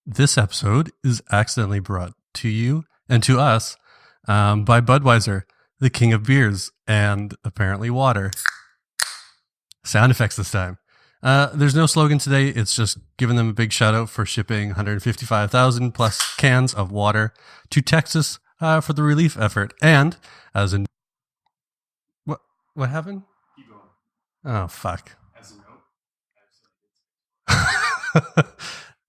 This episode is accidentally brought to you and to us by Budweiser, the king of beers, and apparently water. Sound effects this time. There's no slogan today. It's just giving them a big shout out for shipping 155,000 plus cans of water to Texas for the relief effort. And as in, what happened? Keep going. Oh, fuck. As a note,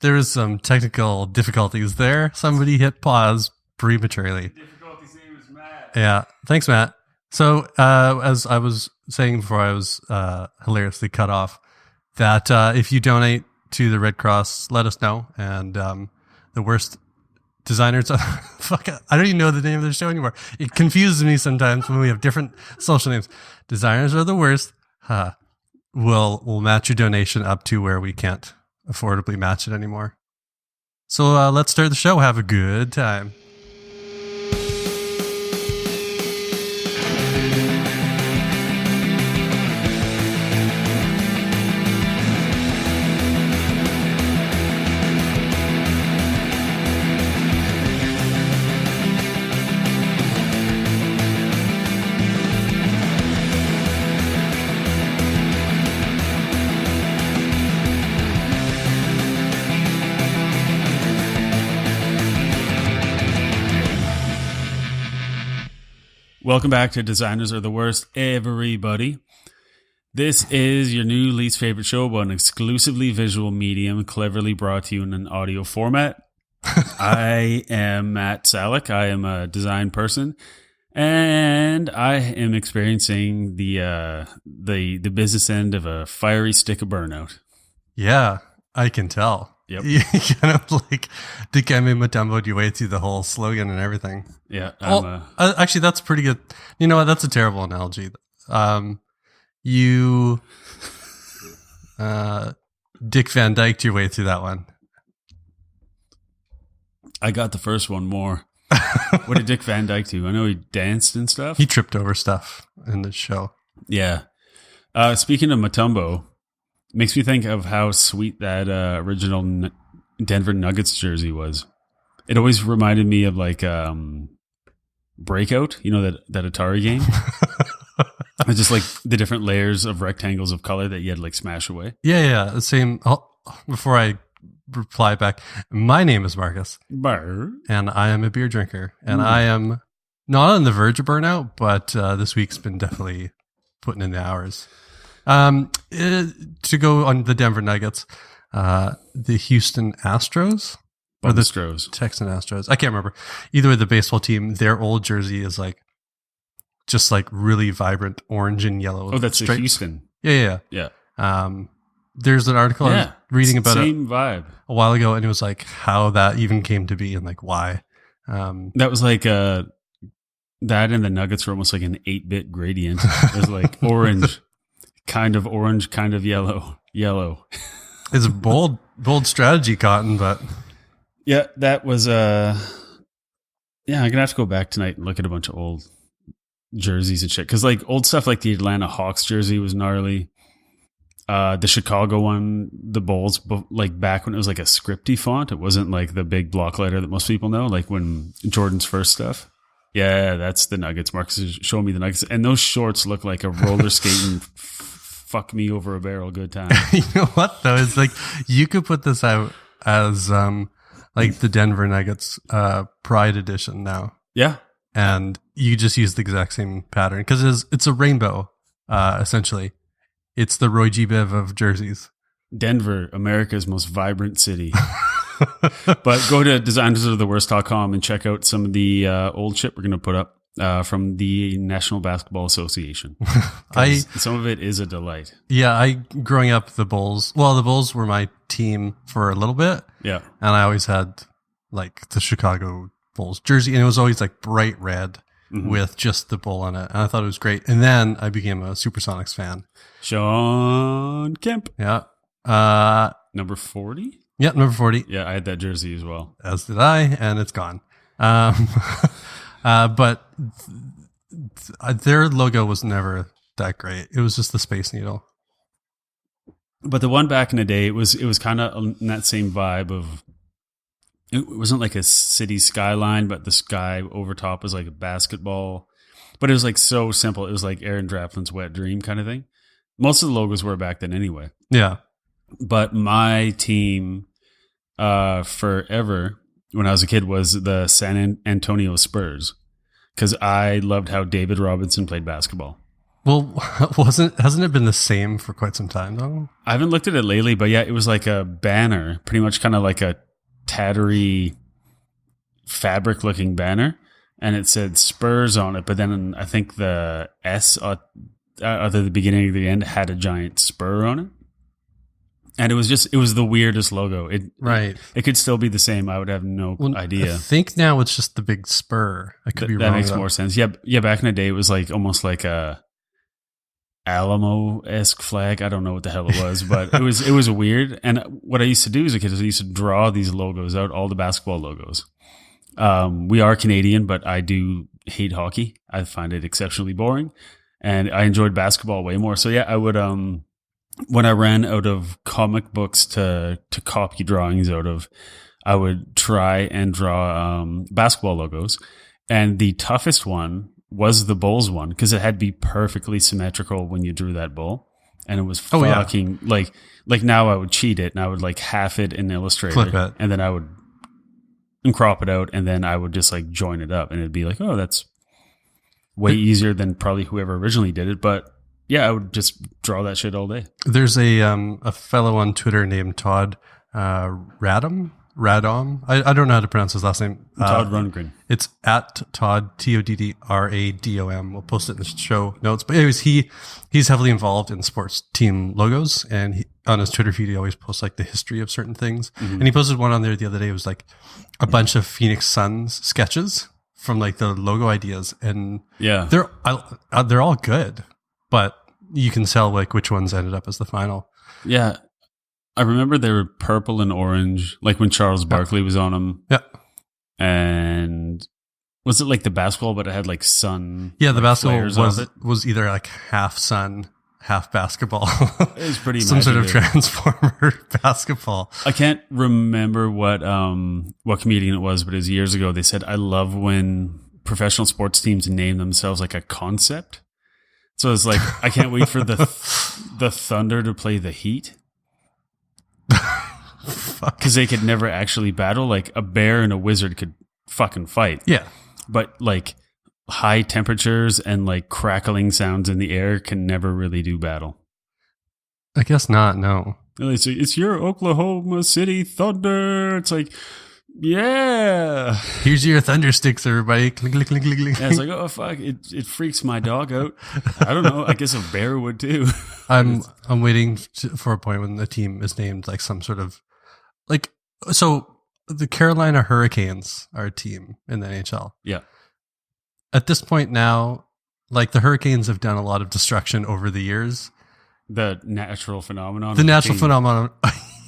There was some technical difficulties there. Somebody hit pause prematurely. difficulty's name is Matt. Yeah. Thanks, Matt. So, as I was saying before I was hilariously cut off, that if you donate to the Red Cross, let us know. And the worst designers, fuck, I don't even know the name of their show anymore. It confuses me sometimes when we have different social names. Designers are the worst. We'll match your donation up to where we can't affordably match it anymore. So let's start the show. Have a good time. Welcome back to Designers Are the Worst, everybody. This is your new least favorite show about an exclusively visual medium, cleverly brought to you in an audio format. I am Matt Salick. I am a design person, and I am experiencing the business end of a fiery stick of burnout. Yeah, I can tell. Yep. You kind of like Dikembe Mutombo'd your way through the whole slogan and everything. Yeah. Actually, that's pretty good. You know what? That's a terrible analogy. You Dick Van Dyke your way through that one. I got the first one more. What did Dick Van Dyke do? I know he danced and stuff. He tripped over stuff in the show. Yeah. Speaking of Mutombo, makes me think of how sweet that original Denver Nuggets jersey was. It always reminded me of like Breakout, you know, that Atari game. It's just like the different layers of rectangles of color that you had to like smash away. Yeah. The same. Before I reply back, my name is Marcus. Burr. And I am a beer drinker. And I am not on the verge of burnout, but this week's been definitely putting in the hours. To go on the Denver Nuggets, the Houston Astros or the Astros, Texan Astros. I can't remember. Either way, the baseball team, their old jersey is like just like really vibrant orange and yellow. Oh, that's stripes. Houston. Yeah. There's an article I was reading about same vibe a while ago, and it was like how that even came to be and like why. That was like that, and the Nuggets were almost like an 8-bit gradient. It was like orange, kind of yellow. It's a bold strategy, Cotton, but yeah, that was I'm gonna have to go back tonight and look at a bunch of old jerseys and shit, because like old stuff like the Atlanta Hawks jersey was gnarly. The Chicago one, the Bulls, like back when it was like a scripty font, it wasn't like the big block letter that most people know, like when Jordan's first stuff. Yeah, that's the Nuggets. Marcus is showing me the Nuggets, and those shorts look like a roller skating fuck me over a barrel good time. You know what though? It's like you could put this out as like the Denver Nuggets Pride Edition now. Yeah. And you just use the exact same pattern because it's a rainbow, essentially. It's the Roy G. Biv of jerseys. Denver, America's most vibrant city. But go to designersoftheworst.com and check out some of the old shit we're going to put up from the National Basketball Association. Some of it is a delight. Yeah, growing up, the Bulls were my team for a little bit. Yeah. And I always had like the Chicago Bulls jersey, and it was always like bright red with just the bull on it. And I thought it was great. And then I became a Supersonics fan. Sean Kemp. Yeah. Number 40? Yeah, number 40. Yeah, I had that jersey as well. As did I, and it's gone. But their logo was never that great. It was just the Space Needle. But the one back in the day, it was kind of in that same vibe of it wasn't like a city skyline, but the sky over top was like a basketball. But it was like so simple. It was like Aaron Draplin's wet dream kind of thing. Most of the logos were back then anyway. Yeah. But my team forever when I was a kid was the San Antonio Spurs, because I loved how David Robinson played basketball. Well, hasn't it been the same for quite some time though? I haven't looked at it lately, but yeah, it was like a banner, pretty much kind of like a tattery fabric looking banner, and it said Spurs on it, but then I think the S at the beginning or the end had a giant spur on it. And it was the weirdest logo. It could still be the same. I would have no idea. I think now it's just the big spur. I could be wrong. That makes more sense. Yeah. Back in the day, it was like almost like a Alamo-esque flag. I don't know what the hell it was, but it was weird. And what I used to do as a kid is I used to draw these logos out, all the basketball logos. We are Canadian, but I do hate hockey. I find it exceptionally boring, and I enjoyed basketball way more. So yeah, I would when I ran out of comic books to copy drawings out of, I would try and draw basketball logos. And the toughest one was the Bulls one, because it had to be perfectly symmetrical when you drew that bull. And it was fucking like now I would cheat it and I would like half it in Illustrator, flip it, and then I would crop it out, and then I would just like join it up, and it'd be like, oh, that's way easier than probably whoever originally did it. But yeah, I would just draw that shit all day. There's a fellow on Twitter named Todd Radom. I don't know how to pronounce his last name. Todd Rundgren. It's at Todd TODDRADOM. We'll post it in the show notes. But anyways, he's heavily involved in sports team logos, and on his Twitter feed he always posts like the history of certain things. Mm-hmm. And he posted one on there the other day. It was like a bunch of Phoenix Suns sketches from like the logo ideas, and yeah, they're all good, but you can tell like which ones ended up as the final. Yeah. I remember they were purple and orange, like when Charles Barkley was on them. Yeah. And was it like the basketball, but it had like sun? Yeah, the basketball was either like half sun, half basketball. It was pretty some sort of transformer basketball. I can't remember what comedian it was, but it was years ago. They said, I love when professional sports teams name themselves like a concept. So it's like, I can't wait for the Thunder to play the Heat. Because they could never actually battle. Like a bear and a wizard could fucking fight. Yeah. But like high temperatures and like crackling sounds in the air can never really do battle. I guess not, no. It's your Oklahoma City Thunder. It's like, yeah. Here's your thunder sticks, everybody. Clink, clink, clink, clink, clink. Yeah, it's like, oh fuck, it freaks my dog out. I don't know. I guess a bear would too. I'm waiting for a point when the team is named like some sort of like, so the Carolina Hurricanes are a team in the NHL. Yeah. At this point now, like the Hurricanes have done a lot of destruction over the years. The natural phenomenon.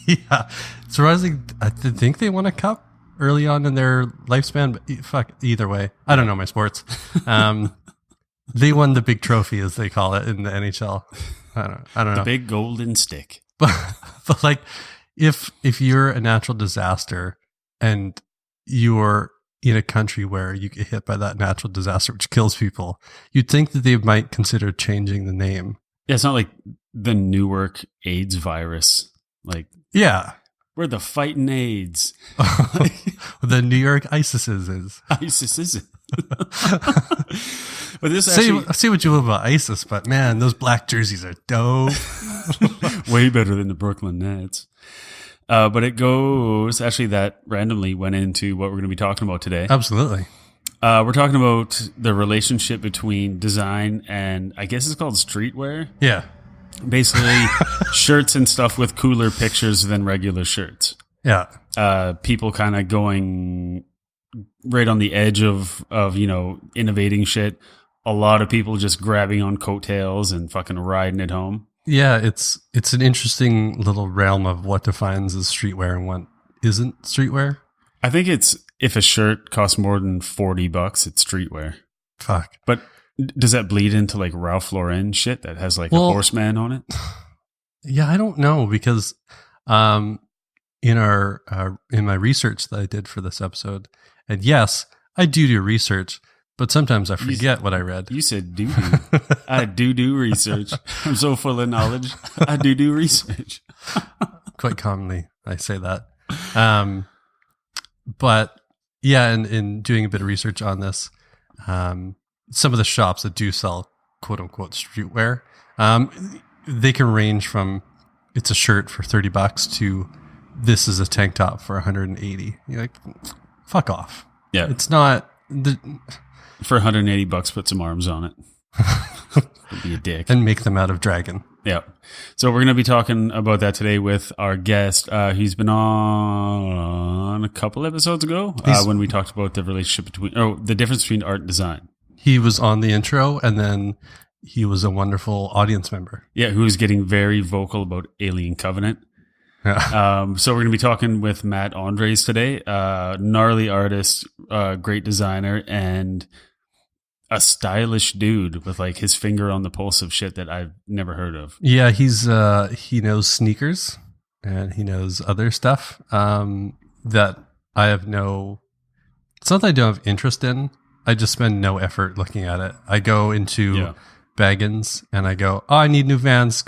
Yeah. Surprisingly, I think they won a cup early on in their lifespan, but fuck, either way. I don't know my sports. They won the big trophy, as they call it in the NHL. I don't know. The big golden stick. But like, if you're a natural disaster and you're in a country where you get hit by that natural disaster, which kills people, you'd think that they might consider changing the name. Yeah, it's not like the Newark AIDS virus. Like, yeah. We're the fighting AIDS. The New York ISISes is. ISIS. But this say what you will about ISIS, but man, those black jerseys are dope. Way better than the Brooklyn Nets. But it goes, actually that randomly went into what we're going to be talking about today. Absolutely. We're talking about the relationship between design and I guess it's called streetwear. Yeah. Basically shirts and stuff with cooler pictures than regular shirts. Yeah. People kind of going right on the edge of, innovating shit. A lot of people just grabbing on coattails and fucking riding it home. Yeah, it's an interesting little realm of what defines as streetwear and what isn't streetwear. I think it's if a shirt costs more than $40, it's streetwear. Fuck. But does that bleed into like Ralph Lauren shit that has like a horseman on it? Yeah, I don't know because in my research that I did for this episode, and yes, I do research, but sometimes I forget what I read. You said do. I do research. I'm so full of knowledge. I do research. Quite commonly, I say that. But yeah, in doing a bit of research on this, some of the shops that do sell quote unquote streetwear, they can range from it's a shirt for $30 to this is a tank top for 180. You're like, fuck off. Yeah. It's not for $180, put some arms on it. Be a dick. And make them out of dragon. Yeah. So we're going to be talking about that today with our guest. He's been on a couple episodes ago when we talked about the relationship the difference between art and design. He was on the intro, and then he was a wonderful audience member. Yeah, who's getting very vocal about Alien Covenant. Yeah. So we're going to be talking with Matt Andres today, gnarly artist, great designer, and a stylish dude with like his finger on the pulse of shit that I've never heard of. Yeah, he knows sneakers and he knows other stuff that I have it's not that I don't have interest in. I just spend no effort looking at it. I go into Baggins and I go, I need new Vans.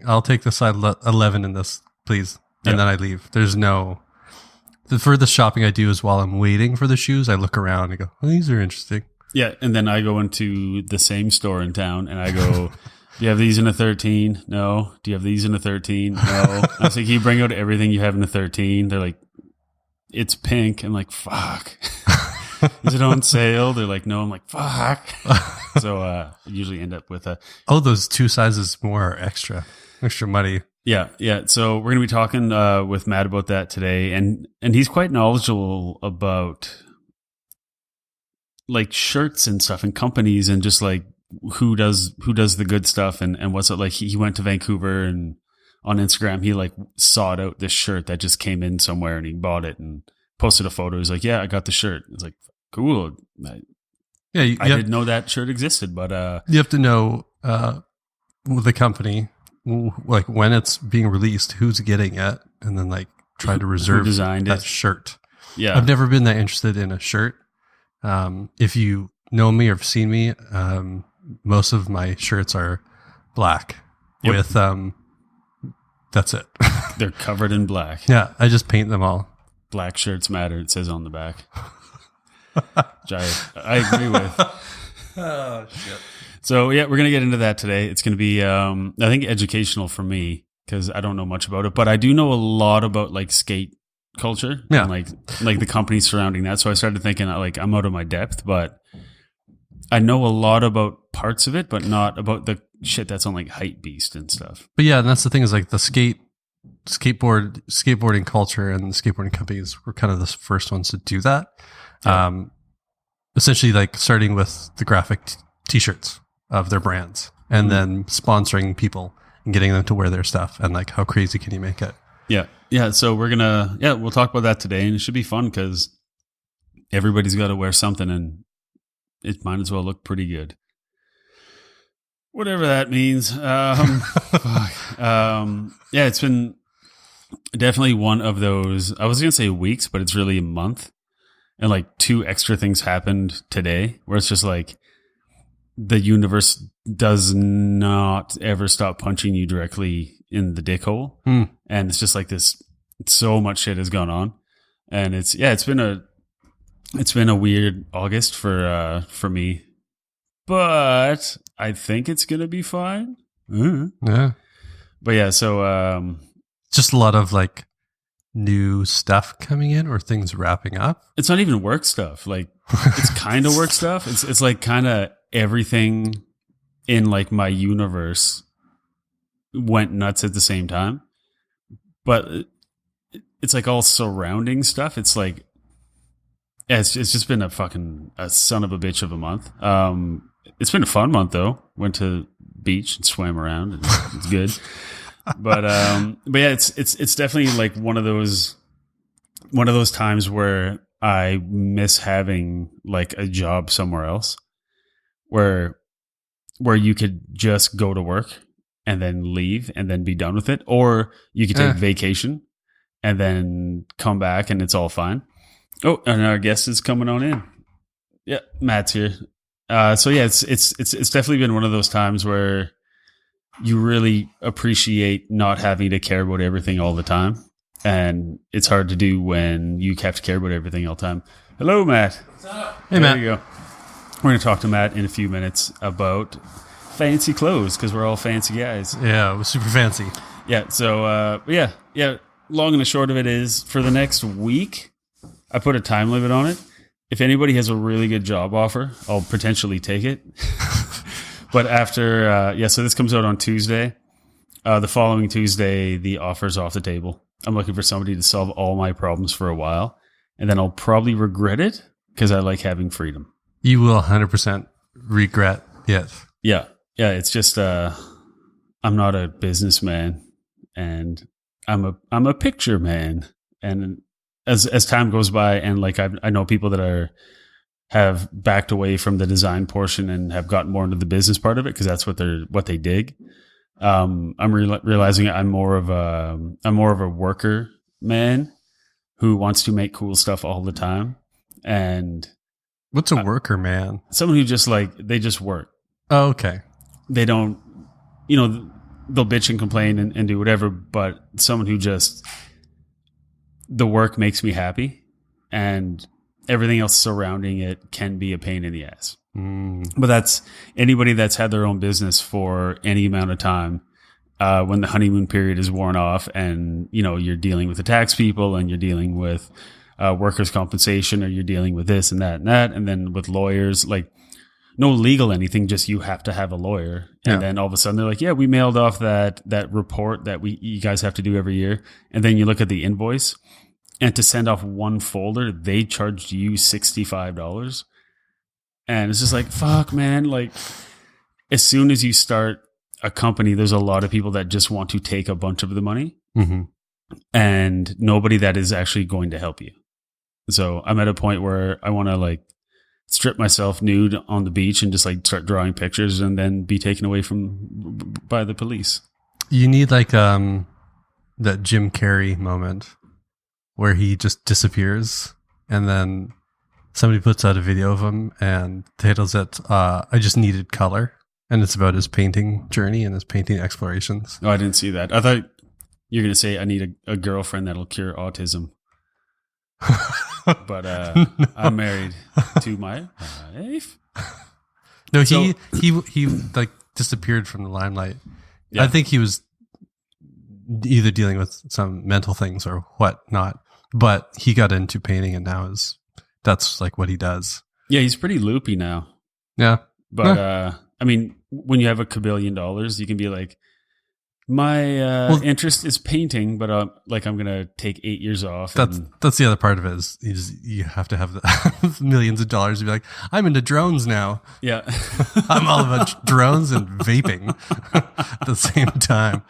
I'll take the size 11 in this, please. And then I leave. The furthest shopping I do is while I'm waiting for the shoes. I look around and go, these are interesting. Yeah, and then I go into the same store in town and I go, do you have these in a 13? No. Do you have these in a 13? No. I was like, can you bring out everything you have in a 13? They're like, it's pink. I'm like, fuck. Is it on sale? They're like, no. I'm like, fuck. So I usually end up with those 2 sizes more are extra money. Yeah. So we're going to be talking with Matt about that today. And he's quite knowledgeable about like shirts and stuff and companies and just like who does the good stuff and what's it like. He went to Vancouver and on Instagram he like sought out this shirt that just came in somewhere and he bought it and posted a photo. He's like, yeah, I got the shirt. It's like, cool. I didn't know that shirt existed, but you have to know the company, like when it's being released, who's getting it, and then like try to reserve that shirt. Yeah, I've never been that interested in a shirt. If you know me or have seen me, most of my shirts are black with that's it. They're covered in black. Yeah, I just paint them all. Black shirts matter, it says on the back. Which I agree with. Oh shit. So yeah, we're gonna get into that today. It's gonna be I think educational for me because I don't know much about it, but I do know a lot about like skate culture and like the companies surrounding that. So I started thinking like I'm out of my depth, but I know a lot about parts of it, but not about the shit that's on like Hype Beast and stuff. But yeah, and that's the thing is like the skateboarding culture and the skateboarding companies were kind of the first ones to do that. Yeah. Essentially like starting with the graphic t-shirts of their brands and then sponsoring people and getting them to wear their stuff and like how crazy can you make it? Yeah. Yeah. So we'll talk about that today and it should be fun because everybody's got to wear something and it might as well look pretty good. Whatever that means. Yeah, it's been definitely one of those, I was going to say weeks, but it's really a month. And like 2 extra things happened today where it's just like the universe does not ever stop punching you directly in the dick hole. And it's just like this, so much shit has gone on. And it's been a weird August for me, but I think it's going to be fine. Yeah. But yeah, so just a lot of like new stuff coming in or things wrapping up. It's not even work stuff. Like it's kind of work stuff. It's like kind of everything in like my universe went nuts at the same time. But it's like all surrounding stuff. It's like it's just been a son of a bitch of a month. It's been a fun month though. Went to beach and swam around and it's good. But yeah, it's definitely like one of those times where I miss having like a job somewhere else where you could just go to work and then leave and then be done with it, or you could take vacation and then come back and it's all fine. Oh, and our guest is coming on in. Yeah, Matt's here. So yeah, it's definitely been one of those times where you really appreciate not having to care about everything all the time. And it's hard to do when you have to care about everything all the time. Hello, Matt. What's up? Hey, There Matt. you go. We're going to talk to Matt in a few minutes about fancy clothes because we're all fancy guys. Yeah, it was super fancy. Yeah. So, yeah. Long and the short of it is for the next week, I put a time limit on it. If anybody has a really good job offer, I'll potentially take it. But after, so this comes out on Tuesday. The following Tuesday, the offer's off the table. I'm looking for somebody to solve all my problems for a while, and then I'll probably regret it because I like having freedom. You will 100% regret it. Yeah. It's just I'm not a businessman, and I'm a picture man. And as time goes by, and like I know people that have backed away from the design portion and have gotten more into the business part of it because that's what they dig. I'm realizing I'm more of a worker man who wants to make cool stuff all the time. And What's a worker, man? someone who just they just work. Oh, okay. They don't, they'll bitch and complain and do whatever, but someone who just, the work makes me happy and everything else surrounding it can be a pain in the ass. But that's anybody that's had their own business for any amount of time. When the honeymoon period is worn off and, you're dealing with the tax people and you're dealing with workers' compensation, or you're dealing with this and that and that. And then with lawyers, like no legal anything, just you have to have a lawyer. And then all of a sudden they're like, yeah, we mailed off that report that you guys have to do every year. And then you look at the invoice, and to send off one folder, they charged you $65. And it's just like, fuck, man. Like, as soon as you start a company, there's a lot of people that just want to take a bunch of the money, and nobody that is actually going to help you. So I'm at a point where I want to strip myself nude on the beach and just start drawing pictures and then be taken away by the police. You need that Jim Carrey moment where he just disappears, and then somebody puts out a video of him and titles it, I Just Needed Color. And it's about his painting journey and his painting explorations. Oh, I didn't see that. I thought you were going to say, I need a girlfriend that'll cure autism. But No. I'm married to my wife. No, So- he disappeared from the limelight. Yeah. I think he was either dealing with some mental things or whatnot, but he got into painting, and now that's what he does. Yeah, he's pretty loopy now. Yeah. But I mean, when you have $1 billion, you can be like, my interest is painting, but I'm going to take 8 years off. That's the other part of it is you have to have the millions of dollars to be like, I'm into drones now. Yeah. I'm all about drones and vaping at the same time.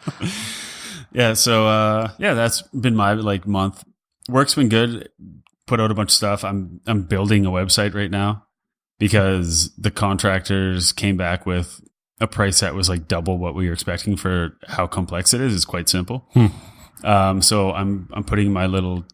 Yeah. So, that's been my month. Work's been good. Put out a bunch of stuff. I'm building a website right now because the contractors came back with a price that was double what we were expecting for how complex it is. It's quite simple. So I'm putting my little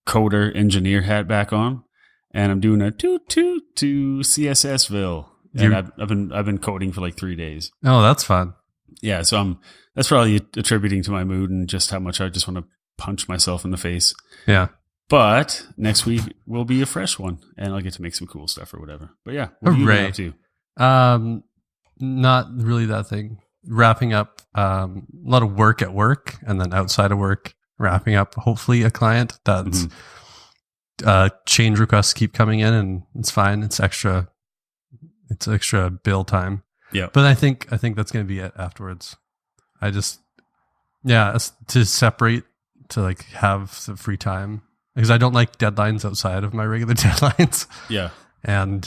coder engineer hat back on, and I'm doing a toot to CSSville. And I've been coding for 3 days. Oh, that's fun. Yeah, so that's probably attributing to my mood and just how much I just want to punch myself in the face. Yeah. But next week will be a fresh one, and I'll get to make some cool stuff or whatever. But yeah, what are you Hooray. up to? Not really that thing. Wrapping up a lot of work at work, and then outside of work, wrapping up hopefully a client that's change requests keep coming in, and it's fine. It's extra bill time. Yeah. But I think that's going to be it afterwards. I just, to separate, to have the free time, because I don't like deadlines outside of my regular deadlines. Yeah. And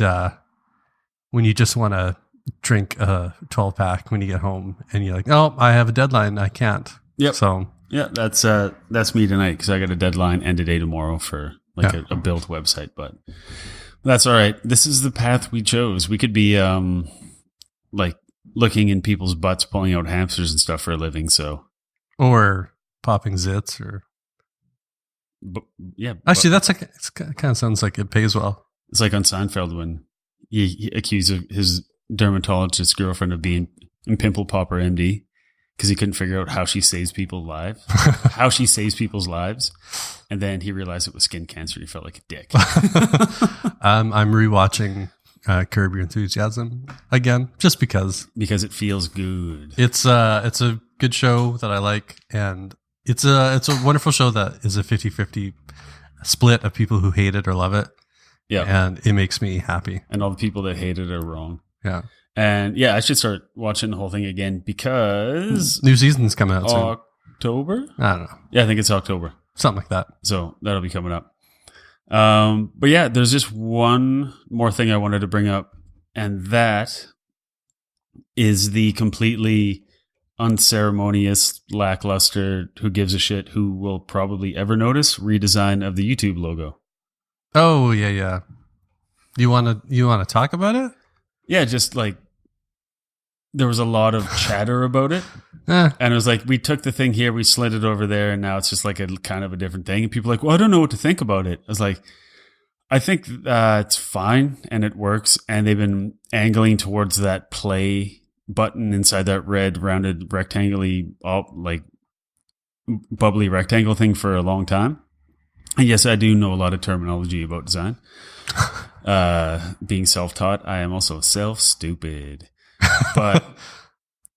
when you just want to drink a 12-pack when you get home and you're like, oh, I have a deadline, I can't. Yep. So Yeah, that's me tonight because I got a deadline and a day tomorrow for a built website, but that's all right. This is the path we chose. We could be looking in people's butts, pulling out hamsters and stuff for a living. So, or popping zits or but yeah, Actually, that's like, it kind of sounds like it pays well. it's like on Seinfeld when he accused his dermatologist girlfriend of being pimple popper MD because he couldn't figure out how she saves people's lives, and then he realized it was skin cancer. He felt like a dick. I'm rewatching Curb Your Enthusiasm again just because it feels good. It's a good show that I like, and it's a wonderful show that is a 50-50 split of people who hate it or love it. Yeah, and it makes me happy. And all the people that hate it are wrong. Yeah. And yeah, I should start watching the whole thing again because new season's coming out soon. October? I don't know. Yeah, I think it's October. Something like that. So that'll be coming up. But yeah, there's just one more thing I wanted to bring up, and that is the completely unceremonious, lackluster, who gives a shit, who will probably ever notice redesign of the YouTube logo. Oh, yeah. You want to talk about it? Yeah, just like there was a lot of chatter about it. And it was like, we took the thing here, we slid it over there, and now it's just like a kind of a different thing. And people are like, well, I don't know what to think about it. I was like, I think it's fine and it works. And they've been angling towards that play button inside that red rounded rectangular, like bubbly rectangle thing for a long time. And yes, I do know a lot of terminology about design. Being self-taught, I am also self-stupid. But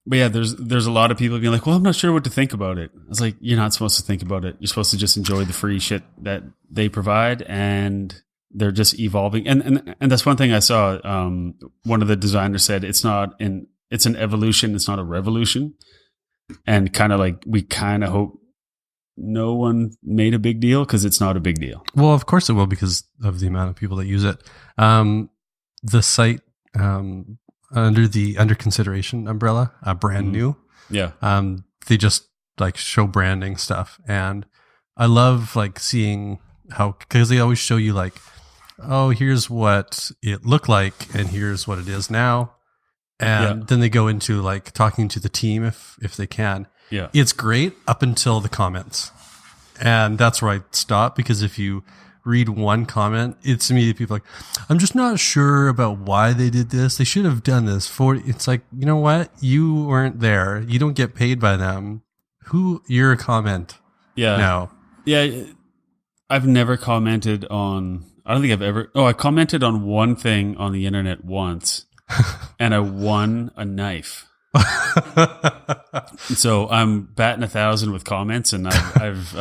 yeah, there's a lot of people being like, well, I'm not sure what to think about it. I was like, you're not supposed to think about it. You're supposed to just enjoy the free shit that they provide, and they're just evolving. And that's one thing I saw. One of the designers said it's an evolution, it's not a revolution. And kind of like, we kind of hope no one made a big deal because it's not a big deal. Well, of course it will, because of the amount of people that use it. The site under consideration umbrella, brand new. Yeah. They just like show branding stuff, and I love like seeing how, because they always show you like, oh, here's what it looked like, and here's what it is now, and then they go into like talking to the team if they can. Yeah. It's great up until the comments. And that's where I stop, because if you read one comment, it's immediately people like, I'm just not sure about why they did this. They should have done this for, it's like, you know what? You weren't there. You don't get paid by them. You're a comment. Yeah. No. Yeah. I've never commented on, I don't think I've ever, I commented on one thing on the internet once and I won a knife. So I'm batting 1,000 with comments, and I've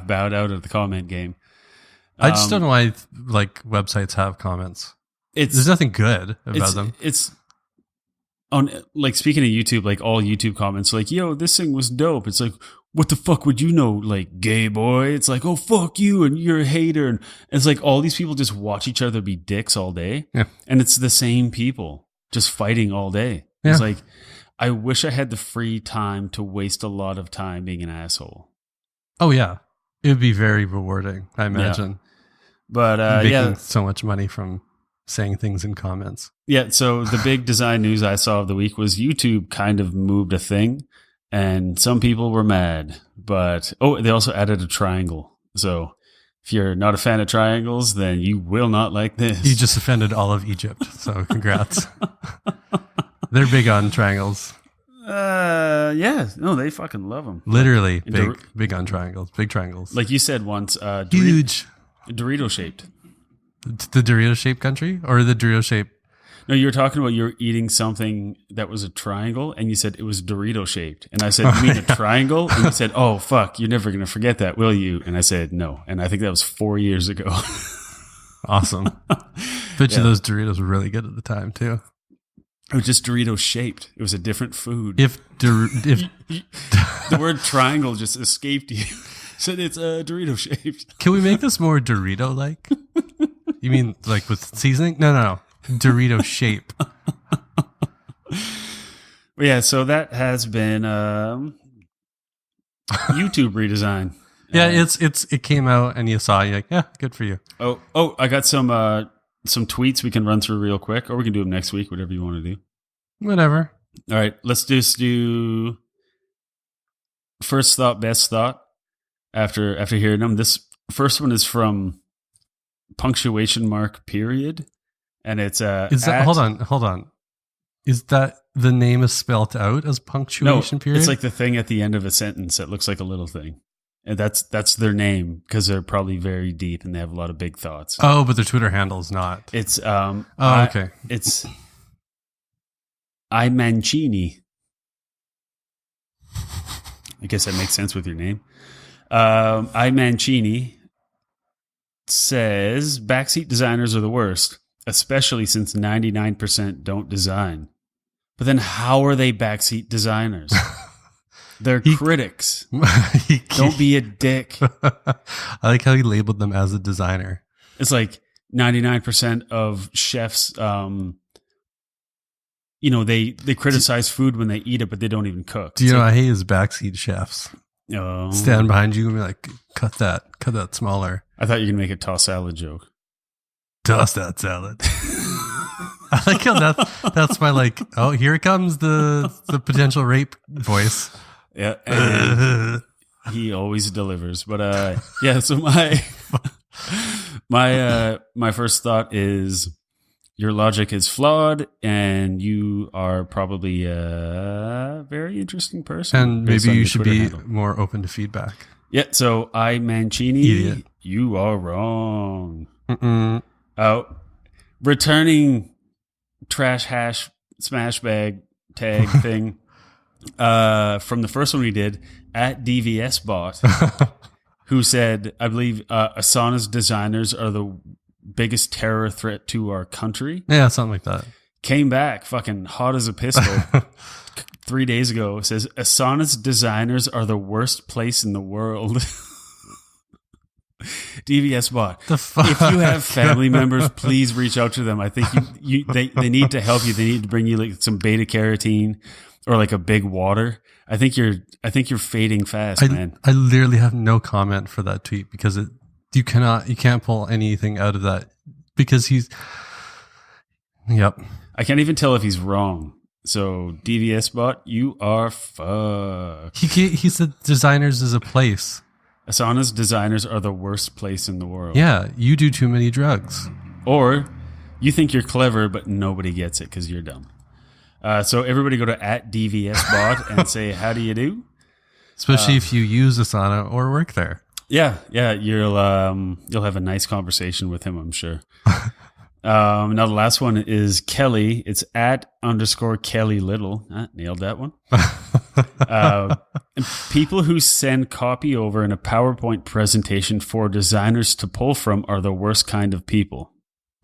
bowed out of the comment game. I just don't know why like websites have comments. There's nothing good about them. It's on, like, speaking of YouTube, like all YouTube comments, like, yo, this thing was dope. It's like, what the fuck would you know, like, gay boy? It's like, oh, fuck you, and you're a hater. And it's like all these people just watch each other be dicks all day. Yeah. And it's the same people just fighting all day. Yeah. It's like, I wish I had the free time to waste a lot of time being an asshole. Oh, yeah. It would be very rewarding, I imagine. Yeah. But making so much money from saying things in comments. Yeah, so the big design news I saw of the week was YouTube kind of moved a thing, and some people were mad. But, they also added a triangle. So if you're not a fan of triangles, then you will not like this. You just offended all of Egypt, so congrats. They're big on triangles. Yeah. No, they fucking love them. Literally big on triangles. Big triangles. Like you said once. Huge. Dorito shaped. The Dorito shaped country, or the Dorito shaped? No, you were talking about you were eating something that was a triangle, and you said it was Dorito shaped. And I said, you mean a triangle? And you said, oh, fuck, you're never going to forget that, will you? And I said, no. And I think that was 4 years ago. Awesome. Bet you those Doritos were really good at the time, too. It was just Dorito shaped. It was a different food. If the word triangle just escaped you. Said it's Dorito shaped. Can we make this more Dorito like? You mean like with seasoning? No. Dorito shape. Yeah, so that has been YouTube redesign. Yeah, it came out and you saw it, you're like, yeah, good for you. Oh, I got some tweets we can run through real quick, or we can do them next week, whatever you want to do. Whatever. All right, let's just do first thought, best thought. After hearing them, this First one is from !period. And it's Is that hold on? Is that the name is spelled out as punctuation period? It's like the thing at the end of a sentence that looks like a little thing. And that's their name because they're probably very deep and they have a lot of big thoughts. Oh, but their Twitter handle is not. It's okay. It's I Mancini. I guess that makes sense with your name. I Mancini says backseat designers are the worst, especially since 99% don't design. But then how are they backseat designers? They're critics. Don't be a dick. I like how he labeled them as a designer. It's like 99% of chefs, they criticize food when they eat it, but they don't even cook. Do you know I hate his backseat chefs? Oh. Stand behind you and be like, cut that smaller. I thought you were going to make a toss salad joke. Toss that salad. I like how that's my like, oh, here comes the potential rape voice. Yeah. And he always delivers. But so my first thought is your logic is flawed and you are probably a very interesting person. And maybe you should be more open to feedback. Yeah, so I Mancini, Idiot. You are wrong. Mm-mm. Returning trash hash smash bag tag thing from the first one we did at DVS Bot, who said, I believe Asana's designers are the biggest terror threat to our country. Yeah, something like that. Came back fucking hot as a pistol 3 days ago. Says Asana's designers are the worst place in the world. DVS Bot. The fuck? If you have family members, please reach out to them. I think they need to help you. They need to bring you like some beta carotene or like a big water. I think you're fading fast, man. I literally have no comment for that tweet because you can't pull anything out of that because yep. I can't even tell if he's wrong. So DVS Bot, you are fucked. He said designers is a place. Asana's designers are the worst place in the world. Yeah, you do too many drugs. Or you think you're clever, but nobody gets it because you're dumb. So everybody go to @DVSBot and say, how do you do? Especially if you use Asana or work there. Yeah, you'll have a nice conversation with him, I'm sure. Now the last one is Kelly. It's @_Kelly Little. Nailed that one. People who send copy over in a PowerPoint presentation for designers to pull from are the worst kind of people.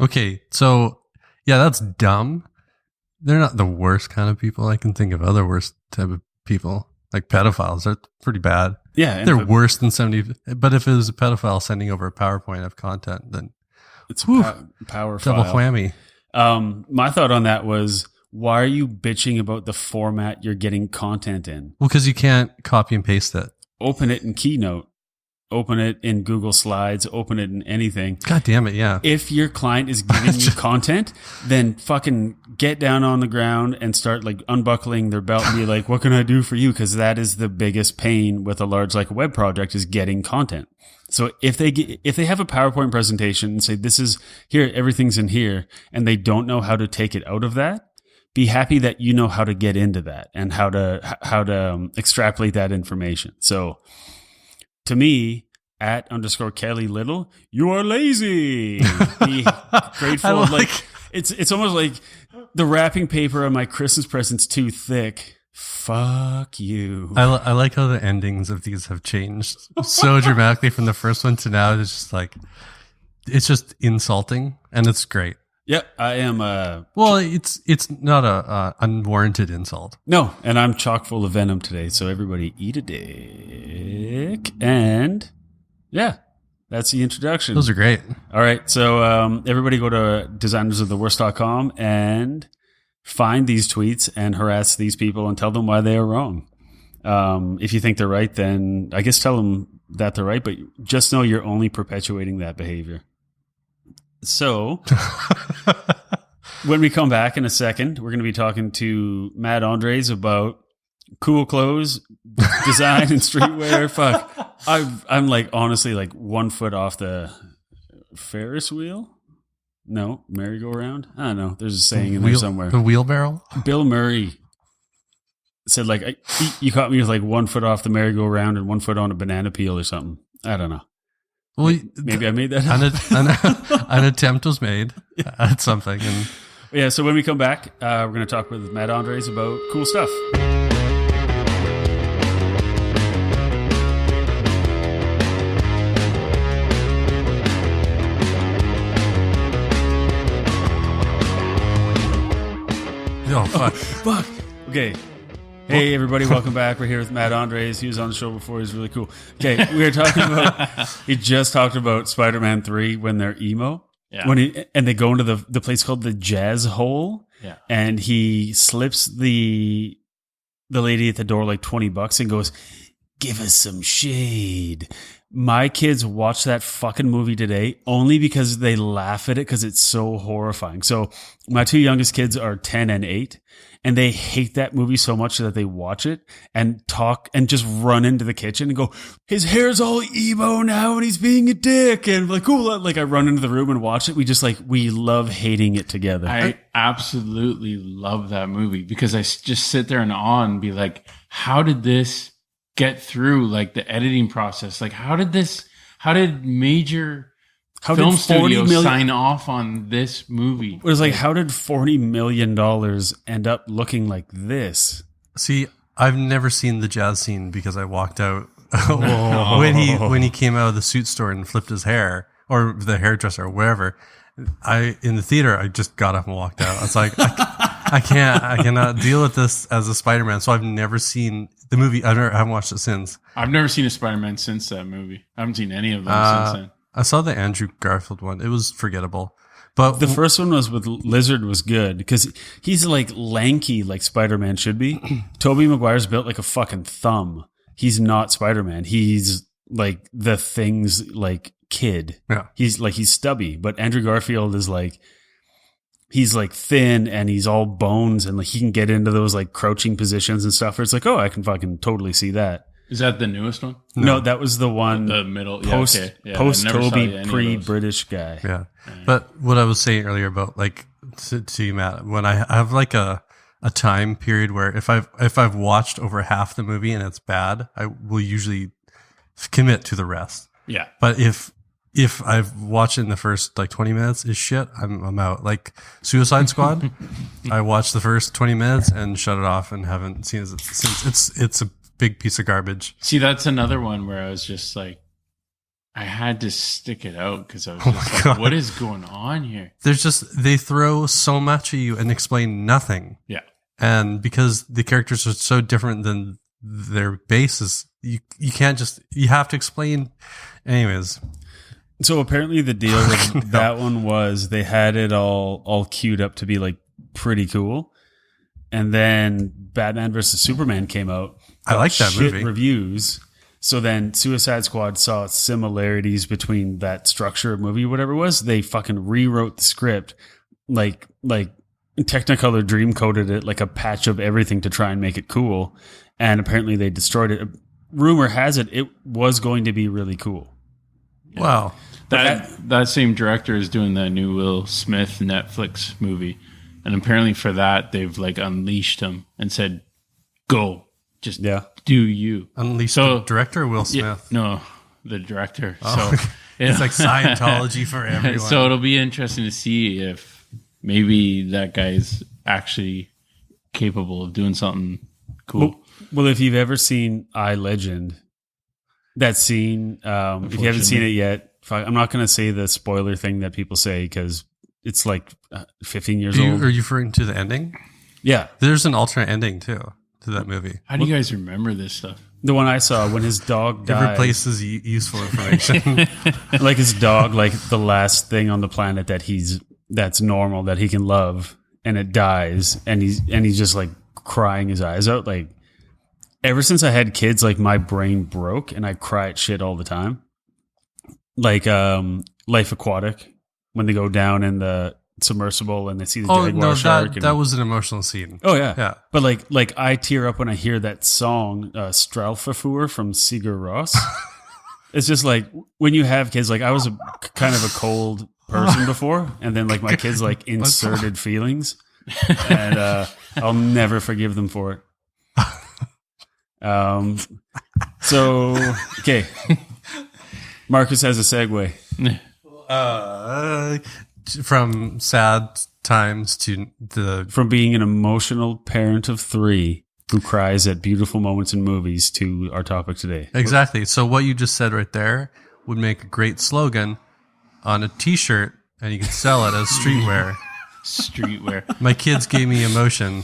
Okay, so yeah, that's dumb. They're not the worst kind of people. I can think of other worst type of people, like pedophiles. They're pretty bad. Yeah, they're worse than 70. But if it was a pedophile sending over a PowerPoint of content, then it's power double whammy. My thought on that was, why are you bitching about the format you're getting content in? Well, because you can't copy and paste it. Open it in Keynote. Open it in Google Slides. Open it in anything. God damn it, yeah. If your client is giving you content, then fucking get down on the ground and start like unbuckling their belt and be like, what can I do for you? Because that is the biggest pain with a large like a web project is getting content. So if they have a PowerPoint presentation and say, this is here, everything's in here, and they don't know how to take it out of that, be happy that you know how to get into that and how to extrapolate that information. So to me, @_Kelly Little, you are lazy. Be grateful. It's almost like the wrapping paper on my Christmas present's too thick. Fuck you. I like how the endings of these have changed so dramatically from the first one to now. It's just insulting, and it's great. Yeah, I am. Well, it's not a unwarranted insult. No, and I'm chock full of venom today. So everybody eat a dick, and yeah, that's the introduction. Those are great. All right, so everybody go to designersoftheworst.com and find these tweets and harass these people and tell them why they are wrong. If you think they're right, then I guess tell them that they're right, but just know you're only perpetuating that behavior. So when we come back in a second, we're going to be talking to Matt Andres about cool clothes, design and streetwear. Fuck, I'm like honestly like 1 foot off the Ferris wheel. No, merry-go-round. I don't know. There's a saying in there somewhere. The wheelbarrow. Bill Murray said like, you caught me with like 1 foot off the merry-go-round and 1 foot on a banana peel or something. I don't know. Well, maybe I made that up. An attempt was made at something. And yeah, so when we come back, we're going to talk with Matt Andres about cool stuff. oh, fuck. Fuck. Okay. Hey, everybody, welcome back. We're here with Matt Andres. He was on the show before. He's really cool. Okay, we were talking about, he just talked about Spider-Man 3 when they're emo. Yeah. And they go into the place called the Jazz Hole. Yeah. And he slips the lady at the door like $20 and goes, "Give us some shade." My kids watch that fucking movie today only because they laugh at it because it's so horrifying. So my two youngest kids are 10 and 8, and they hate that movie so much that they watch it and talk and just run into the kitchen and go, "His hair's all emo now and he's being a dick." And like, cool. Like I run into the room and watch it. We love hating it together. I absolutely love that movie because I just sit there in awe and be like, how did this get through like the editing process? Like how did major film studios sign off on this movie? It was like, how did $40 million end up looking like this? See, I've never seen the jazz scene because I walked out when he came out of the suit store and flipped his hair, or the hairdresser or wherever. In the theater, I just got up and walked out. I was like, I cannot deal with this as a Spider-Man. So I've never seen the movie. I haven't watched it since. I've never seen a Spider-Man since that movie. I haven't seen any of them since then. I saw the Andrew Garfield one. It was forgettable. But the first one was with Lizard was good because he's like lanky like Spider-Man should be. Tobey Maguire's built like a fucking thumb. He's not Spider-Man. He's like the Thing's like kid. Yeah. He's stubby, but Andrew Garfield is like, he's like thin and he's all bones and like he can get into those like crouching positions and stuff where it's like, oh, I can fucking totally see that. Is that the newest one? No, that was the one. The middle. Post Toby pre-British guy. Yeah. But what I was saying earlier about like to you, Matt, when I have like a time period where if I've watched over half the movie and it's bad, I will usually commit to the rest. Yeah. But if I've watched it in the first like 20 minutes is shit, I'm out. Like Suicide Squad, I watched the first 20 minutes and shut it off and haven't seen it since. It's a big piece of garbage. See, that's another one where I was just like, I had to stick it out because I was just like, what is going on here? They throw so much at you and explain nothing. Yeah. And because the characters are so different than their bases, you have to explain. Anyways. So apparently the deal with that one was they had it all queued up to be like pretty cool. And then Batman versus Superman came out. I like that movie. Reviews. So then Suicide Squad saw similarities between that structure of movie, whatever it was. They fucking rewrote the script, like Technicolor dream coded it like a patch of everything to try and make it cool. And apparently they destroyed it. Rumor has it was going to be really cool. Yeah. Wow. That same director is doing the new Will Smith Netflix movie. And apparently for that, they've like unleashed him and said, go. Just do you. Unleashed the director, Will Smith? Yeah, no, the director. Oh, so it's like Scientology for everyone. So it'll be interesting to see if maybe that guy's actually capable of doing something cool. Well, if you've ever seen I, Legend, that scene, if you haven't seen it yet, I'm not going to say the spoiler thing that people say because it's like 15 years old. Are you referring to the ending? Yeah. There's an alternate ending too to that movie. How do you guys remember this stuff? The one I saw when his dog died. It replaces useful information. Like his dog, like the last thing on the planet that's normal, that he can love, and it dies, and he's just like crying his eyes out. Like ever since I had kids, like my brain broke and I cry at shit all the time. Like Life Aquatic, when they go down in the submersible and they see the Oh jaguar no, shark. that was an emotional scene. Oh yeah, Yeah. But like I tear up when I hear that song "Stralfafur" from Sigur Rós. It's just like when you have kids. Like I was kind of a cold person before, and then like my kids like inserted feelings, and I'll never forgive them for it. So okay, Marcus has a segue. From sad times to From being an emotional parent of 3 who cries at beautiful moments in movies to our topic today. Exactly. So what you just said right there would make a great slogan on a t-shirt, and you could sell it as streetwear. Streetwear. My kids gave me emotion.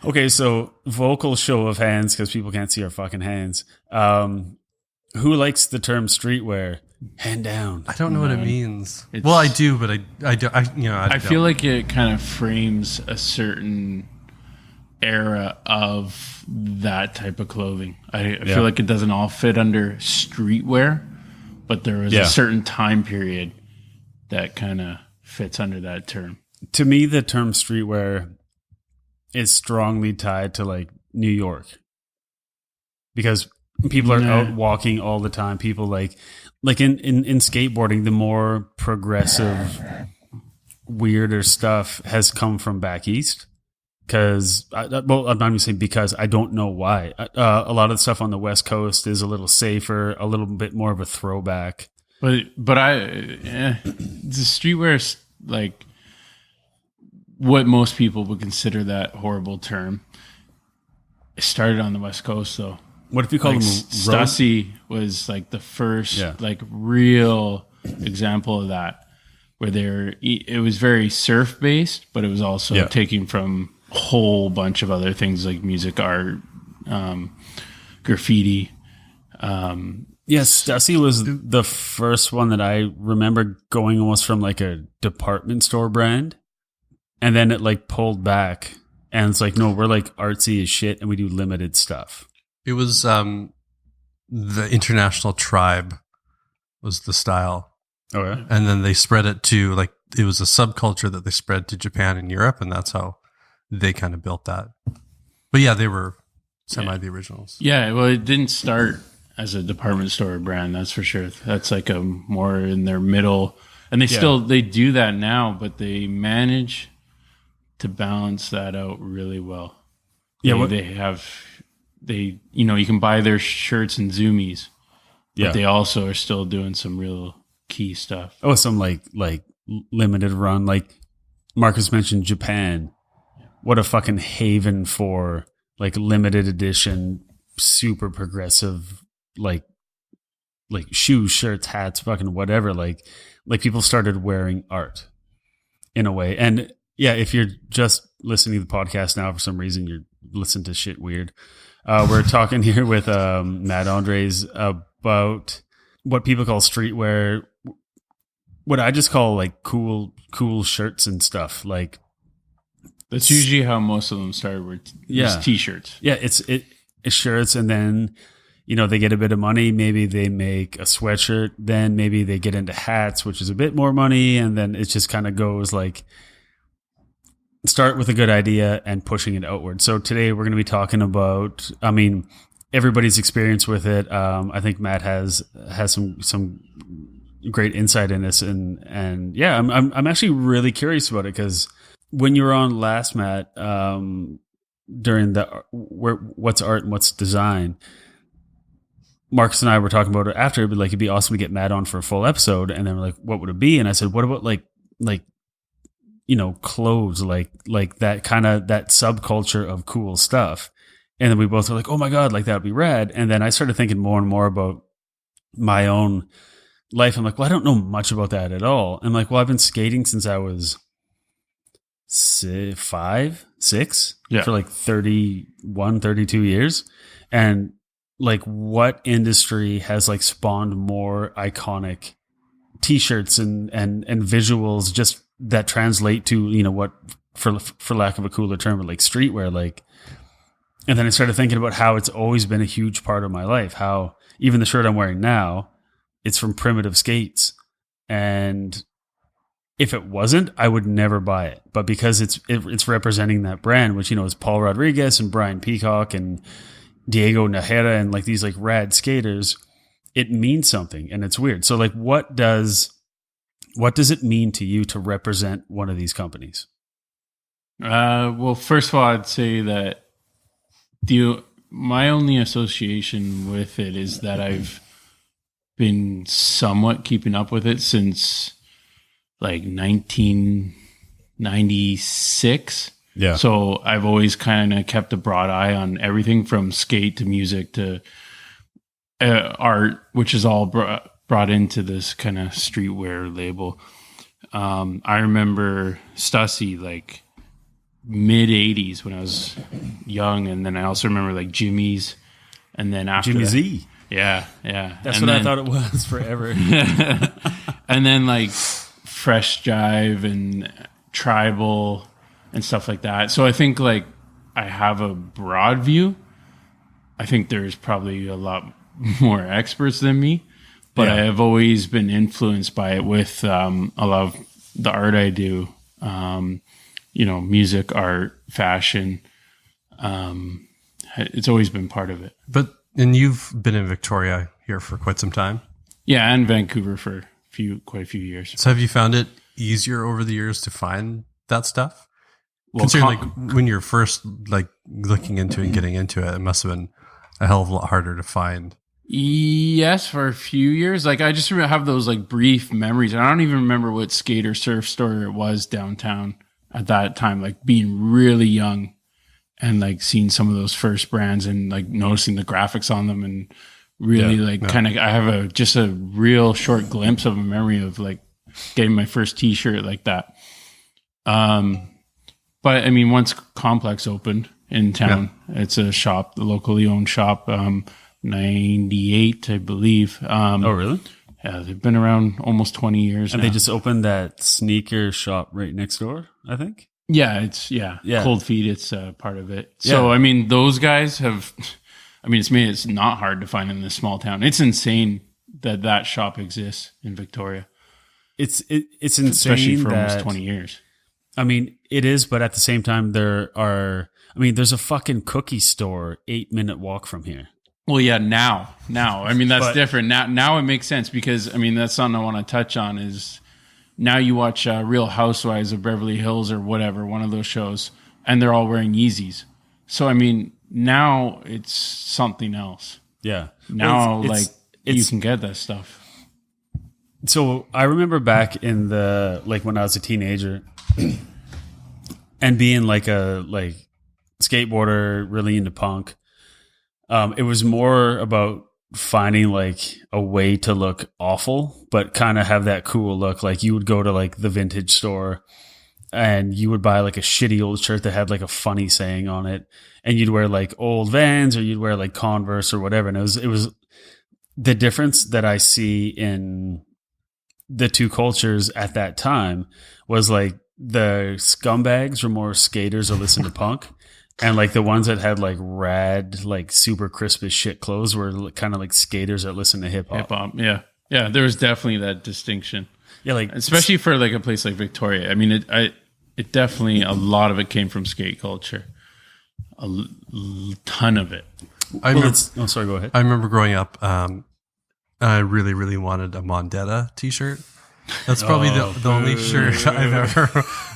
Okay, so vocal show of hands because people can't see our fucking hands. Who likes the term streetwear? Hand down. I don't know what it means. Well, I do, but I don't. I feel like it kind of frames a certain era of that type of clothing. I feel like it doesn't all fit under streetwear, but there was a certain time period that kind of fits under that term. To me, the term streetwear is strongly tied to like New York because people are out walking all the time. People like in skateboarding, the more progressive, weirder stuff has come from back east. Because, well, I'm not even saying because, I don't know why. A lot of the stuff on the West Coast is a little safer, a little bit more of a throwback. But the streetwear is like what most people would consider that horrible term. It started on the West Coast, though. What if you call them Stussy was like the first like real example of that, where it was very surf based, but it was also taking from a whole bunch of other things like music, art, graffiti. Yes, Stussy was the first one that I remember going almost from like a department store brand, and then it like pulled back, and it's like, no, we're like artsy as shit, and we do limited stuff. it was the International Tribe was the style. Oh yeah, and then they spread it to like it was a subculture that they spread to Japan and Europe, and that's how they kind of built that. But yeah, they were the originals. Yeah, well, it didn't start as a department store brand, that's for sure. That's like a more in their middle, and they do that now, but they manage to balance that out really well. Yeah, they you can buy their shirts in Zoomies, but they also are still doing some real key stuff. Oh, some like limited run, like Marcus mentioned Japan. What a fucking haven for like limited edition, super progressive, like shoes, shirts, hats, fucking whatever. Like people started wearing art in a way. And yeah, if you're just listening to the podcast now for some reason, you're listening to shit weird. We're talking here with Matt Andres about what people call streetwear, what I just call like cool shirts and stuff. Like that's usually how most of them started with t-shirts. Yeah, it's shirts, and then they get a bit of money. Maybe they make a sweatshirt. Then maybe they get into hats, which is a bit more money, and then it just kind of goes like start with a good idea and pushing it outward. So today we're going to be talking about, I mean, everybody's experience with it. I think Matt has some great insight in this, and yeah, I'm actually really curious about it because when you were on last, Matt, during the what's art and what's design, Marcus and I were talking about it after. It'd be awesome to get Matt on for a full episode, and then we're like, what would it be? And I said, what about like clothes, like that kind of that subculture of cool stuff. And then we both were like, oh my God, like that would be rad. And then I started thinking more and more about my own life. I'm like, well, I don't know much about that at all. I'm like, well, I've been skating since I was 6 for like 31, 32 years. And like what industry has like spawned more iconic t-shirts and visuals just that translate to, what, for lack of a cooler term, but like streetwear, like. And then I started thinking about how it's always been a huge part of my life, how even the shirt I'm wearing now, it's from Primitive Skates. And if it wasn't, I would never buy it. But because it's representing that brand, which, you know, is Paul Rodriguez and Brian Peacock and Diego Najera and like these like rad skaters, it means something, and it's weird. So like, what does it mean to you to represent one of these companies? Well, first of all, I'd say that my only association with it is that I've been somewhat keeping up with it since like 1996. Yeah. So I've always kind of kept a broad eye on everything from skate to music to art, which is all brought into this kind of streetwear label. I remember Stussy like mid 80s when I was young, and then I also remember like Jimmy's, and then after Jimmy that, Z. yeah. That's And what then, I thought it was forever. and then like Fresh Jive and Tribal and stuff like that. So I think like I have a broad view. I think there's probably a lot more experts than me, but I have always been influenced by it with a lot of the art I do. You know, music, art, fashion. It's always been part of it. And you've been in Victoria here for quite some time. Yeah, and Vancouver for quite a few years. So have you found it easier over the years to find that stuff? Well, Considering like when you're first like looking into it and getting into it, it must have been a hell of a lot harder to find. Yes, for a few years. Like I just have those like brief memories. I don't even remember what skate or surf store it was downtown at that time, like being really young and like seeing some of those first brands and like noticing the graphics on them and really kind of, I have just a real short glimpse of a memory of like getting my first t-shirt like that. But I mean, once Complex opened in town, it's a shop, the locally owned shop, 98, I believe. Oh, really? Yeah, they've been around almost 20 years And now. they just opened that sneaker shop right next door, I think. Yeah, it's Cold Feet. It's part of it. So Yeah. I mean, those guys have. I mean, it's not hard to find in this small town. It's insane that shop exists in Victoria. It's insane, especially for that, almost 20 years. I mean, it is, but at the same time, there's a fucking cookie store 8-minute walk from here. Well, yeah, now. I mean, that's different. Now it makes sense because, I mean, that's something I want to touch on is now you watch Real Housewives of Beverly Hills or whatever, one of those shows, and they're all wearing Yeezys. So, I mean, now it's something else. Yeah. Now, you can get that stuff. So I remember back in when I was a teenager and being like a skateboarder, really into punk. It was more about finding like a way to look awful, but kind of have that cool look. Like you would go to like the vintage store and you would buy like a shitty old shirt that had like a funny saying on it, and you'd wear like old Vans or you'd wear like Converse or whatever. And it was the difference that I see in the two cultures at that time was like the scumbags were more skaters or listen to punk. And like the ones that had like rad, like super crisp as shit clothes were kind of like skaters that listen to hip hop. Yeah. Yeah. There was definitely that distinction. Yeah. Like, especially for like a place like Victoria. I mean, it definitely, a lot of it came from skate culture. A ton of it. Sorry, go ahead. I remember growing up, I really, really wanted a Mondetta t-shirt. That's probably the only shirt I've ever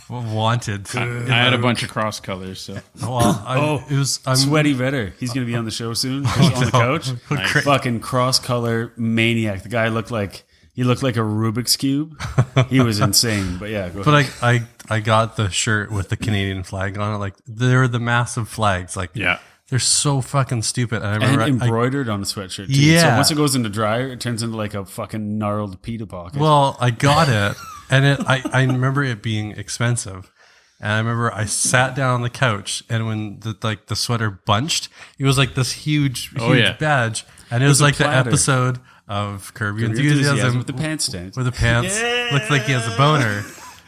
wanted. I had a bunch of cross colors. So. It was Sweaty Vetter. He's going to be on the show soon. On the couch. Nice. Fucking cross color maniac. The guy looked like a Rubik's cube. He was insane. But yeah, go ahead. But I got the shirt with the Canadian flag on it. Like they're the massive flags. Like they're so fucking stupid. And I remember embroidered on the sweatshirt too. Yeah. So once it goes into dryer, it turns into like a fucking gnarled pita pocket. Well, I got it, and I remember it being expensive. And I remember I sat down on the couch, and when the sweater bunched, it was like this huge badge, and it was like the episode of Curb Your Enthusiasm with the pants stains. Where the pants looked like he has a boner.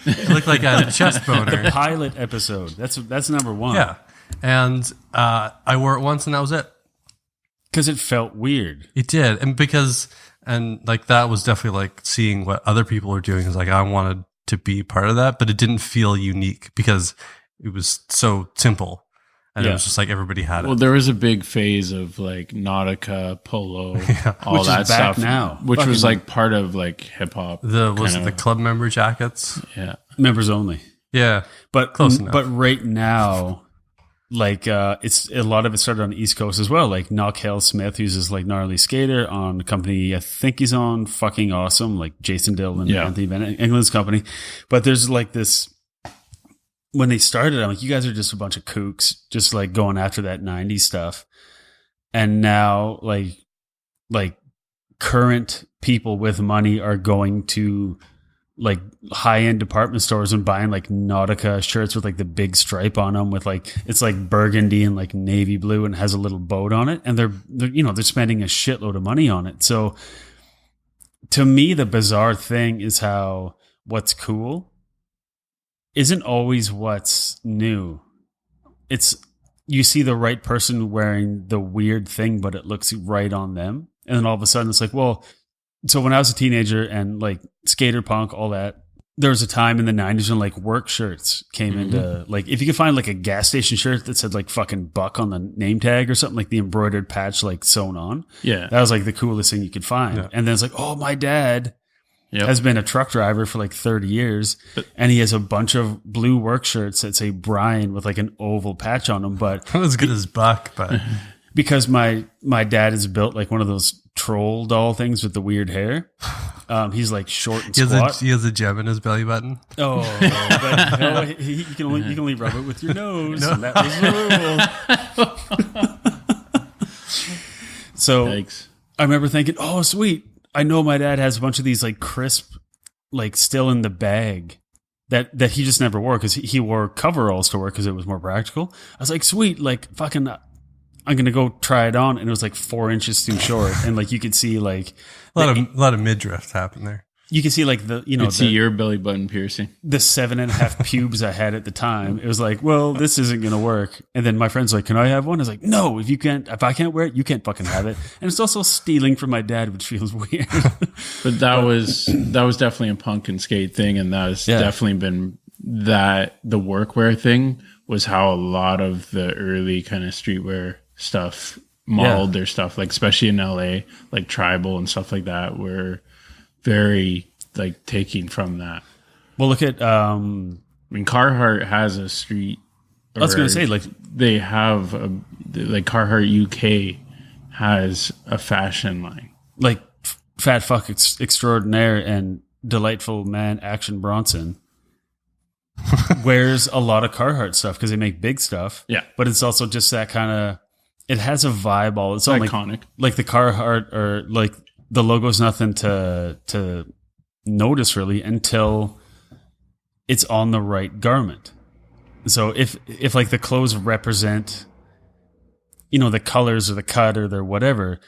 It looked like a chest boner. The pilot episode. That's number one. Yeah. And I wore it once, and that was it. Because it felt weird. It did, and like that was definitely like seeing what other people are doing. Is like I wanted to be part of that, but it didn't feel unique because it was so simple. And it was just like everybody had it. Well, there was a big phase of like Nautica, Polo, all Which that is back stuff now. which was like part of like hip hop. Was it the club member jackets? Yeah. Members only. Yeah. But Close enough. But right now, like it's a lot of it started on the East Coast as well. Like Knockhill Smith, who's this like gnarly skater on a company. I think he's on Fucking Awesome, like Jason Dill and Anthony Bennett, England's company. But there's like this. When they started, I'm like, you guys are just a bunch of kooks, just like going after that 90s stuff. And now, like current people with money are going to like high end department stores and buying like Nautica shirts with like the big stripe on them, with like it's like burgundy and like navy blue and has a little boat on it, and they're they're spending a shitload of money on it. So, to me, the bizarre thing is how what's cool isn't always what's new. It's you see the right person wearing the weird thing, but it looks right on them. And then all of a sudden it's like, well, so when I was a teenager and like skater punk, all that, there was a time in the 90s when like work shirts came into like, if you could find like a gas station shirt that said like fucking Buck on the name tag or something, like the embroidered patch like sewn on. Yeah. That was like the coolest thing you could find. Yeah. And then it's like, oh, my dad has been a truck driver for like 30 years, and he has a bunch of blue work shirts that say Brian with like an oval patch on them. But not as good as Buck, but because my dad is built like one of those troll doll things with the weird hair. He's like short and squat. He has a gem in his belly button. Oh, but no, you can only rub it with your nose. No. And that was the rule. So Yikes. I remember thinking, oh, sweet. I know my dad has a bunch of these like crisp, like still in the bag that he just never wore because he wore coveralls to work because it was more practical. I was like, sweet, like fucking, I'm going to go try it on. And it was like 4 inches too short. And like, you could see like a lot of midriff happen there. You can see like the, you know, see your belly button piercing. The 7.5 pubes I had at the time. It was like, well, this isn't going to work. And then my friend's like, can I have one? I was like, no, if I can't wear it, you can't fucking have it. And it's also stealing from my dad, which feels weird. But that was definitely a punk and skate thing. And that has definitely been the workwear thing was how a lot of the early kind of streetwear stuff modeled their stuff, like especially in LA, like tribal and stuff like that, were very like taking from that. Well, look at Carhartt has a street. I was going to say, like they have like Carhartt UK has a fashion line, like Fat Fuck Extraordinaire and Delightful Man Action Bronson wears a lot of Carhartt stuff because they make big stuff. Yeah, but it's also just that kind of. It has a vibe. It's iconic, like the Carhartt or like. The logo's nothing to notice really until it's on the right garment. So if like the clothes represent, the colors or the cut or the whatever,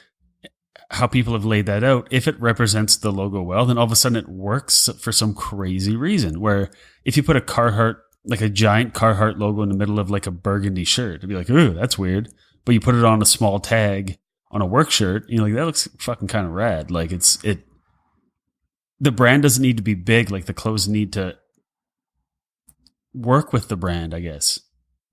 how people have laid that out, if it represents the logo well, then all of a sudden it works for some crazy reason. Where if you put a Carhartt, like a giant Carhartt logo in the middle of like a burgundy shirt, it'd be like, ooh, that's weird. But you put it on a small tag on a work shirt, like that looks fucking kind of rad. Like the brand doesn't need to be big. Like the clothes need to work with the brand, I guess.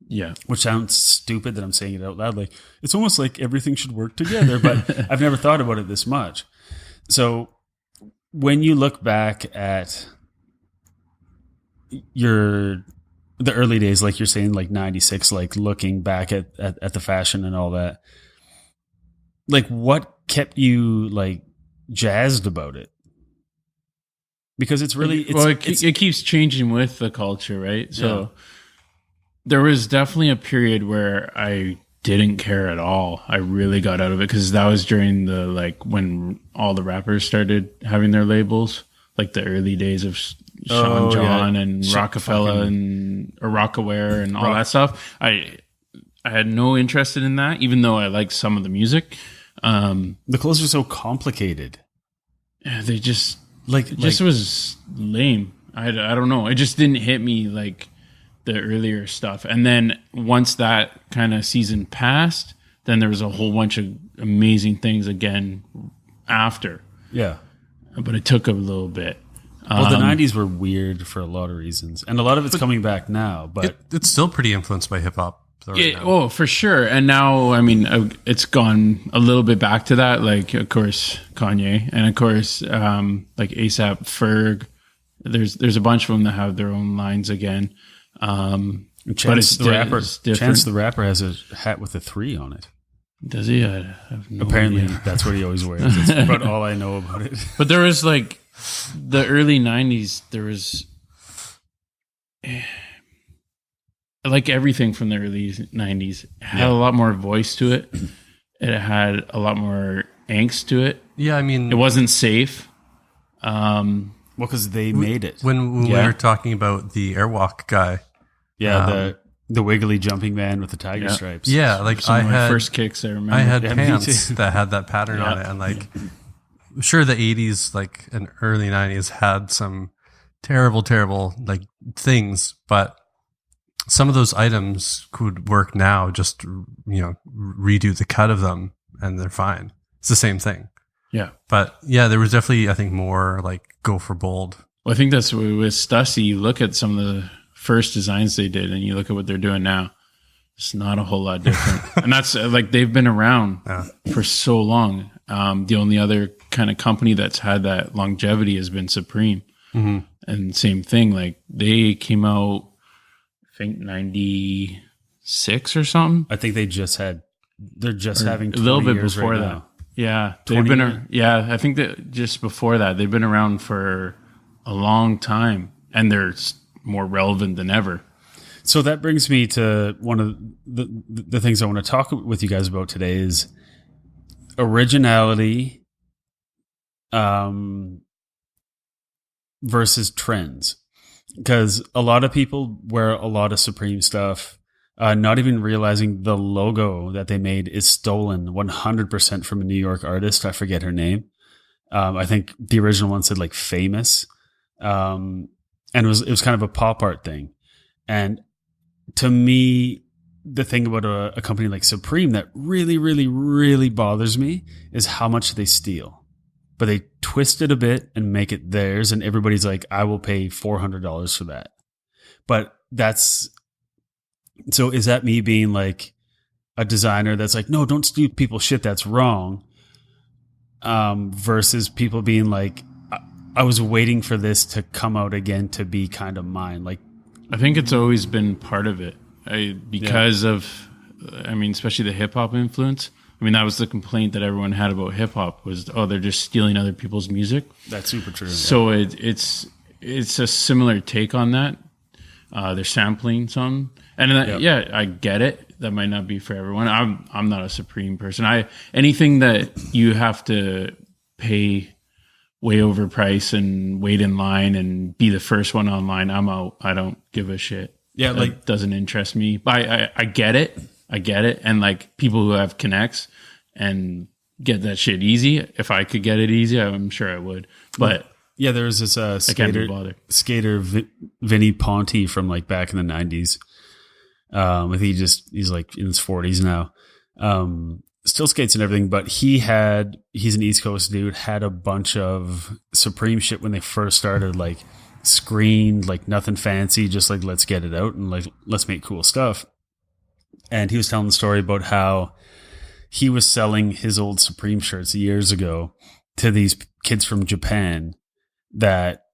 Yeah. Which sounds stupid that I'm saying it out loud. Like it's almost like everything should work together, but I've never thought about it this much. So when you look back at the early days, like you're saying, like 96, like looking back at the fashion and all that, like what kept you like jazzed about it? Because it's really it keeps changing with the culture, right? So there was definitely a period where I didn't care at all. I really got out of it because that was during the like when all the rappers started having their labels, like the early days of Sean John and Rockefeller and Rockaware and all that stuff. I had no interest in that, even though I liked some of the music. The clothes are so complicated. Yeah, they just was lame. I don't know. It just didn't hit me like the earlier stuff. And then once that kind of season passed, then there was a whole bunch of amazing things again after. Yeah. But it took a little bit. Well, the 90s were weird for a lot of reasons. And a lot of it's coming back now. But it's still pretty influenced by hip hop. Oh, for sure. And now, I mean, it's gone a little bit back to that. Like, of course, Kanye, and of course, like ASAP Ferg. There's a bunch of them that have their own lines again. Chance the Rapper has a hat with a 3 on it. Does he? I have no Apparently, idea. that's what he always wears. That's about all I know about it. But there was like the early 90s, there was like everything from the early 90s had a lot more voice to it. It had a lot more angst to it. Yeah, I mean, it wasn't safe. Well, because they made it. When we were talking about the Airwalk guy. Yeah, the wiggly jumping man with the tiger stripes. Yeah, like Some of my first kicks, I remember. I had pants that had that pattern on it. And like, sure, the 80s, like, and early 90s had some terrible, terrible, like, things, but some of those items could work now, just, redo the cut of them and they're fine. It's the same thing. Yeah. But yeah, there was definitely, I think, more like go for bold. Well, I think that's with Stussy. You look at some of the first designs they did and you look at what they're doing now. It's not a whole lot different. And that's like, they've been around for so long. The only other kind of company that's had that longevity has been Supreme. Mm-hmm. And same thing, like they came out, I think 96 or something. I think they're just having 20 a little bit years before right that. now. Yeah, they've been. I think that just before that, they've been around for a long time, and they're more relevant than ever. So that brings me to one of the things I want to talk with you guys about today is originality, versus trends, because a lot of people wear a lot of Supreme stuff. Not even realizing the logo that they made is stolen 100% from a New York artist. I forget her name. I think the original one said like Famous. And it was kind of a pop art thing. And to me, the thing about a company like Supreme that really, really, really bothers me is how much they steal. But they twist it a bit and make it theirs. And everybody's like, I will pay $400 for that. But so is that me being like a designer that's like, no, don't steal people's shit, that's wrong. Versus people being like, I was waiting for this to come out again to be kind of mine. Like, I think it's always been part of it because of, especially the hip hop influence. I mean, that was the complaint that everyone had about hip hop was, they're just stealing other people's music. That's super true. So it's a similar take on that. They're sampling some. And I get it. That might not be for everyone. I'm not a Supreme person. Anything that you have to pay way overpriced and wait in line and be the first one online, I'm out. I don't give a shit. Yeah, that doesn't interest me. But I get it. I get it. And like people who have connects and get that shit easy. If I could get it easy, I'm sure I would. But yeah, there was this skater Vinny Ponte from like back in the 90s. I think he's like in his 40s now. Still skates and everything, but he's an East Coast dude, had a bunch of Supreme shit when they first started, like screened, like nothing fancy, just like let's get it out and like let's make cool stuff. And he was telling the story about how he was selling his old Supreme shirts years ago to these kids from Japan that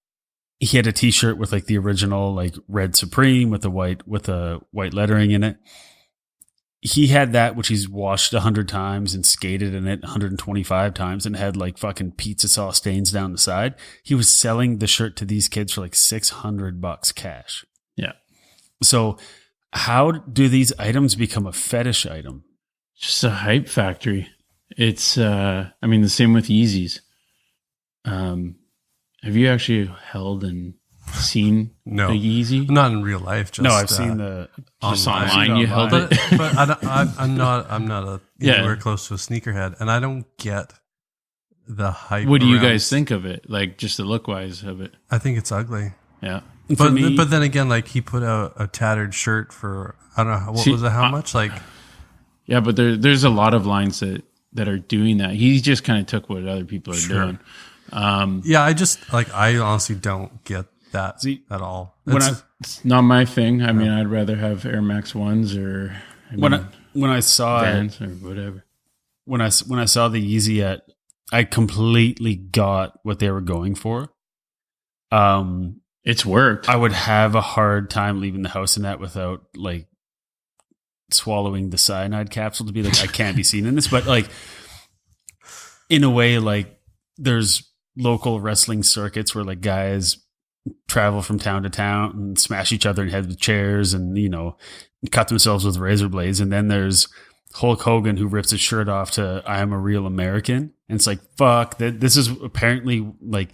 he had a t-shirt with like the original like red Supreme with a white lettering in it. He had that, which he's washed 100 times and skated in it 125 times and had like fucking pizza sauce stains down the side. He was selling the shirt to these kids for like $600 cash. Yeah. So how do these items become a fetish item? Just a hype factory. It's, the same with Yeezys. Have you actually held and seen a Yeezy? Not in real life. Just, I've seen the just online. You held it, but I'm not anywhere close to a sneakerhead, and I don't get the hype. What do you guys think of it? Like just the look wise of it? I think it's ugly. Yeah, but then again, like he put out a tattered shirt for I don't know was it? How much? Like, yeah, but there's a lot of lines that are doing that. He just kind of took what other people are doing. Yeah, I honestly don't get that at all. It's not my thing. I mean, I'd rather have Air Max 1s or when I saw Vans or whatever. When I saw the Yeezy I completely got what they were going for. It's worked. I would have a hard time leaving the house in that without like swallowing the cyanide capsule to be like, I can't be seen in this. But like, in a way, like there's local wrestling circuits where like guys travel from town to town and smash each other in the head with chairs and, you know, cut themselves with razor blades. And then there's Hulk Hogan who rips his shirt off to I Am a Real American. And it's like, fuck, this is apparently like,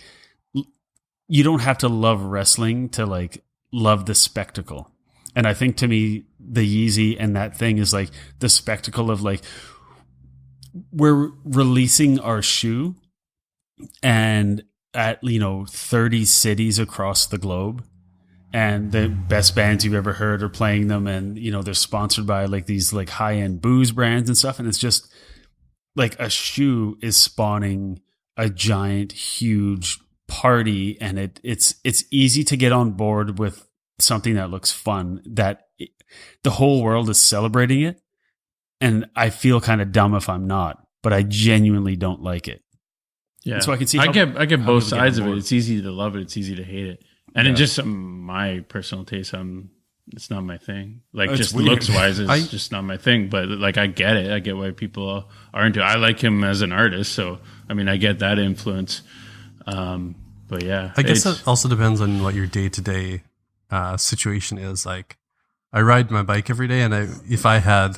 you don't have to love wrestling to like love the spectacle. And I think to me, the Yeezy and that thing is like the spectacle of like, we're releasing our shoe and at, 30 cities across the globe, and the best bands you've ever heard are playing them. And, they're sponsored by like these like high end booze brands and stuff. And it's just like a shoe is spawning a giant, huge party. And it's easy to get on board with something that looks fun, the whole world is celebrating it. And I feel kind of dumb if I'm not, but I genuinely don't like it. Yeah. And so I can see. I get both sides of it. It's easy to love it. It's easy to hate it. And in just my personal taste, it's not my thing. Like just looks wise, it's just not my thing. But like, I get it. I get why people are into it. I like him as an artist. So, I mean, I get that influence. But yeah, I guess that also depends on what your day-to-day situation is. Like, I ride my bike every day, and if I had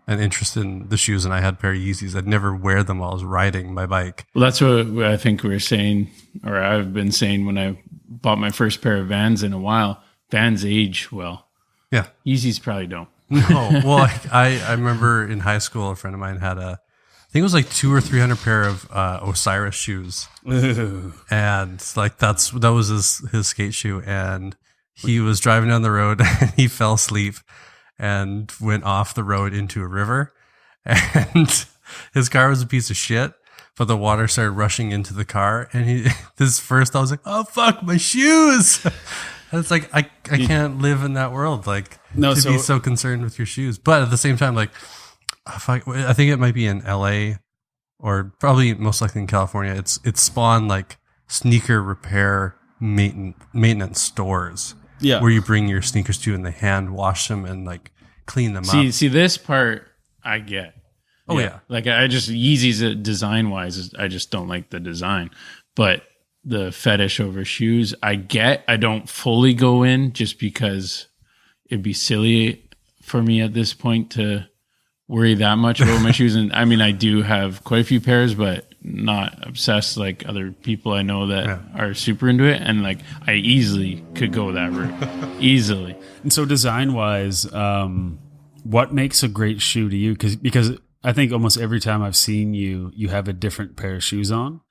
an interest in the shoes and I had a pair of Yeezys, I'd never wear them while I was riding my bike. Well, that's what I think we were saying, or I've been saying when I bought my first pair of Vans in a while. Vans age well. Yeah. Yeezys probably don't. No. Well, I remember in high school, a friend of mine had I think it was like 200 or 300 pair of Osiris shoes. Ooh. And like that was his skate shoe. And he was driving down the road and he fell asleep and went off the road into a river. And his car was a piece of shit, but the water started rushing into the car. And I was like, oh, fuck, my shoes. And it's like, I can't live in that world. Like, be so concerned with your shoes. But at the same time, like, I think it might be in LA or probably most likely in California. It's spawned like sneaker repair maintenance stores. Yeah. Where you bring your sneakers to and they hand wash them and like clean them up. See this part I get. Oh yeah. Like Yeezys design wise, I just don't like the design. But the fetish over shoes, I get. I don't fully go in just because it'd be silly for me at this point to worry that much about my shoes. And I mean, I do have quite a few pairs, but not obsessed like other people I know that are super into it. And like, I easily could go that route. Easily. And so design wise, what makes a great shoe to you? Because I think almost every time I've seen you have a different pair of shoes on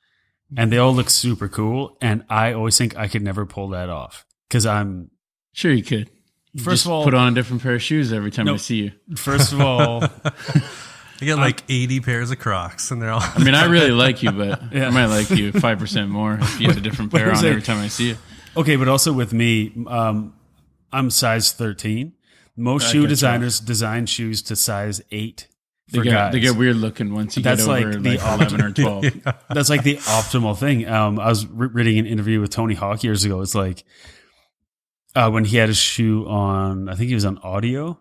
and they all look super cool. And I always think I could never pull that off because I'm sure you could. First of all, put on a different pair of shoes every time I see you. First of all, you got like 80 pairs of Crocs and they're all. I mean, I really like you, but I might like you 5% more if you have a different pair on every time I see you. Okay, but also with me, I'm size 13. Most shoe designers design shoes to size 8 for guys. They get weird looking once you get over like 11 or 12. Yeah. That's like the optimal thing. I was reading an interview with Tony Hawk years ago. It's like, when he had his shoe on, I think he was on Audio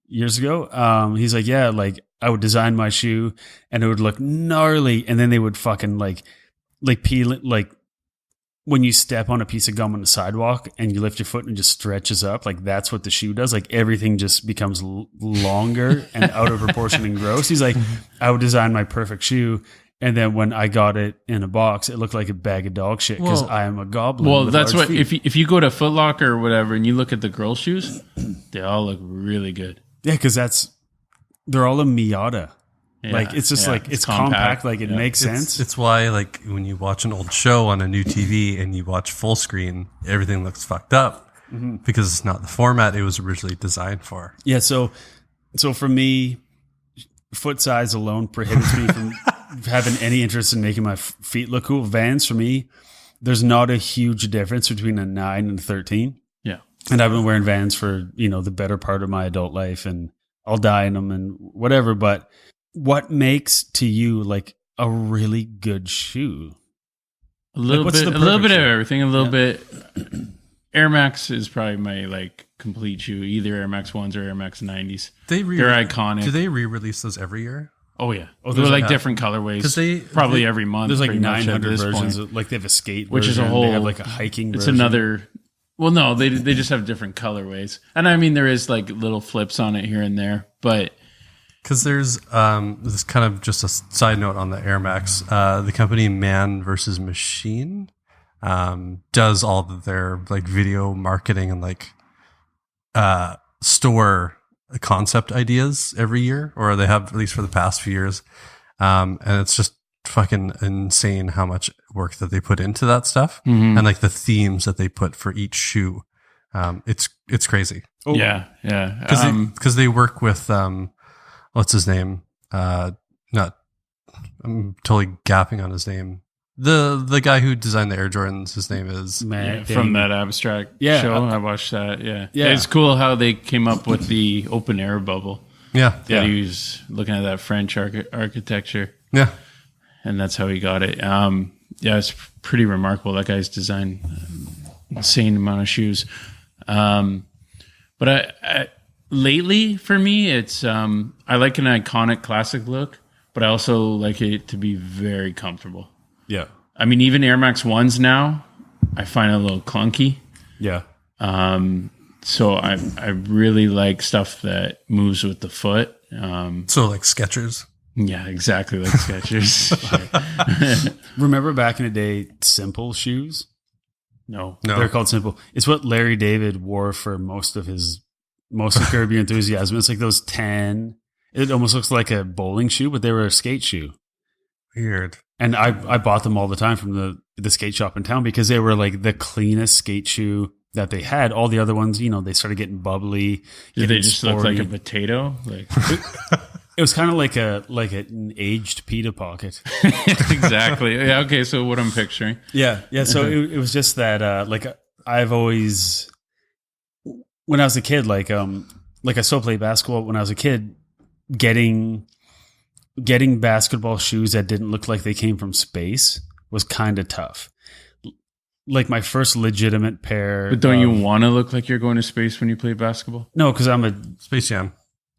years ago. He's like, yeah, like I would design my shoe and it would look gnarly. And then they would fucking like peel it. Like when you step on a piece of gum on the sidewalk and you lift your foot and it just stretches up, like that's what the shoe does. Like everything just becomes longer and out of proportion and gross. He's like, I would design my perfect shoe. And then when I got it in a box, it looked like a bag of dog shit because I am a goblin. Well, that's what, if you go to Foot Locker or whatever and you look at the girl shoes, they all look really good. Yeah, because they're all a Miata. Yeah, like, it's just like, it's compact, like it makes sense. It's why, like, when you watch an old show on a new TV and you watch full screen, everything looks fucked up because it's not the format it was originally designed for. Yeah, so for me, foot size alone prohibits me from having any interest in making my feet look cool, Vans for me, there's not a huge difference between a 9 and a 13. Yeah. And I've been wearing Vans for, the better part of my adult life, and I'll die in them and whatever. But what makes to you like a really good shoe? A little bit of everything. A little bit. Air Max is probably my like complete shoe. Either Air Max 1s or Air Max 90s. They're iconic. Do they re-release those every year? Oh yeah. They're like different colorways. Probably every month. There's like 900 versions. Like they have a skate which version. Is a whole. They have like a hiking. It's version. another. Well, no, they just have different colorways, and I mean there is like little flips on it here and there, but. Because there's this kind of just a side note on the Air Max. The company Man vs. Machine does all of their like video marketing and like store concept ideas every year, or they have at least for the past few years. And it's just fucking insane how much work that they put into that stuff and like the themes that they put for each shoe. It's crazy. Oh. Yeah. Because they work with what's his name? I'm totally gapping on his name. The guy who designed the Air Jordans, his name is from that abstract show. I watched that. Yeah. It's cool how they came up with the open air bubble. Yeah. He was looking at that French architecture. Yeah. And that's how he got it. It's pretty remarkable. That guy's designed insane amount of shoes. But I lately, for me, it's I like an iconic classic look, but I also like it to be very comfortable. Yeah. I mean, even Air Max 1s now, I find a little clunky. Yeah. So I really like stuff that moves with the foot. So like Skechers. Yeah, exactly like Skechers. Remember back in the day, Simple shoes? No. They're called Simple. It's what Larry David wore for most of Curb Your Enthusiasm. It's like those tan. It almost looks like a bowling shoe, but they were a skate shoe. Weird. And I bought them all the time from the skate shop in town because they were like the cleanest skate shoe that they had. All the other ones, they started getting bubbly. Did they just look like a potato? Like it was kind of like an aged pita pocket. Exactly. Yeah. Okay. So what I'm picturing. Yeah. So it was just that. Like I've always, when I was a kid, like I still played basketball. When I was a kid, getting basketball shoes that didn't look like they came from space was kind of tough. Like my first legitimate pair. But don't you want to look like you're going to space when you play basketball? No, because I'm a Space Jam.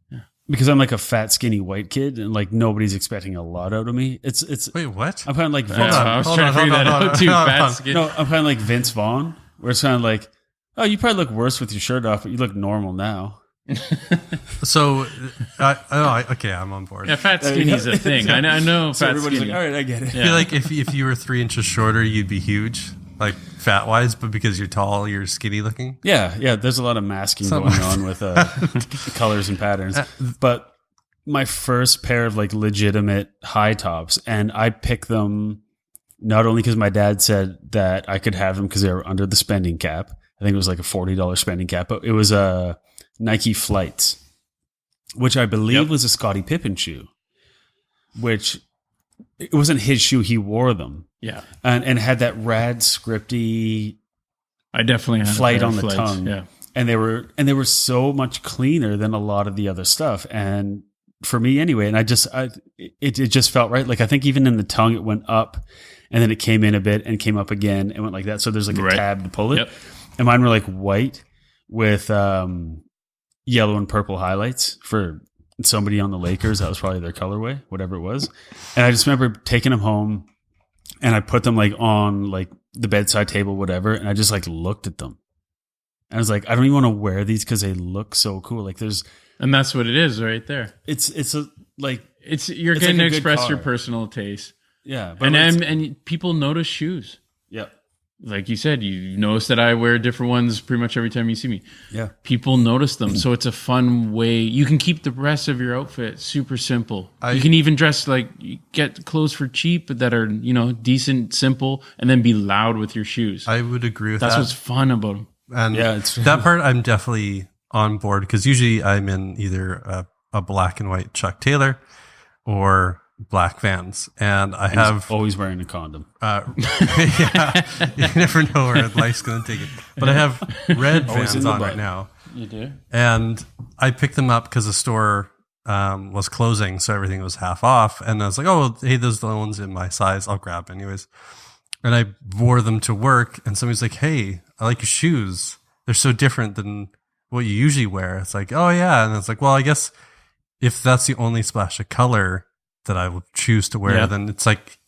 Yeah. Because I'm like a fat, skinny white kid, and like nobody's expecting a lot out of me. It's. Wait, what? I'm kind of like Vince. I was trying to figure that out too. Fat, skinny. No, I'm kind of like Vince Vaughn, where it's kind of like, oh, you probably look worse with your shirt off, but you look normal now. So, okay, I'm on board. Yeah, fat skinny's a thing. I know. So fat everybody's skinny. like, all right, I get it. I feel like if you were 3 inches shorter, you'd be huge, like fat wise, but because you're tall, you're skinny looking. Yeah. There's a lot of masking going on with colors and patterns. But my first pair of like legitimate high tops, and I picked them not only because my dad said that I could have them because they were under the spending cap. I think it was like a $40 spending cap, but it was Nike Flights, which I believe was a Scottie Pippen shoe, which it wasn't his shoe. He wore them. Yeah. And had that rad scripty I definitely had flight on the flights. tongue. Yeah. And they were so much cleaner than a lot of the other stuff. And for me anyway, and it just felt right. Like I think even in the tongue, it went up and then it came in a bit and came up again and went like that. So there's like a tab to pull it. Yep. And mine were like white with yellow and purple highlights for somebody on the Lakers. That was probably their colorway, whatever it was. And I just remember taking them home and I put them like on like the bedside table, whatever. And I just like looked at them. And I was like, I don't even want to wear these because they look so cool. Like and that's what it is right there. You're getting to express your personal taste. Yeah. And people notice shoes. Yeah. Like you said, you notice that I wear different ones pretty much every time you see me. Yeah. People notice them. So it's a fun way. You can keep the rest of your outfit super simple. You can even dress like, get clothes for cheap that are, decent, simple, and then be loud with your shoes. I would agree with that. That's what's fun about them. And that part I'm definitely on board because usually I'm in either a black and white Chuck Taylor or black Vans, and I And have he's always wearing a condom. yeah, you never know where life's going to take it. But I have red Always in Vans the on butt. right now, You do? and I picked them up because the store was closing, so everything was half off. And I was like, "Oh, hey, those are the ones in my size. I'll grab anyways." And I wore them to work, and somebody's like, "Hey, I like your shoes. They're so different than what you usually wear." It's like, "Oh yeah," and it's like, "Well, I guess if that's the only splash of color that I would choose to wear, Yeah. then it's like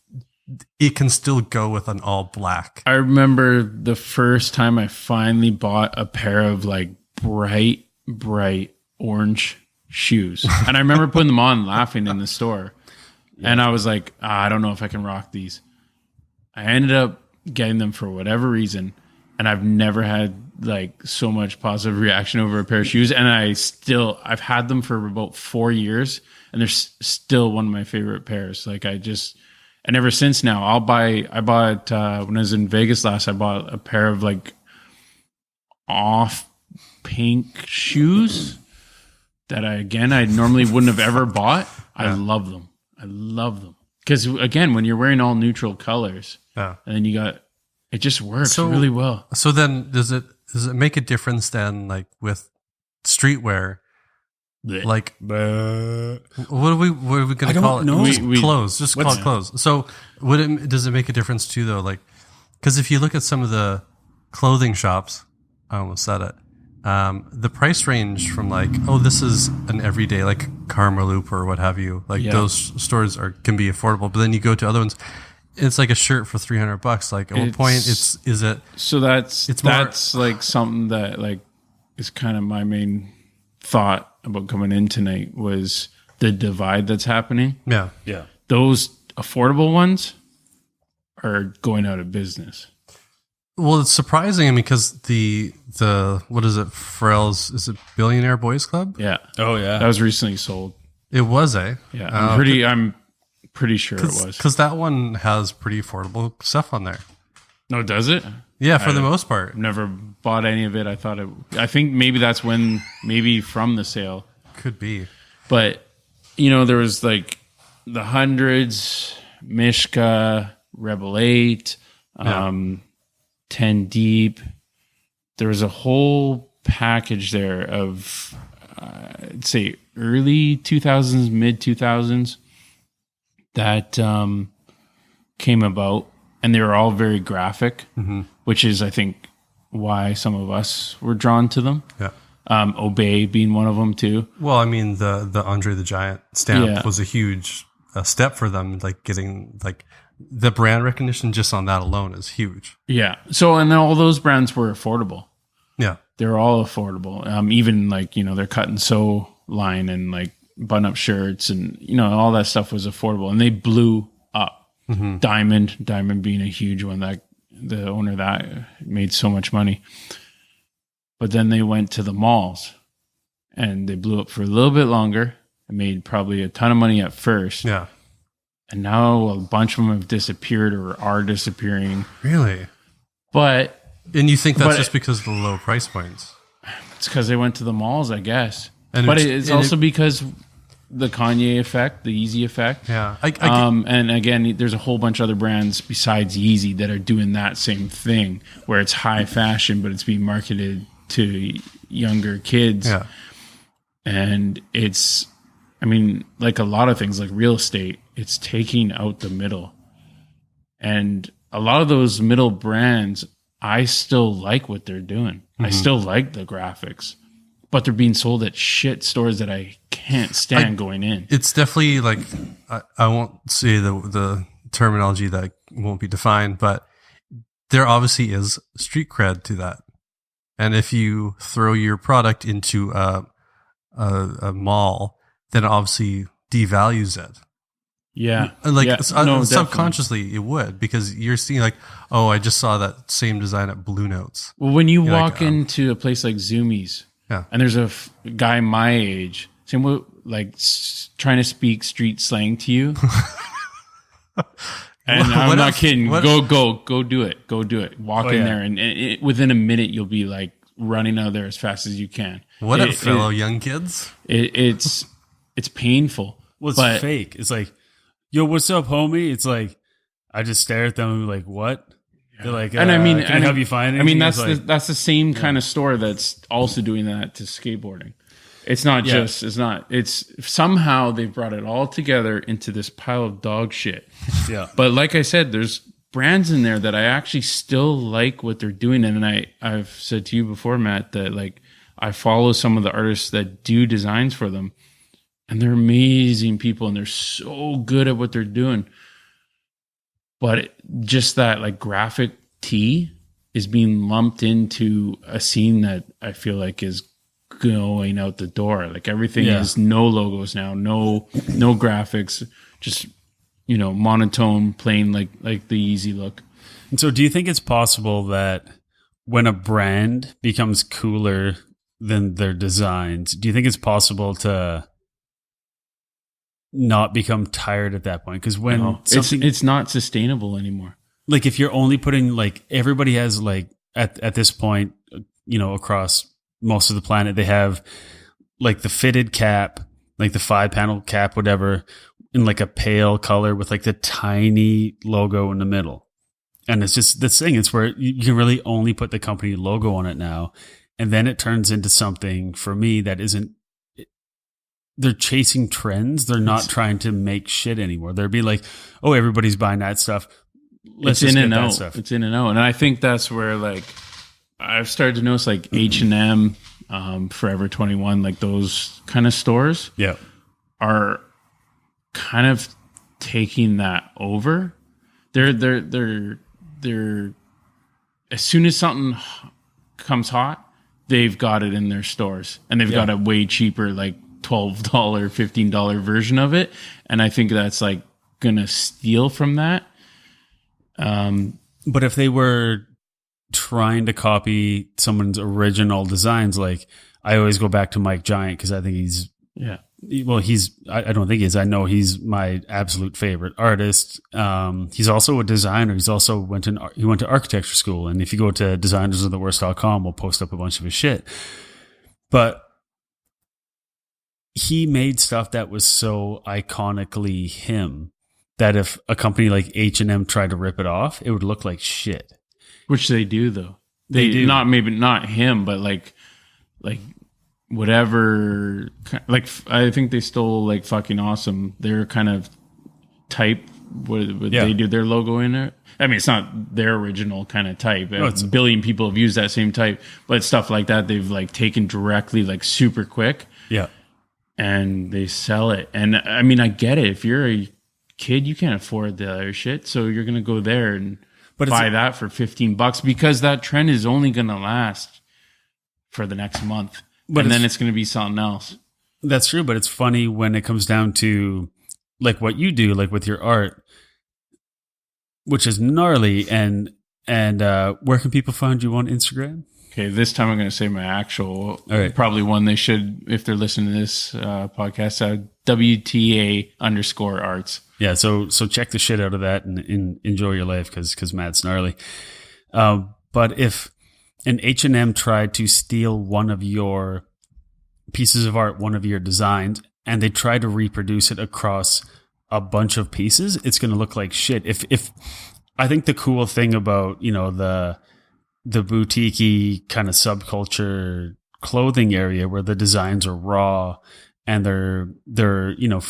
it can still go with an all black." I remember the first time I finally bought a pair of like bright orange shoes. And I remember putting them on laughing in the store. And I was like, I don't know if I can rock these. I ended up getting them for whatever reason. And I've never had like so much positive reaction over a pair of shoes. And I've had them for about 4 years and they're still one of my favorite pairs. Like and ever since now, I bought, when I was in Vegas last, I bought a pair of like off pink shoes that I normally wouldn't have ever bought. I love them. Because again, when you're wearing all neutral colors and then it just works really well. So then does it make a difference then, like with streetwear? Like, what are we going to call it? know. Clothes. Just call it clothes. So does it make a difference too though? Like, because if you look at some of the clothing shops, I almost said it, the price range from like, oh, this is an everyday, like Karma Loop or what have you. Like those stores can be affordable, but then you go to other ones, it's like a shirt for $300. Like at what point is it? So that's like something that like is kind of my main thought about coming in tonight was the divide that's happening. Yeah. Yeah. Those affordable ones are going out of business. Well, it's surprising because the what is it? Farrell's, is it Billionaire Boys Club? Yeah. Oh yeah. That was recently sold. It was, eh? Yeah. I'm pretty sure it was. Because that one has pretty affordable stuff on there. No, does it? Yeah, for the most part. I've never bought any of it. I think maybe that's maybe from the sale. Could be. But, there was like the Hundreds, Mishka, Rebel 8, 10 Deep. There was a whole package there of, I'd say, early 2000s, mid 2000s that came about. And they were all very graphic, which is, I think, why some of us were drawn to them. Yeah. Obey being one of them, too. Well, I mean, the Andre the Giant stamp was a huge step for them. Like getting like the brand recognition just on that alone is huge. Yeah. So, and then all those brands were affordable. Yeah. They were all affordable. Even like, their cut and sew line and like button up shirts and, all that stuff was affordable and they blew up. Diamond being a huge one, that the owner of that made so much money. But then they went to the malls and they blew up for a little bit longer and made probably a ton of money at first. Yeah. And now a bunch of them have disappeared or are disappearing. Really? And you think that's just because of the low price points? it's because they went to the malls, I guess. And but it's also because the Kanye effect, the Yeezy effect. Yeah. And again, there's a whole bunch of other brands besides Yeezy that are doing that same thing where it's high fashion, but it's being marketed to younger kids. Yeah. And it's, like a lot of things like real estate, it's taking out the middle. And a lot of those middle brands, I still like what they're doing. I still like the graphics. But they're being sold at shit stores that I can't stand going in. It's definitely like, I won't say the terminology that won't be defined, but there obviously is street cred to that. And if you throw your product into a mall, then it obviously devalues it. Yeah. Like No, subconsciously it would, because you're seeing like, oh, I just saw that same design at Blue Notes. Well, when you walk into a place like Zoomies, and there's a guy my age, trying to speak street slang to you. And I'm not kidding. Go do it. Go do it. Walk in there, and within a minute, you'll be like running out of there as fast as you can. What up, fellow young kids? It's painful. Well, it's fake. It's like, yo, what's up, homie? It's like, I just stare at them and be like, what? They're like, and I mean, can I help you find it? I mean, that's the same kind of store that's also doing that to skateboarding. It's not just, it's somehow they've brought it all together into this pile of dog shit. Yeah. But like I said, there's brands in there that I actually still like what they're doing. And I've said to you before, Matt, that like I follow some of the artists that do designs for them, and they're amazing people and they're so good at what they're doing. But just that like graphic tee is being lumped into a scene that I feel like is going out the door. Like everything is no logos now, no graphics, just, you know, monotone, plain, like the easy look. And so do you think it's possible that when a brand becomes cooler than their designs, do you think it's possible to not become tired at that point? Because when it's not sustainable anymore. Like if you're only putting, like, everybody has, like, at this point, you know, across most of the planet, they have like the fitted cap, like the 5-panel cap, whatever, in like a pale color with like the tiny logo in the middle. And it's just this thing. It's where you can really only put the company logo on it now. And then it turns into something for me that isn't, they're chasing trends. They're not trying to make shit anymore. They'll be like, oh, everybody's buying that stuff. Let's just get that stuff. It's in and out. And I think that's where, like, I've started to notice, like, H&M, Forever 21, like those kind of stores are kind of taking that over. They're as soon as something comes hot, they've got it in their stores, and they've got a way cheaper, like $12, $15 version of it. And I think that's like gonna steal from that. But if they were trying to copy someone's original designs, like, I always go back to Mike Giant because I think he's I don't think he is. I know he's my absolute favorite artist. He's also a designer. He went to architecture school. And if you go to designersoftheworst.com, we'll post up a bunch of his shit. But he made stuff that was so iconically him that if a company like H&M tried to rip it off, it would look like shit. Which they do, though. They do. Not him, but like whatever. Like, I think they stole, like, Fucking Awesome. Their kind of type where they do their logo in it. I mean, it's not their original kind of type. No, a billion people have used that same type, but stuff like that they've, like, taken directly, like, super quick. Yeah. And they sell it. And I mean, I get it. If you're a kid, you can't afford the other shit, so you're gonna go there and buy that for $15 because that trend is only gonna last for the next month, and then it's gonna be something else. That's true, but it's funny when it comes down to, like, what you do, like with your art, which is gnarly. And where can people find you on Instagram? Okay, this time I'm going to say my actual, probably one they should, if they're listening to this podcast, WTA_arts. Yeah, so check the shit out of that and enjoy your life because Matt's gnarly. But if an H&M tried to steal one of your pieces of art, one of your designs, and they try to reproduce it across a bunch of pieces, it's going to look like shit. If I think the cool thing about, you know, the boutique-y kind of subculture clothing area where the designs are raw and they're you know,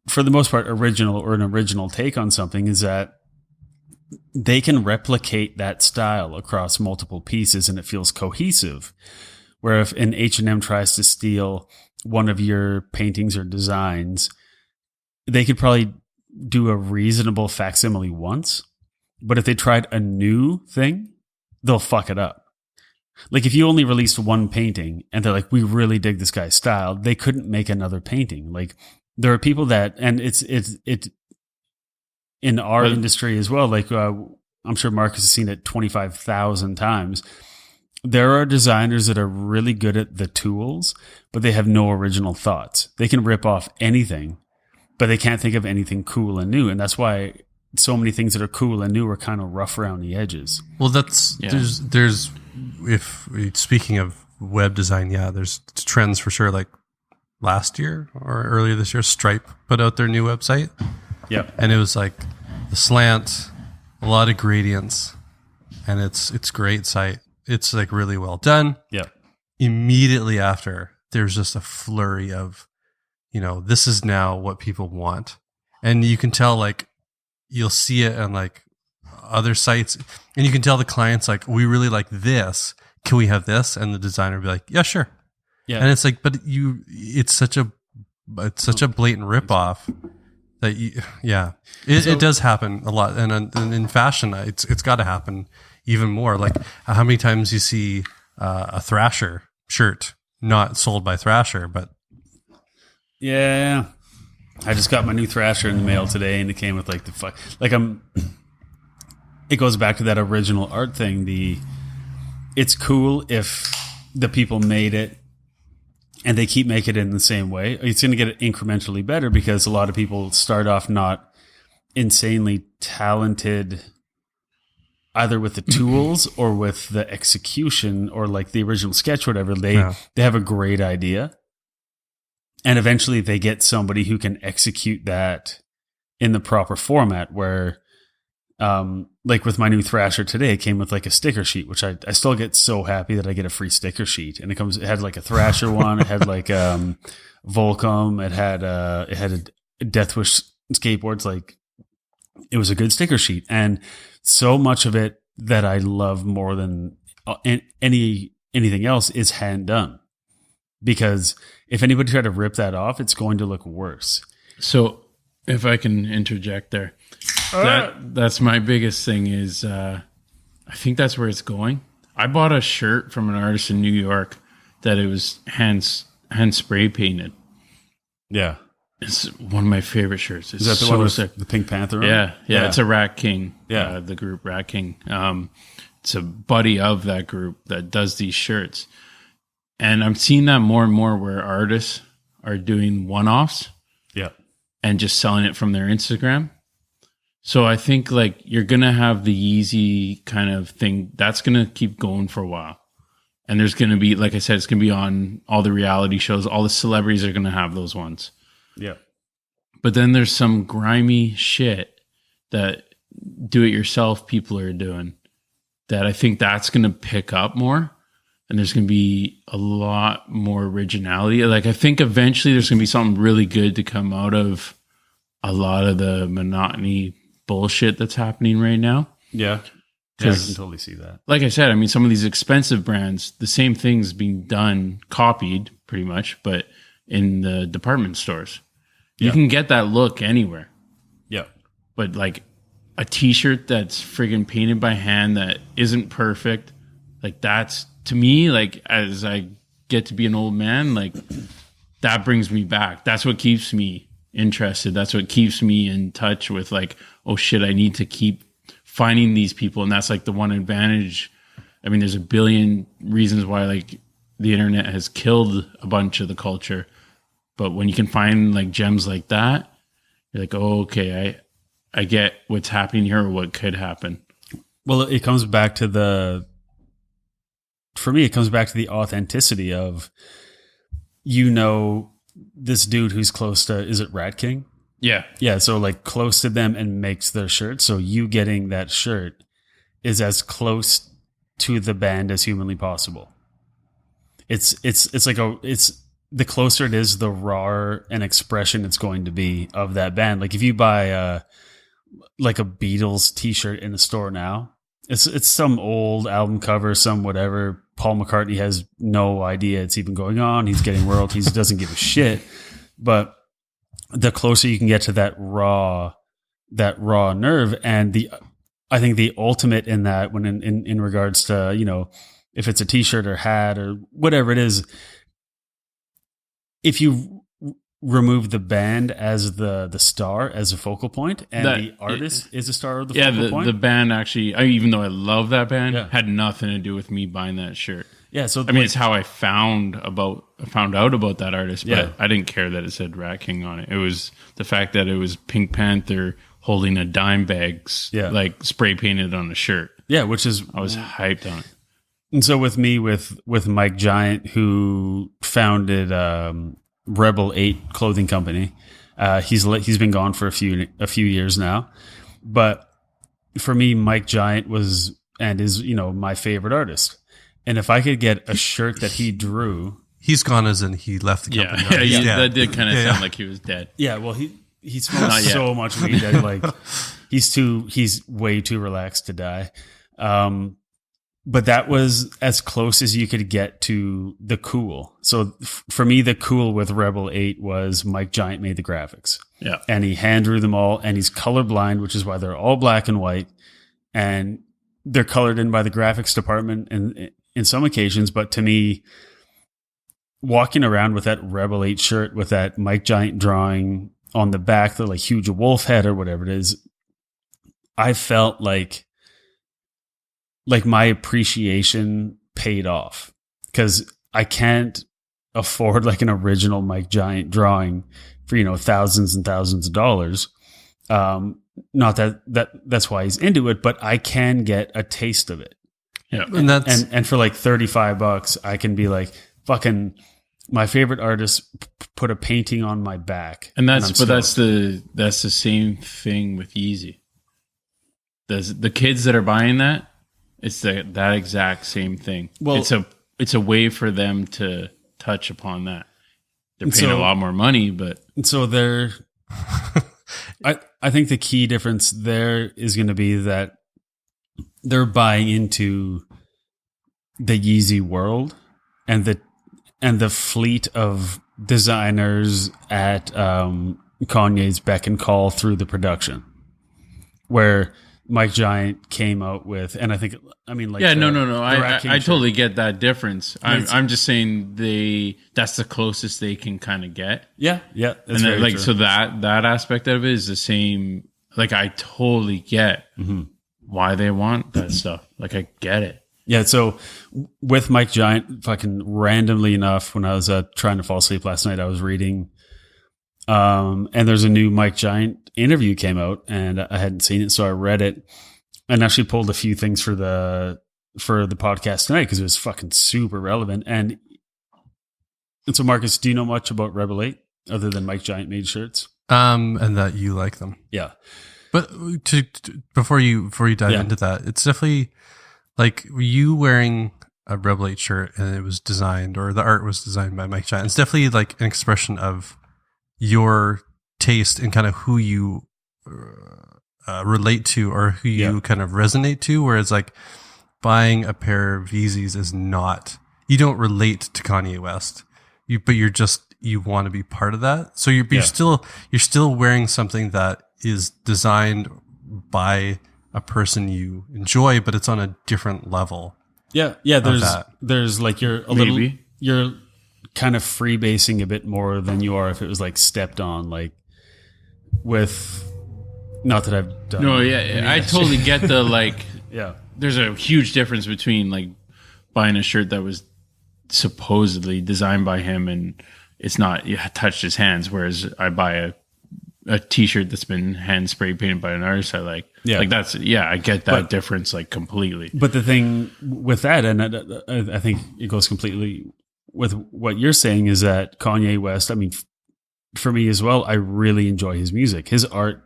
for the most part original, or an original take on something, is that they can replicate that style across multiple pieces and it feels cohesive. Where if an H&M tries to steal one of your paintings or designs, they could probably do a reasonable facsimile once, but if they tried a new thing, they'll fuck it up. Like, if you only released one painting and they're like, we really dig this guy's style, they couldn't make another painting. Like, there are people that, and it's in our industry as well. Like, I'm sure Marcus has seen it 25,000 times. There are designers that are really good at the tools, but they have no original thoughts. They can rip off anything, but they can't think of anything cool and new. And that's why so many things that are cool and new are kind of rough around the edges. Well, there's if speaking of web design, there's trends for sure. Like last year or earlier this year, Stripe put out their new website, Yep. And it was like the slant, a lot of gradients, and it's great site. It's like really well done. Yep. Immediately after, there's just a flurry of, this is now what people want. And you can tell, like, you'll see it on like other sites, and you can tell the clients like, we really like this. Can we have this? And the designer will be like, yeah, sure. Yeah. And it's like, but it's such a blatant ripoff that it does happen a lot. And in fashion, it's got to happen even more. Like how many times you see a Thrasher shirt not sold by Thrasher, but yeah. I just got my new Thrasher in the mail today, and it came with like it goes back to that original art thing. It's cool if the people made it and they keep making it in the same way. It's going to get incrementally better because a lot of people start off not insanely talented either with the tools or with the execution or like the original sketch, whatever. They have a great idea. And eventually they get somebody who can execute that in the proper format where, like with my new Thrasher today, it came with like a sticker sheet, which I still get so happy that I get a free sticker sheet. And it had like a Thrasher one. It had like, Volcom. It had a Deathwish skateboards. Like it was a good sticker sheet. And so much of it that I love more than anything else is hand done. Because if anybody tried to rip that off, it's going to look worse. So if I can interject there, that's my biggest thing is I think that's where it's going. I bought a shirt from an artist in New York that it was hand spray painted. Yeah. It's one of my favorite shirts. It's is that the one with the Pink Panther on? Yeah. It's a Rat King. Yeah. The group Rat King. It's a buddy of that group that does these shirts. And I'm seeing that more and more where artists are doing one-offs. Yeah. And just selling it from their Instagram. So I think like you're going to have the Yeezy kind of thing. That's going to keep going for a while. And there's going to be, like I said, it's going to be on all the reality shows. All the celebrities are going to have those ones. Yeah. But then there's some grimy shit that do-it-yourself people are doing that I think that's going to pick up more. And there's going to be a lot more originality. Like I think eventually there's going to be something really good to come out of a lot of the monotony bullshit that's happening right now. Yeah. I can totally see that. Like I said, I mean, some of these expensive brands, the same thing's being done, copied pretty much, but in the department stores. You can get that look anywhere. Yeah. But like a t-shirt that's friggin' painted by hand that isn't perfect, like that's, to me, like as I get to be an old man, like that brings me back. That's what keeps me interested. That's what keeps me in touch with like, oh shit, I need to keep finding these people. And that's like the one advantage. I mean, there's a billion reasons why like the internet has killed a bunch of the culture. But when you can find like gems like that, you're like, oh, okay, I get what's happening here or what could happen. Well, it comes back to for me, it comes back to the authenticity of, this dude who's close to, is it Rat King? Yeah. Yeah. So like close to them and makes their shirt. So you getting that shirt is as close to the band as humanly possible. It's the closer it is, the rawer an expression it's going to be of that band. Like if you buy like a Beatles t-shirt in the store now, it's some old album cover, some whatever. Paul McCartney has no idea it's even going on. He's getting royalties. He doesn't give a shit. But the closer you can get to that raw nerve, and I think the ultimate in that, when in regards to, if it's a t-shirt or hat or whatever it is, if you remove the band as the star, as a focal point, and the artist is a star of the focal point. Yeah, the band actually, even though I love that band, had nothing to do with me buying that shirt. Yeah, so I mean, it's how I found out about that artist, but I didn't care that it said Rat King on it. It was the fact that it was Pink Panther holding a dime bag, like spray painted on a shirt. Yeah, which is, I was hyped on it. And so with me, with Mike Giant, who founded Rebel 8 clothing company, He's been gone for a few years now, but for me, Mike Giant was and is, you know, my favorite artist. And if I could get a shirt that he drew, he's gone as in he left the company. Right? Yeah, that did kind of sound like he was dead. Yeah, well, he smokes so much weed that like he's way too relaxed to die. But that was as close as you could get to the cool. So for me, the cool with Rebel 8 was Mike Giant made the graphics. Yeah. And he hand drew them all, and he's colorblind, which is why they're all black and white. And they're colored in by the graphics department in some occasions. But to me, walking around with that Rebel 8 shirt with that Mike Giant drawing on the back, the like huge wolf head or whatever it is, I felt like my appreciation paid off, because I can't afford like an original Mike Giant drawing for, you know, thousands and thousands of dollars. Not that's why he's into it, but I can get a taste of it. Yeah. And for like $35, I can be like, fucking, my favorite artist put a painting on my back. And that's the same thing with Yeezy. The kids that are buying that, it's that exact same thing. Well, it's a way for them to touch upon that. They're paying a lot more money, but so they're. I think the key difference there is going to be that they're buying into the Yeezy world and the fleet of designers at Kanye's beck and call through the production, where Mike Giant came out with, and I think, I mean, like, no. I totally get that difference. I'm just saying that's the closest they can kind of get. Yeah. That's and then, like, true. So that aspect of it is the same. Like, I totally get why they want that stuff. Like, I get it. Yeah. So with Mike Giant, fucking randomly enough, when I was trying to fall asleep last night, I was reading, and there's a new Mike Giant interview came out, and I hadn't seen it, so I read it and actually pulled a few things for the podcast tonight because it was fucking super relevant. And so, Marcus, do you know much about Rebel 8 other than Mike Giant made shirts? And that you like them, yeah. But before you dive into that, it's definitely like you wearing a Rebel 8 shirt and it was designed, or the art was designed by Mike Giant. It's definitely like an expression of your taste and kind of who you relate to, or who you kind of resonate to. Whereas like buying a pair of Yeezys is not, you don't relate to Kanye West, but you want to be part of that. So you're still wearing something that is designed by a person you enjoy, but it's on a different level. Yeah. There's like you're kind of freebasing a bit more than you are if it was like stepped on, like with, not that I've done. No, yeah, I totally get the like. Yeah, there's a huge difference between like buying a shirt that was supposedly designed by him and it's not touched his hands, whereas I buy a t-shirt that's been hand spray painted by an artist I like. Yeah, like that's I get that difference like completely. But the thing with that, and I think it goes completely with what you're saying, is that Kanye West, I mean, for me as well, I really enjoy his music. His art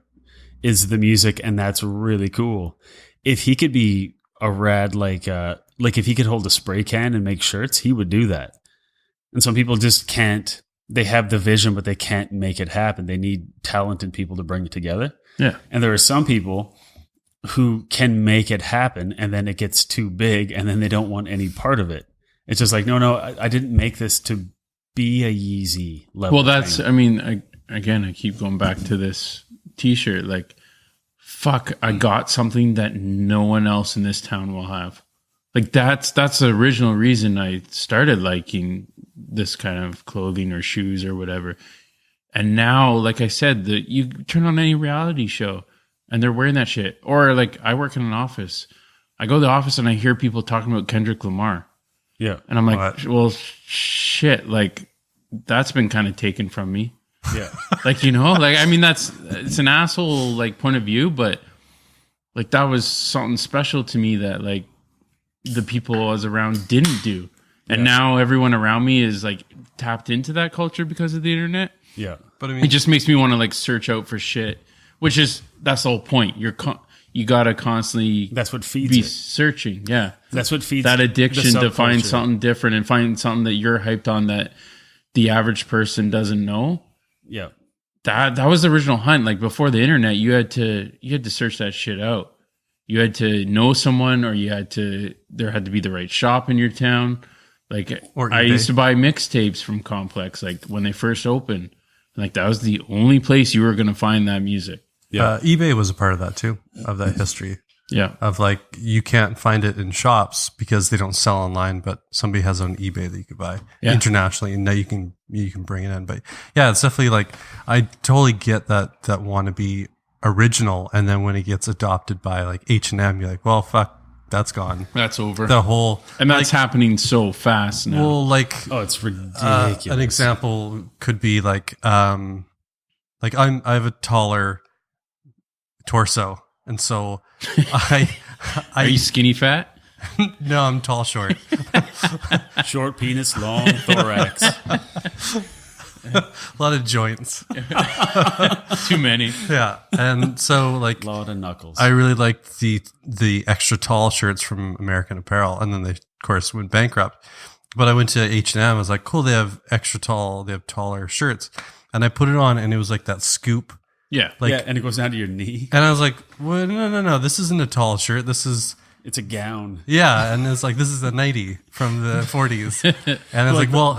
is the music, and that's really cool. If he could be a rad, like if he could hold a spray can and make shirts, he would do that. And some people just can't. They have the vision, but they can't make it happen. They need talented people to bring it together. Yeah. And there are some people who can make it happen, and then it gets too big, and then they don't want any part of it. It's just like, no, I didn't make this to be a Yeezy level. Well, that's, I mean, I keep going back to this t-shirt. Like, fuck, I got something that no one else in this town will have. Like, that's the original reason I started liking this kind of clothing or shoes or whatever. And now, like I said, you turn on any reality show and they're wearing that shit. Or like, I work in an office. I go to the office and I hear people talking about Kendrick Lamar. Yeah. And I'm like, well, shit, like that's been kind of taken from me. Yeah. Like, you know, like, I mean, it's an asshole like point of view, but like that was something special to me that like the people I was around didn't do. And now everyone around me is like tapped into that culture because of the internet. Yeah. But I mean, It just makes me want to like search out for shit, that's the whole point. You gotta constantly That's what feeds be it. searching. Yeah. That's what feeds That addiction the to find subculture. something different and find something that you're hyped on that the average person doesn't know. Yeah. That was the original hunt. Like before the internet, you had to search that shit out. You had to know someone, or there had to be the right shop in your town. Like Or I eBay. used to buy mixtapes from Complex, like when they first opened. Like that was the only place you were going to find that music. Yeah. eBay was a part of that too, of that history. Yeah. Of like, you can't find it in shops because they don't sell online, but somebody has on eBay that you could buy internationally, and now you can bring it in. But yeah, it's definitely like, I totally get that want to be original, and then when it gets adopted by like H&M, you're like, well, fuck, that's gone. That's over. The whole, And that's happening so fast now. well, like, Oh, it's ridiculous. an example could be like I have a taller torso, and so Are you skinny fat? no, I'm tall short. Short penis, long thorax. A lot of joints. Too many. Yeah, and so like A lot of knuckles. I really liked the extra tall shirts from American Apparel, and then they of course went bankrupt. But I went to H&M. I was like, cool, they have taller shirts, and I put it on, and it was like that scoop. Yeah. Like, yeah, and it goes down to your knee. and I was like, well, no, this isn't a tall shirt. This is, It's a gown. yeah. And it's like, this is a 90 from the 40s. And I was like, well,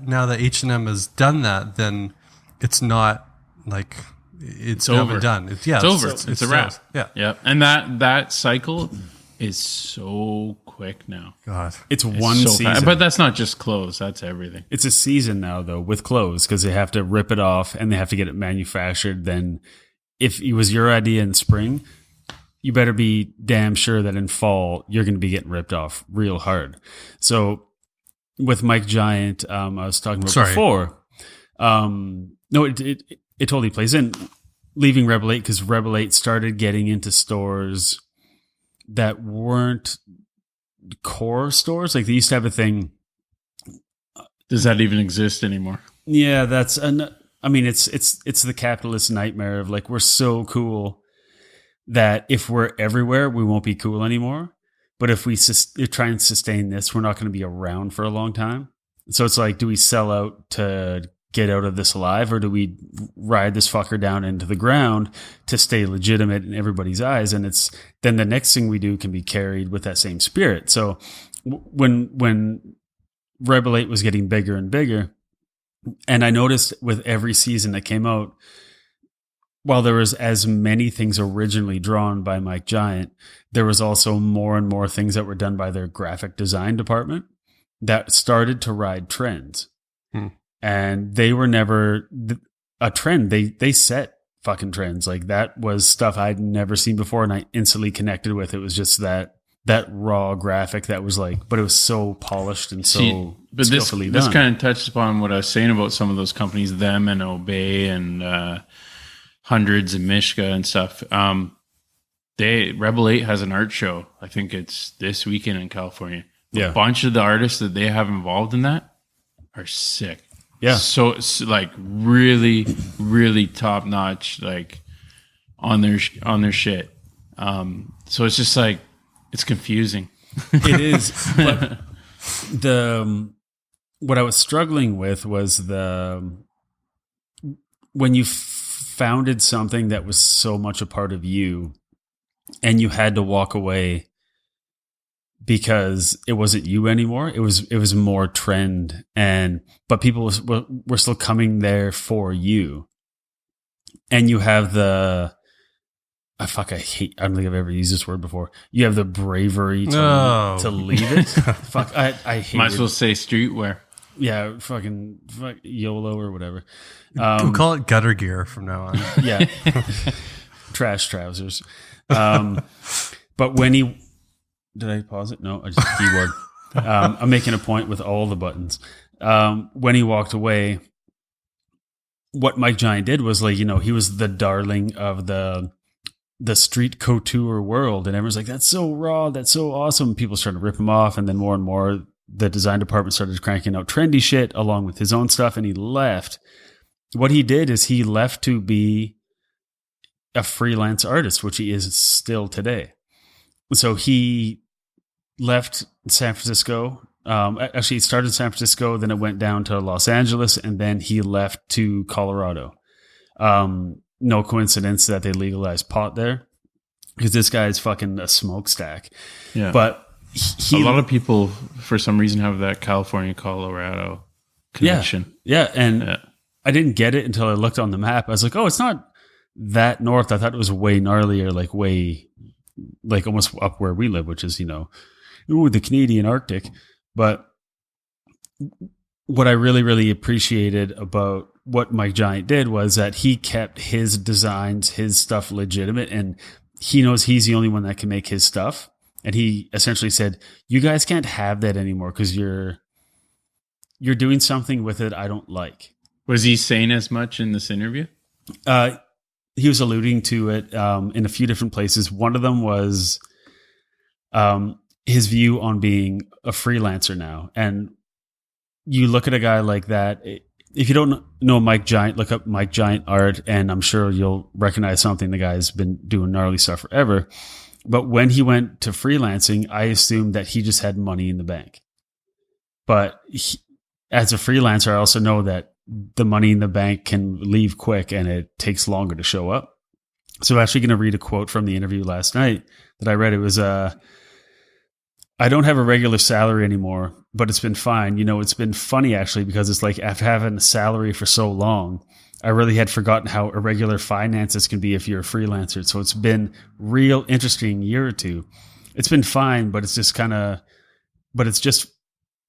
now that H&M has done that, then it's not like, it's over. over. Done. It's over. It's a wrap. Yeah. Yeah. And that cycle is so quick now. God. It's It's one so season. fast. But that's not just clothes. That's everything. It's a season now, though, with clothes, because they have to rip it off and they have to get it manufactured. Then, if it was your idea in spring, you better be damn sure that in fall you're going to be getting ripped off real hard. So, with Mike Giant, I was talking about before. No, it totally plays in. Leaving Rebel 8, because Rebel 8 started getting into stores that weren't core stores. Like they used to have a thing. Does that even exist anymore? Yeah, it's the capitalist nightmare of like, we're so cool that if we're everywhere, we won't be cool anymore. But if we try and sustain this, we're not going to be around for a long time. So it's like, do we sell out to get out of this alive, or do we ride this fucker down into the ground to stay legitimate in everybody's eyes? And it's then the next thing we do can be carried with that same spirit. So when Rebel 8 was getting bigger and bigger, and I noticed with every season that came out, while there was as many things originally drawn by Mike Giant, there was also more and more things that were done by their graphic design department that started to ride trends. And they were never a trend. They set fucking trends. Like that was stuff I'd never seen before, and I instantly connected with. It was just that raw graphic that was like, but it was so polished and so skillfully this done. kind of touched upon what I was saying about some of those companies, them and Obey and Hundreds and Mishka and stuff. Rebel 8 has an art show. I think it's this weekend in California. Yeah. A bunch of the artists that they have involved in that are sick. Yeah. So it's like really, really top notch, like on their shit. So it's just like, it's confusing. It is. But what I was struggling with was when you founded something that was so much a part of you and you had to walk away because it wasn't you anymore. It was more trend, but people were still coming there for you. And you have I don't think I've ever used this word before. You have the bravery to leave it. Fuck, I hate Might as it. well say streetwear. Yeah, fuck YOLO or whatever. We'll call it gutter gear from now on. Yeah. Trash trousers. But when he... Did I pause it? No, I just keyboard. I'm making a point with all the buttons. When he walked away, what Mike Giant did was like, he was the darling of the street couture world. And everyone's like, that's so raw. That's so awesome. People started to rip him off. And then more and more, the design department started cranking out trendy shit along with his own stuff, and he left. What he did is he left to be a freelance artist, which he is still today. So he left San Francisco. Actually, he started in San Francisco, then it went down to Los Angeles, and then he left to Colorado. No coincidence that they legalized pot there, because this guy is fucking a smokestack. Yeah. But a lot of people, for some reason, have that California-Colorado connection. Yeah. And I didn't get it until I looked on the map. I was like, oh, it's not that north. I thought it was way gnarlier, like almost up where we live, which is, the Canadian Arctic. But what I really, really appreciated about what Mike Giant did was that he kept his designs, his stuff legitimate, and he knows he's the only one that can make his stuff. And he essentially said, you guys can't have that anymore because you're doing something with it I don't like. Was he saying as much in this interview? He was alluding to it in a few different places. One of them was his view on being a freelancer now. And you look at a guy like that. If you don't know Mike Giant, look up Mike Giant art, and I'm sure you'll recognize something. The guy's been doing gnarly stuff forever. But when he went to freelancing, I assumed that he just had money in the bank. But as a freelancer, I also know that the money in the bank can leave quick and it takes longer to show up. So I'm actually going to read a quote from the interview last night that I read. It was, I don't have a regular salary anymore, but it's been fine. It's been funny actually, because it's like after having a salary for so long, I really had forgotten how irregular finances can be if you're a freelancer. So it's been real interesting year or two. It's been fine, but it's just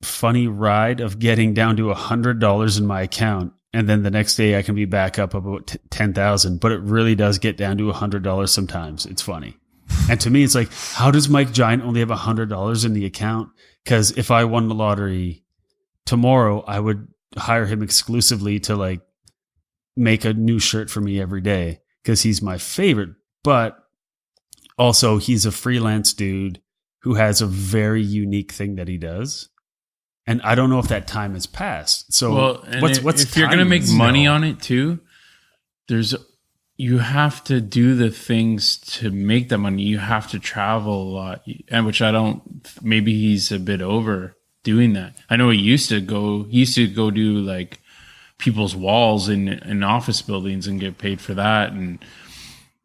funny ride of getting down to $100 in my account. And then the next day I can be back up about 10,000, but it really does get down to $100 sometimes. It's funny. And to me, it's like, how does Mike Giant only have $100 in the account? Because if I won the lottery tomorrow, I would hire him exclusively to make a new shirt for me every day because he's my favorite. But also he's a freelance dude who has a very unique thing that he does. And I don't know if that time has passed. So if you're going to make money on it too, you have to do the things to make that money. You have to travel a lot, and which maybe he's a bit over doing that. I know he used to go do people's walls in office buildings and get paid for that. And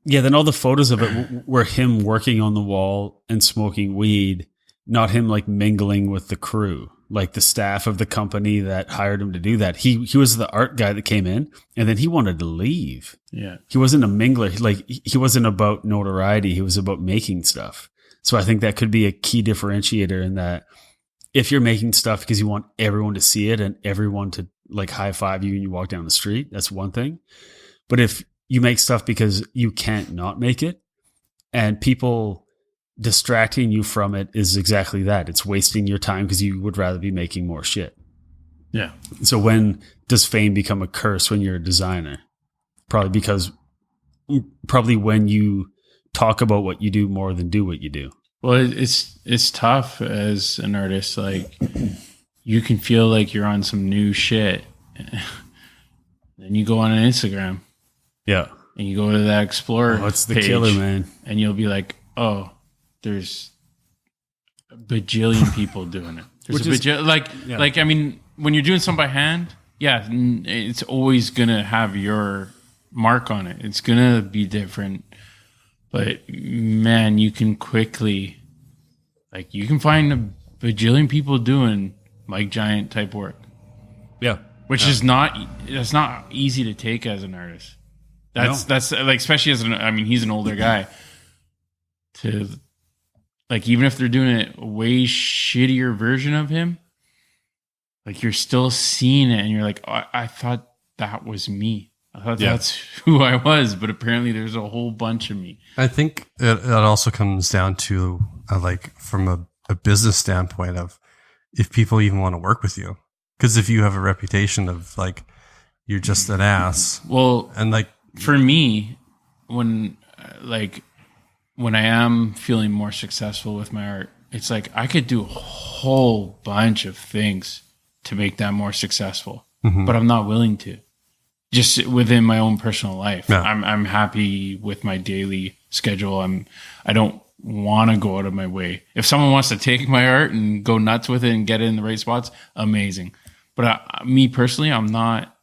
yeah, then all the photos of it were him working on the wall and smoking weed, not him mingling with the crew, the staff of the company that hired him to do that. He was the art guy that came in, and then he wanted to leave. Yeah. He wasn't a mingler. He wasn't about notoriety. He was about making stuff. So I think that could be a key differentiator in that if you're making stuff because you want everyone to see it and everyone to high five you when you walk down the street, that's one thing. But if you make stuff because you can't not make it, and people distracting you from it is exactly that. It's wasting your time because you would rather be making more shit. Yeah. So when does fame become a curse when you're a designer? Probably when you talk about what you do more than do what you do. Well, it's tough as an artist. You can feel like you're on some new shit. Then you go on an Instagram. Yeah. And you go to that Explorer it's the page, killer, man. And you'll be like, oh, there's a bajillion people doing it. I mean, when you're doing something by hand, yeah, it's always going to have your mark on it. It's going to be different. But man, you can quickly, you can find a bajillion people doing Mike Giant type work. Yeah. Which is not easy to take as an artist. That's especially he's an older guy. To even if they're doing a way shittier version of him, you're still seeing it and you're like, oh, I thought that was me. I thought that's who I was, but apparently there's a whole bunch of me. I think it also comes down to from a business standpoint of if people even want to work with you. Because if you have a reputation of you're just an ass. Well, and for me, when I am feeling more successful with my art it's like I could do a whole bunch of things to make that more successful, but I'm not willing to. Just within my own personal life, I'm happy with my daily schedule. I don't want to go out of my way. If someone wants to take my art and go nuts with it and get it in the right spots, amazing. But me personally, I'm not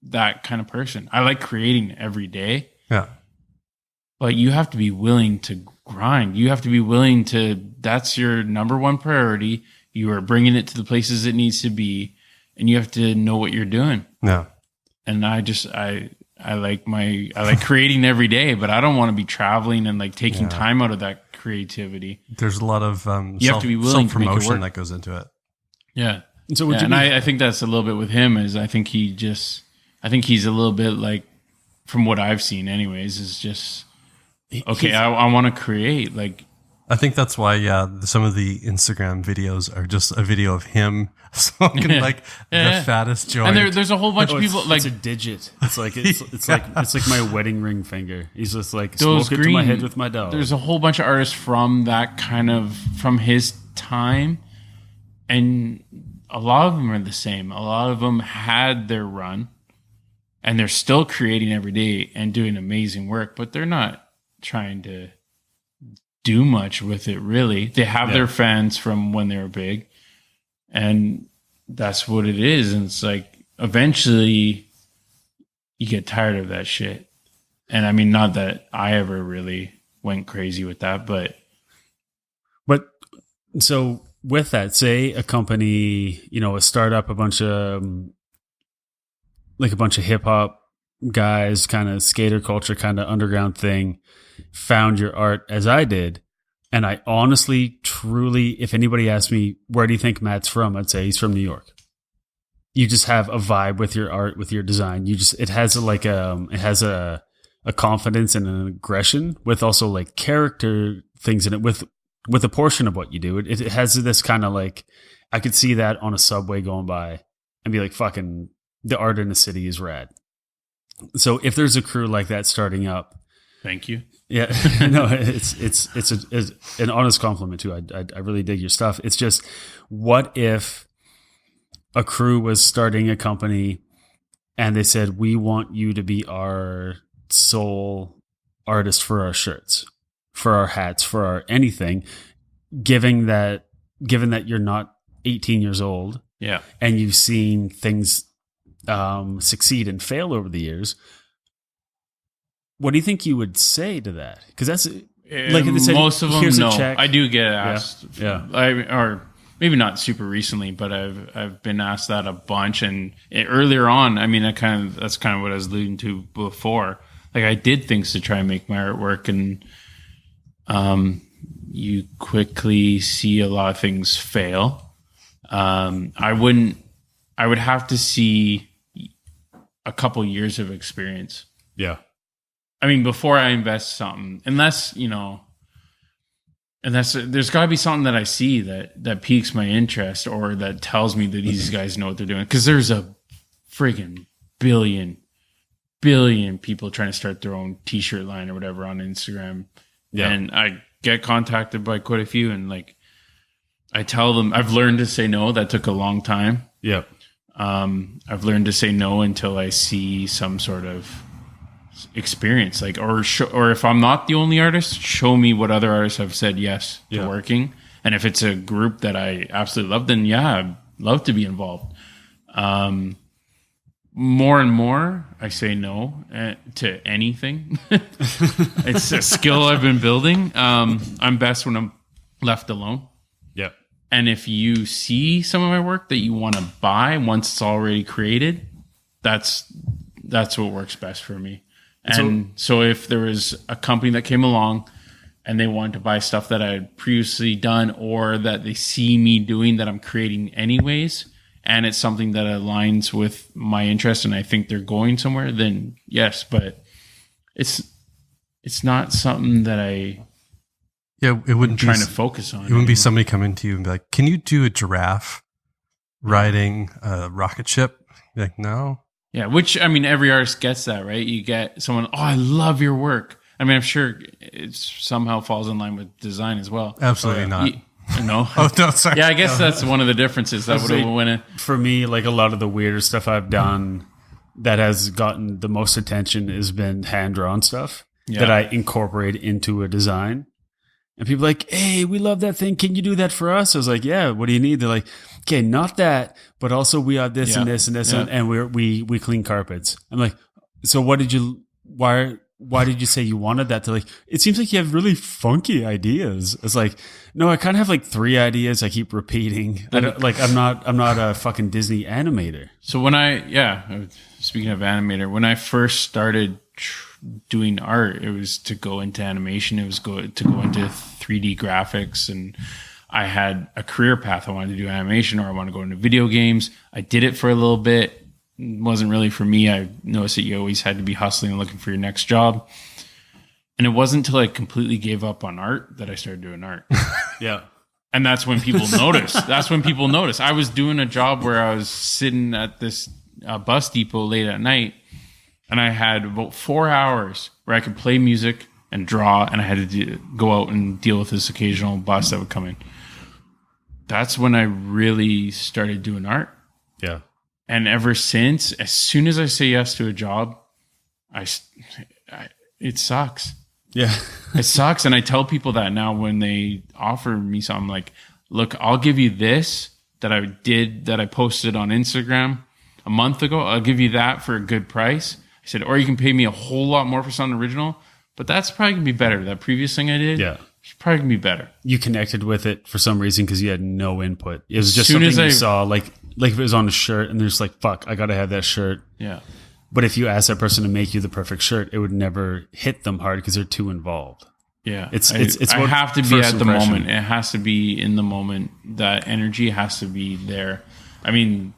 that kind of person. I like creating every day. Yeah. But you have to be willing to grind. You have to be willing to, that's your number one priority. You are bringing it to the places it needs to be, and you have to know what you're doing. Yeah. And I like creating every day, but I don't want to be traveling and like taking time out of that creativity. There's a lot of you have to be willing to make it promotion work. that goes into it. Yeah. And so I think that's a little bit with him is I think he's a little bit like, from what I've seen anyways, is just, okay, I want to create. Like, I think that's why, some of the Instagram videos are just a video of him smoking the fattest joint. And there's a whole bunch of people like it's a digit. It's like it's like my wedding ring finger. He's just like those smoke it to my head with my dog. There's a whole bunch of artists from that kind of from his time, and a lot of them are the same. A lot of them had their run, and they're still creating every day and doing amazing work, but they're not trying to do much with it, really. They have their fans from when they were big, and that's what it is. And it's like eventually you get tired of that shit. And I mean, not that I ever really went crazy with that, but so with that, say a company, a startup, a bunch of hip hop guys, kind of skater culture, kind of underground thing, found your art as I did. And I honestly, truly, if anybody asked me, where do you think Matt's from? I'd say he's from New York. You just have a vibe with your art, with your design. It has a confidence and an aggression with also like character things in it with a portion of what you do. It has this kind of like, I could see that on a subway going by and be like, fucking the art in the city is rad. So if there's a crew like that starting up, thank you. Yeah, no, it's an honest compliment too. I really dig your stuff. It's just, what if a crew was starting a company and they said, we want you to be our sole artist for our shirts, for our hats, for our anything, given that you're not 18 years old, and you've seen things succeed and fail over the years. What do you think you would say to that? Because that's like they said, most of them. No, check. I do get asked. Yeah. Or maybe not super recently, but I've been asked that a bunch. And earlier on, I mean, that's kind of what I was alluding to before. Like I did things to try and make my artwork, and you quickly see a lot of things fail. I would have to see a couple years of experience. Yeah. I mean, before I invest something, unless there's got to be something that I see that piques my interest or that tells me that these guys know what they're doing. Because there's a freaking billion people trying to start their own t-shirt line or whatever on Instagram. Yeah. And I get contacted by quite a few, and like I tell them, I've learned to say no. That took a long time. Yeah. I've learned to say no until I see some sort of experience, like or if I'm not the only artist, show me what other artists have said yes to working. And if it's a group that I absolutely love, then I'd love to be involved. More and more I say no to anything. It's a skill I've been building. I'm best when I'm left alone. Yeah. And if you see some of my work that you want to buy once it's already created, that's what works best for me. And so if there was a company that came along and they wanted to buy stuff that I had previously done, or that they see me doing that I'm creating anyways, and it's something that aligns with my interest and I think they're going somewhere, then yes. But it's not something that it wouldn't trying to focus on. It wouldn't be somebody coming to you and be like, can you do a giraffe riding a rocket ship? You're like, no. Yeah, which, I mean, every artist gets that, right? You get someone, oh, I love your work. I mean, I'm sure it somehow falls in line with design as well. Absolutely not. No. Oh, no, sorry. Yeah, I guess that's one of the differences that would have went in. For me, like a lot of the weirder stuff I've done that has gotten the most attention has been hand-drawn stuff that I incorporate into a design. And people are like, hey, we love that thing. Can you do that for us? I was like, yeah, what do you need? They're like, okay, not that, but also we have this and this and this, and we clean carpets. I'm like, so why did you say you wanted that? They're like, it seems like you have really funky ideas. It's like, no, I kind of have like 3 ideas I keep repeating. I'm not a fucking Disney animator. So speaking of animator, when I first started doing art, it was to go into animation. It was to go into 3D graphics, and I had a career path. I wanted to do animation, or I wanted to go into video games. I did it for a little bit. It wasn't really for me. I noticed that you always had to be hustling and looking for your next job. And it wasn't until I completely gave up on art that I started doing art. Yeah. And that's when people notice. I was doing a job where I was sitting at this bus depot late at night, and I had about 4 hours where I could play music and draw, and I had to go out and deal with this occasional bus that would come in. That's when I really started doing art. Yeah. And ever since, as soon as I say yes to a job, it sucks. Yeah. It sucks. And I tell people that now when they offer me something, like, look, I'll give you this that I posted on Instagram a month ago. I'll give you that for a good price. I said, or you can pay me a whole lot more for something original, but that's probably going to be better. That previous thing I did, it's probably going to be better. You connected with it for some reason because you had no input. It was just something you saw, like if it was on a shirt and there's like, fuck, I got to have that shirt. Yeah. But if you ask that person to make you the perfect shirt, it would never hit them hard because they're too involved. Yeah. It's I have to be at the impression. moment. It has to be in the moment. That energy has to be there. I mean,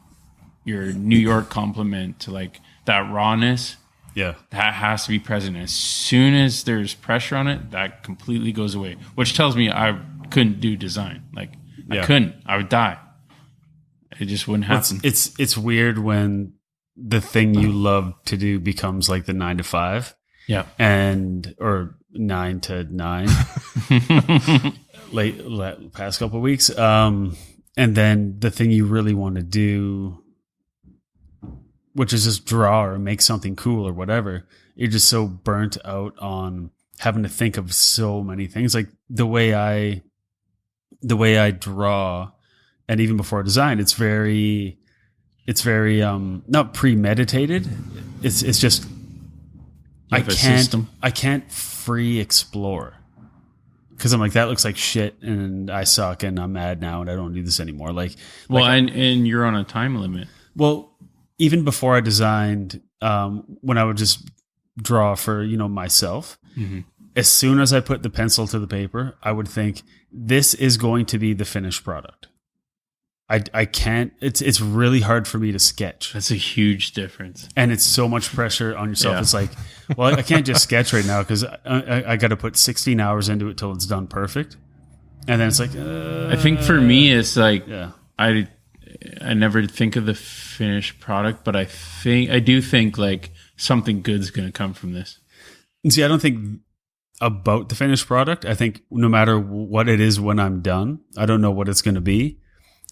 your New York compliment to like that rawness. Yeah. That has to be present. As soon as there's pressure on it, that completely goes away, which tells me I couldn't do design. Like I couldn't. I would die. It just wouldn't happen. It's weird when the thing you love to do becomes like the 9 to 5. Yeah. Or 9 to 9. Past couple of weeks. And then the thing you really want to do, which is just draw or make something cool or whatever, you're just so burnt out on having to think of so many things. Like the way I draw, and even before I design, it's very not premeditated. It's just I can't free explore because I'm like, that looks like shit and I suck and I'm mad now and I don't do this anymore. And you're on a time limit. Well, even before I designed, when I would just draw for, myself, as soon as I put the pencil to the paper, I would think this is going to be the finished product. I can't, it's really hard for me to sketch. That's a huge difference. And it's so much pressure on yourself. Yeah. It's like, well, I can't just sketch right now because I got to put 16 hours into it till it's done perfect. And then it's like, I think for me, it's like, I never think of the finished product, but I do think like something good's going to come from this. And see, I don't think about the finished product. I think no matter what it is when I'm done, I don't know what it's going to be,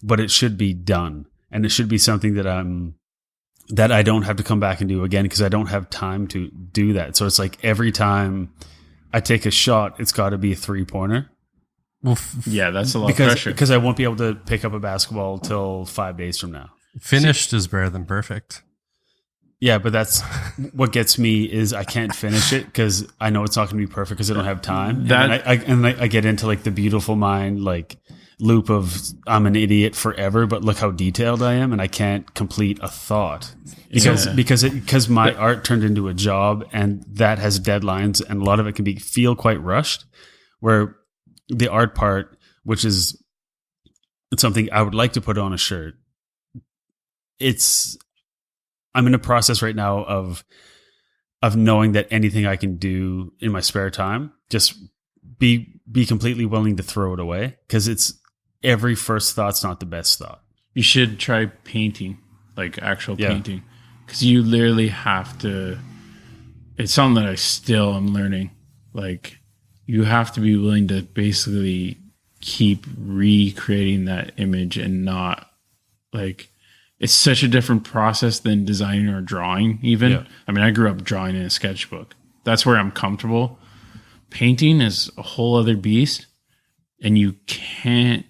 but it should be done. And it should be something that I don't have to come back and do again because I don't have time to do that. So it's like every time I take a shot, it's got to be a 3-pointer. Well, that's a lot of pressure. Because I won't be able to pick up a basketball till 5 days from now. Finished is better than perfect. Yeah, but that's what gets me is I can't finish it because I know it's not going to be perfect because I don't have time. And I get into like the beautiful mind like loop of I'm an idiot forever, but look how detailed I am, and I can't complete a thought because my art turned into a job, and that has deadlines, and a lot of it can feel quite rushed. Where the art part, which is something I would like to put on a shirt, I'm in a process right now of knowing that anything I can do in my spare time, just be completely willing to throw it away because it's every first thought's not the best thought. You should try painting, like actual painting, because you literally have to. It's something that I still am learning. Like, you have to be willing to basically keep recreating that image and not, like, it's such a different process than designing or drawing even. Yeah. I mean, I grew up drawing in a sketchbook. That's where I'm comfortable. Painting is a whole other beast, and you can't,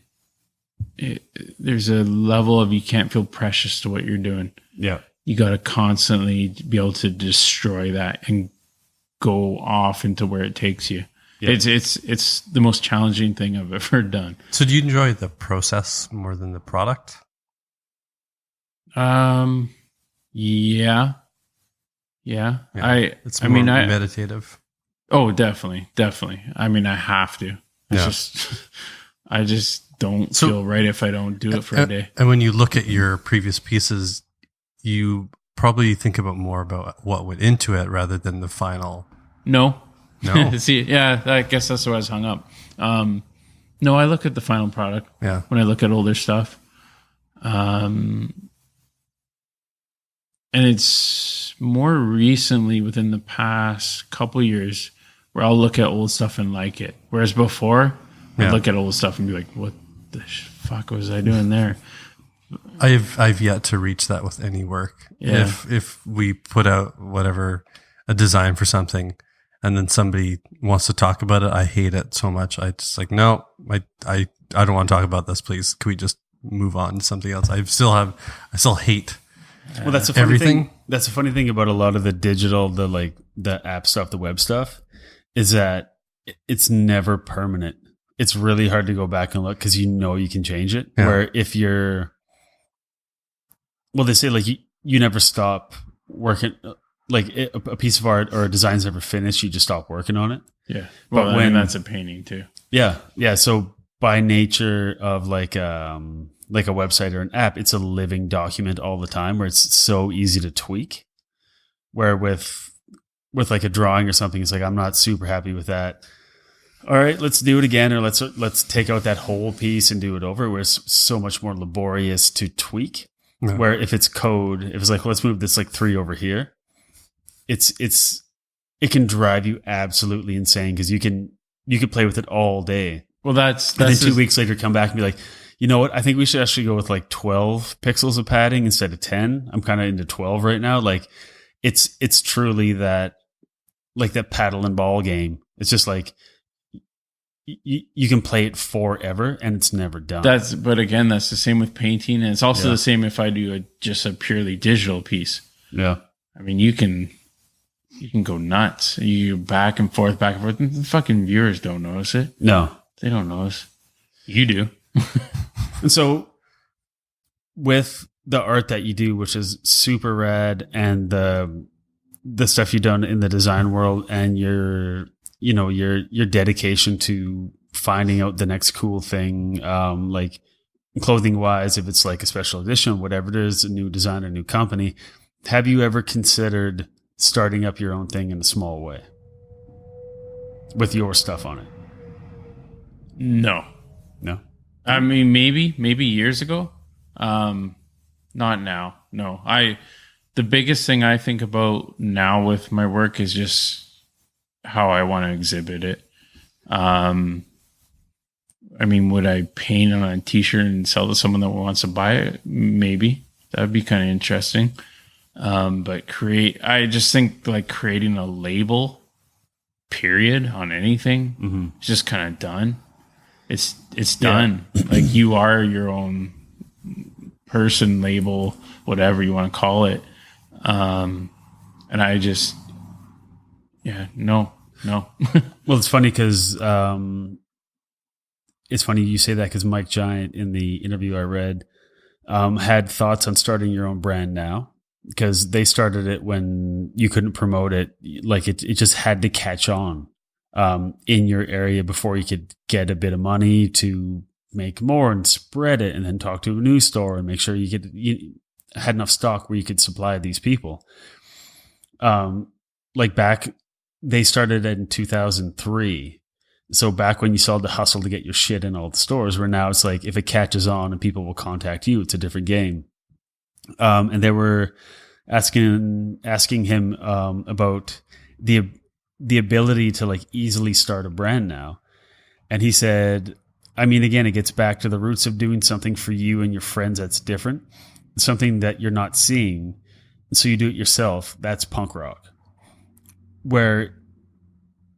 there's a level of, you can't feel precious to what you're doing. Yeah. You got to constantly be able to destroy that and go off into where it takes you. Yeah. It's the most challenging thing I've ever done. So do you enjoy the process more than the product? Yeah. It's more meditative. Oh, definitely. I mean, I have to. I just don't feel right if I don't do it for a day. And when you look at your previous pieces, you probably think more about what went into it rather than the final. No. See, yeah, I guess that's why I was hung up. No, I look at the final product. Yeah. When I look at older stuff. And it's more recently, within the past couple years, where I'll look at old stuff and like it. Whereas before, I'd look at old stuff and be like, what the fuck was I doing there? I've yet to reach that with any work. Yeah. If we put out a design for something, and then somebody wants to talk about it, I hate it so much. I just like, no, I don't want to talk about this, please. Can we just move on to something else? I still hate well, that's a funny thing. That's a funny thing about a lot of the digital, the app stuff, the web stuff, is that it's never permanent. It's really hard to go back and look because you can change it. Yeah. Where if they say like you never stop working. Like a piece of art or a design's never finished, you just stop working on it. Yeah, well, when that's a painting too. Yeah. So by nature of like a website or an app, it's a living document all the time, where it's so easy to tweak. Where with like a drawing or something, it's like, I'm not super happy with that. All right, let's do it again, or let's take out that whole piece and do it over. Where it's so much more laborious to tweak. Yeah. Where if it's code, if it's like, let's move this like 3 over here. It can drive you absolutely insane because you could play with it all day. Well, that's and then 2 weeks later come back and be like, you know what? I think we should actually go with like 12 pixels of padding instead of 10. I'm kind of into 12 right now. Like it's truly that, like that paddle and ball game. It's just like you can play it forever and it's never done. But again, that's the same with painting, and it's also the same if I do just a purely digital piece. Yeah, I mean, you can go nuts. You back and forth. And the fucking viewers don't notice it. No, they don't notice. You do. And so with the art that you do, which is super rad, and the stuff you've done in the design world, and your dedication to finding out the next cool thing, like clothing wise, if it's like a special edition, whatever it is, a new design, a new company, have you ever considered starting up your own thing in a small way with your stuff on it? No. I mean, maybe years ago. Not now. No. The biggest thing I think about now with my work is just how I want to exhibit it. I mean, would I paint on a t-shirt and sell to someone that wants to buy it? Maybe. That'd be kind of interesting. But I just think like creating a label period on anything is just kind of done. It's done. Like, you are your own person, label, whatever you want to call it. And I just, no. Well, it's funny because you say that, because Mike Giant, in the interview I read, had thoughts on starting your own brand now, because they started it when you couldn't promote it. Like it just had to catch on in your area before you could get a bit of money to make more and spread it, and then talk to a news store and make sure you had enough stock where you could supply these people. Like back, they started in 2003. So back when you saw the hustle to get your shit in all the stores, where now it's like, if it catches on and people will contact you, it's a different game. And they were asking him about the ability to like easily start a brand now. And he said, I mean, again, it gets back to the roots of doing something for you and your friends that's different, something that you're not seeing. So you do it yourself. That's punk rock. Where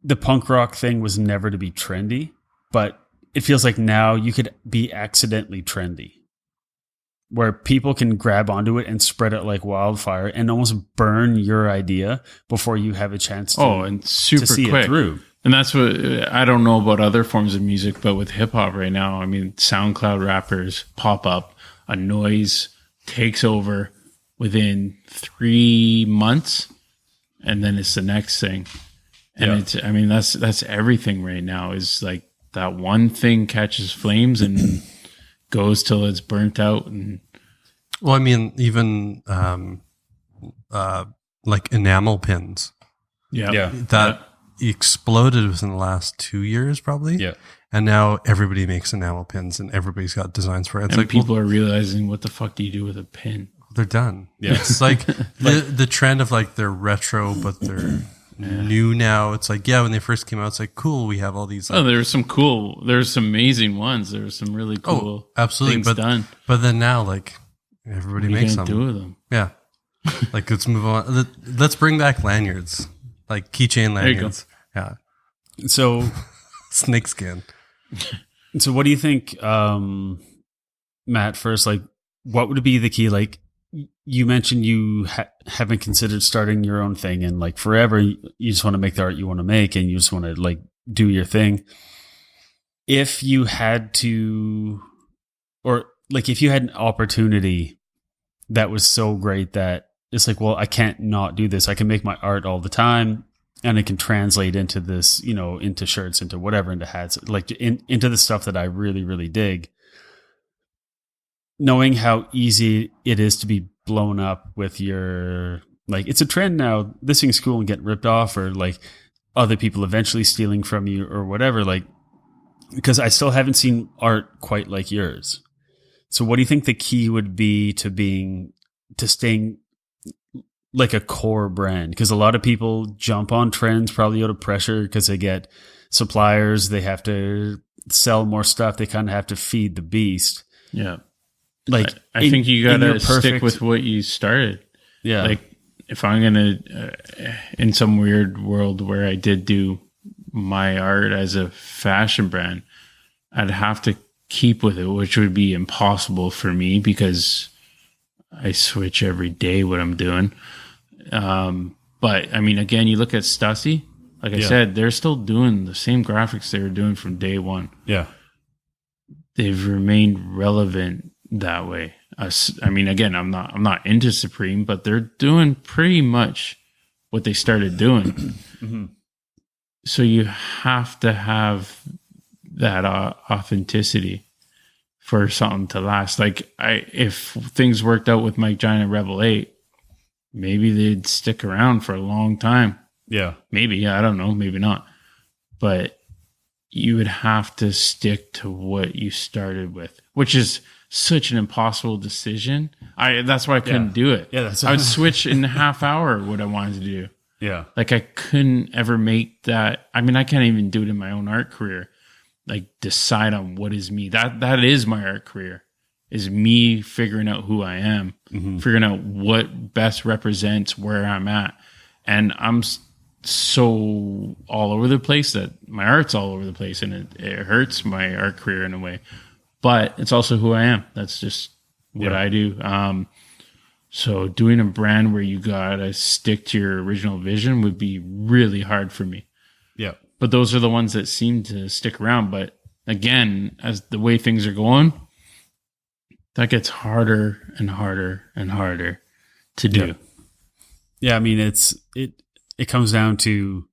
the punk rock thing was never to be trendy, but it feels like now you could be accidentally trendy, where people can grab onto it and spread it like wildfire and almost burn your idea before you have a chance to, and super to see quick. it through. And that's what, I don't know about other forms of music, but with hip hop right now, I mean, SoundCloud rappers pop up, a noise takes over within 3 months, and then it's the next thing. And it's, I mean, that's everything right now, is like that one thing catches flames and goes till it's burnt out. And well, I mean, even like enamel pins. That exploded within the last 2 years, probably. Yeah. And now everybody makes enamel pins and everybody's got designs for it. It's and like people are realizing, what the fuck do you do with a pin? they're done. Yeah. It's like the trend of like they're retro, but they're new now. It's like, when they first came out, it's like, cool, we have all these. Like, there's some amazing ones. There's some really cool absolutely, things done. But then now, like, everybody makes them. What are you gonna do with them? Yeah. Like, let's move on. Let's bring back lanyards, like keychain lanyards. Yeah. So snakeskin. So what do you think, Matt, first, like, what would be the key? Like, you mentioned you haven't considered starting your own thing, and like forever, you just want to make the art you want to make, and you just want to like do your thing. If you had to, or like if you had an opportunity that was so great that it's like, well, I can't not do this. I can make my art all the time, and it can translate into this, you know, into shirts, into whatever, into hats, like into the stuff that I really, really dig. Knowing how easy it is to be blown up with your, like, it's a trend now, this thing's cool, and get ripped off, or like other people eventually stealing from you or whatever, like, because I still haven't seen art quite like yours. So what do you think the key would be to staying like a core brand? Because a lot of people jump on trends probably out of pressure because they get suppliers, they have to sell more stuff, they kind of have to feed the beast. Yeah. Like, I think you gotta stick with what you started. Yeah. Like, if I'm gonna, in some weird world where I did do my art as a fashion brand, I'd have to keep with it, which would be impossible for me because I switch every day what I'm doing. But I mean, again, you look at Stussy, like I said, they're still doing the same graphics they were doing from day one. Yeah. They've remained relevant that way. I mean, again, I'm not into Supreme, but they're doing pretty much what they started doing. Mm-hmm. So you have to have that authenticity for something to last. Like, if things worked out with Mike Giant and Rebel 8, maybe they'd stick around for a long time. Yeah. Maybe, I don't know, maybe not. But you would have to stick to what you started with, which is such an impossible decision. That's why I couldn't do it. Yeah, I would switch in a half hour what I wanted to do. Yeah. Like, I couldn't ever make that. I mean, I can't even do it in my own art career. Like, decide on what is me. That is my art career, is me figuring out who I am, figuring out what best represents where I'm at. And I'm so all over the place that my art's all over the place, and it hurts my art career in a way. But it's also who I am. That's just what I do. So doing a brand where you gotta stick to your original vision would be really hard for me. Yeah. But those are the ones that seem to stick around. But again, as the way things are going, that gets harder and harder and harder to do. Yeah, I mean, it comes down to,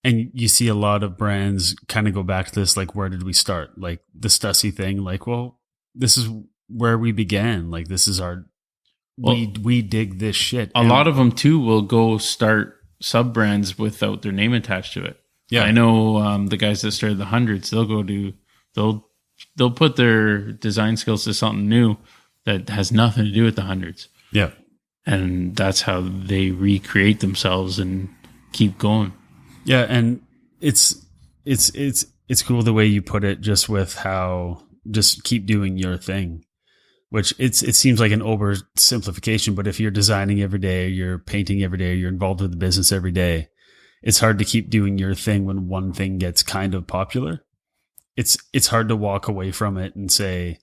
and you see a lot of brands kind of go back to this, like, where did we start? Like the Stussy thing, like, well, this is where we began. Like, this is our, we dig this shit. A lot of them too will go start sub brands without their name attached to it. Yeah. I know the guys that started the Hundreds, they'll put their design skills to something new that has nothing to do with the Hundreds. Yeah. And that's how they recreate themselves and keep going. Yeah, and it's cool the way you put it, just with how just keep doing your thing, which it seems like an oversimplification, but if you're designing every day, you're painting every day, you're involved with the business every day, it's hard to keep doing your thing when one thing gets kind of popular. It's hard to walk away from it and say,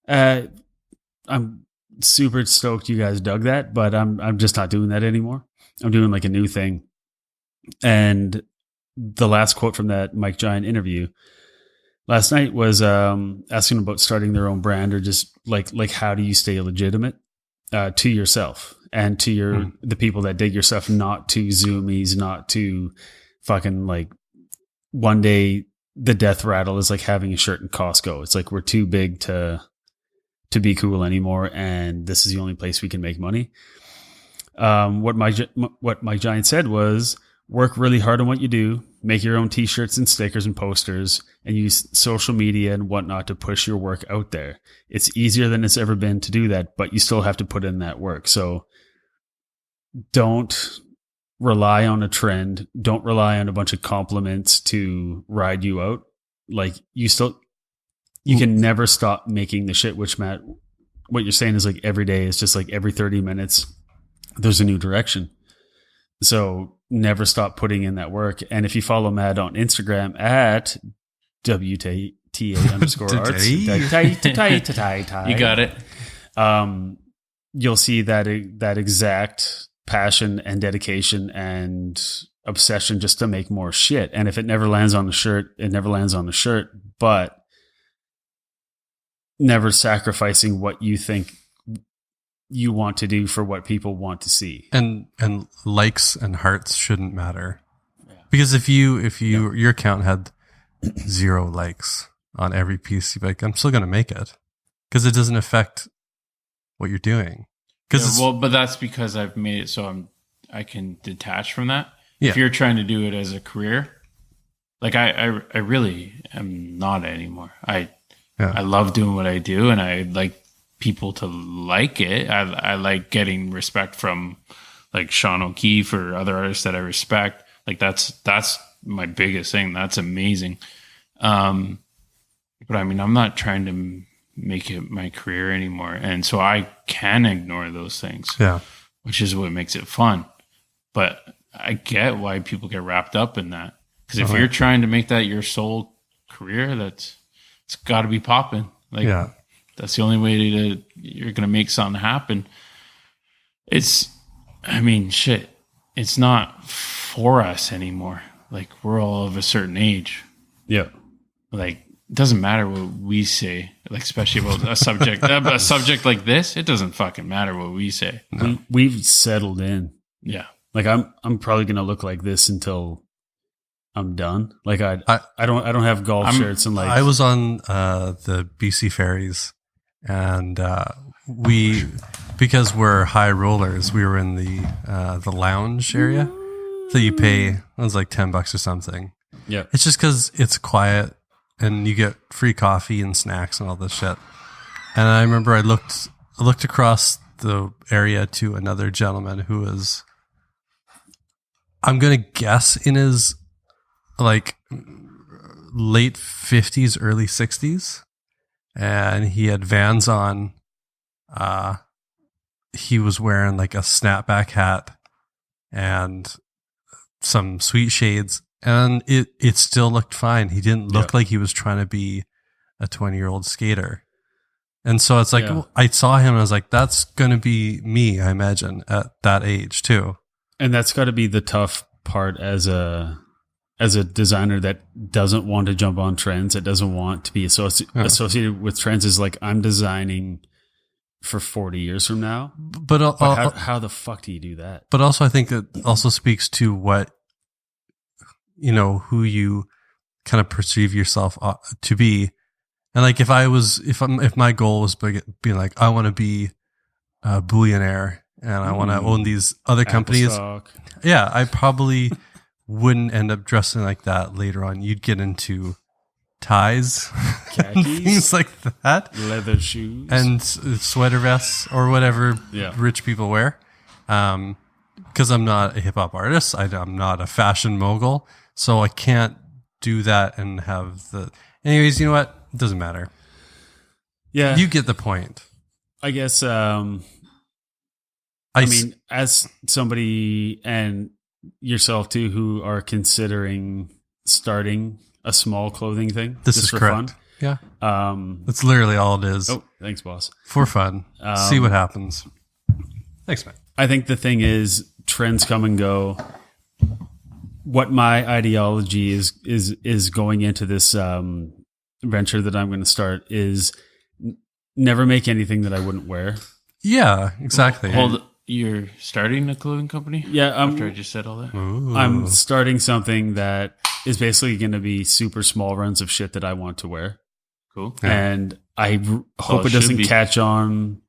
I'm super stoked you guys dug that, but I'm just not doing that anymore. I'm doing like a new thing. And the last quote from that Mike Giant interview last night was asking about starting their own brand, or just like how do you stay legitimate to yourself and to the people that dig your stuff, not to Zoomies, not to fucking like one day the death rattle is like having a shirt in Costco. It's like we're too big to be cool anymore, and this is the only place we can make money. What Mike Giant said was, work really hard on what you do, make your own t-shirts and stickers and posters, and use social media and whatnot to push your work out there. It's easier than it's ever been to do that, but you still have to put in that work. So don't rely on a trend. Don't rely on a bunch of compliments to ride you out. Like you can never stop making the shit, which Matt, what you're saying is like every day is just like every 30 minutes, there's a new direction. So never stop putting in that work. And if you follow Matt on Instagram at WTA_arts, you got it. You'll see that exact passion and dedication and obsession just to make more shit. And if it never lands on the shirt, it never lands on the shirt, but never sacrificing what you think you want to do for what people want to see. And likes and hearts shouldn't matter. Yeah. Because if your account had 0 likes on every piece, you'd be like, I'm still going to make it, because it doesn't affect what you're doing. But that's because I've made it so I can detach from that. Yeah. If you're trying to do it as a career, like I really am not anymore. I love doing what I do, and I like people to like it. I like getting respect from like Sean O'Keefe or other artists that I respect. Like that's my biggest thing. That's amazing. But I mean, I'm not trying to make it my career anymore. And so I can ignore those things, which is what makes it fun. But I get why people get wrapped up in that. Because if you're trying to make that your sole career, it's got to be popping. Like, that's the only way you're going to make something happen. It's not for us anymore. Like, we're all of a certain age. Yeah. Like, it doesn't matter what we say, like, especially about a subject like this. It doesn't fucking matter what we say. No. We've settled in. Yeah. Like, I'm probably going to look like this until I'm done. Like, I don't have golf shirts and like. I was on the BC ferries, and because we're high rollers, we were in the lounge area. So you pay, it was like $10 or something. Yeah. It's just because it's quiet and you get free coffee and snacks and all this shit. And I remember I looked across the area to another gentleman who was, I'm going to guess, in his like late 50s, early 60s. And he had Vans on. He was wearing like a snapback hat and some sweet shades, and it still looked fine. He didn't look like he was trying to be a 20-year-old skater. And so it's like, I saw him and I was like, that's going to be me, I imagine, at that age too. And that's got to be the tough part as a designer that doesn't want to jump on trends, that doesn't want to be associated with trends, is like, I'm designing for 40 years from now. But how the fuck do you do that? But also, I think it also speaks to what, who you kind of perceive yourself to be. And like, if my goal was being like, I want to be a billionaire and I want to own these other companies. Yeah, I probably wouldn't end up dressing like that later on. You'd get into ties, khakis, things like that, leather shoes, and sweater vests or whatever rich people wear. because I'm not a hip hop artist, I'm not a fashion mogul, so I can't do that and have the. Anyways, you know what? It doesn't matter. Yeah, You get the point. I guess. I mean, as somebody and yourself too, who are considering starting a small clothing thing, This just is for correct. fun. Yeah. Um, That's literally all it is. oh, thanks, boss. For fun. See what happens. Thanks, man. I think the thing is, trends come and go. What my ideology is going into this venture that I'm going to start is never make anything that I wouldn't wear. Yeah, exactly. You're starting a clothing company? Yeah, After I just said all that? Ooh. I'm starting something that is basically going to be super small runs of shit that I want to wear. Cool. Yeah. And I hope it it doesn't should be. catch on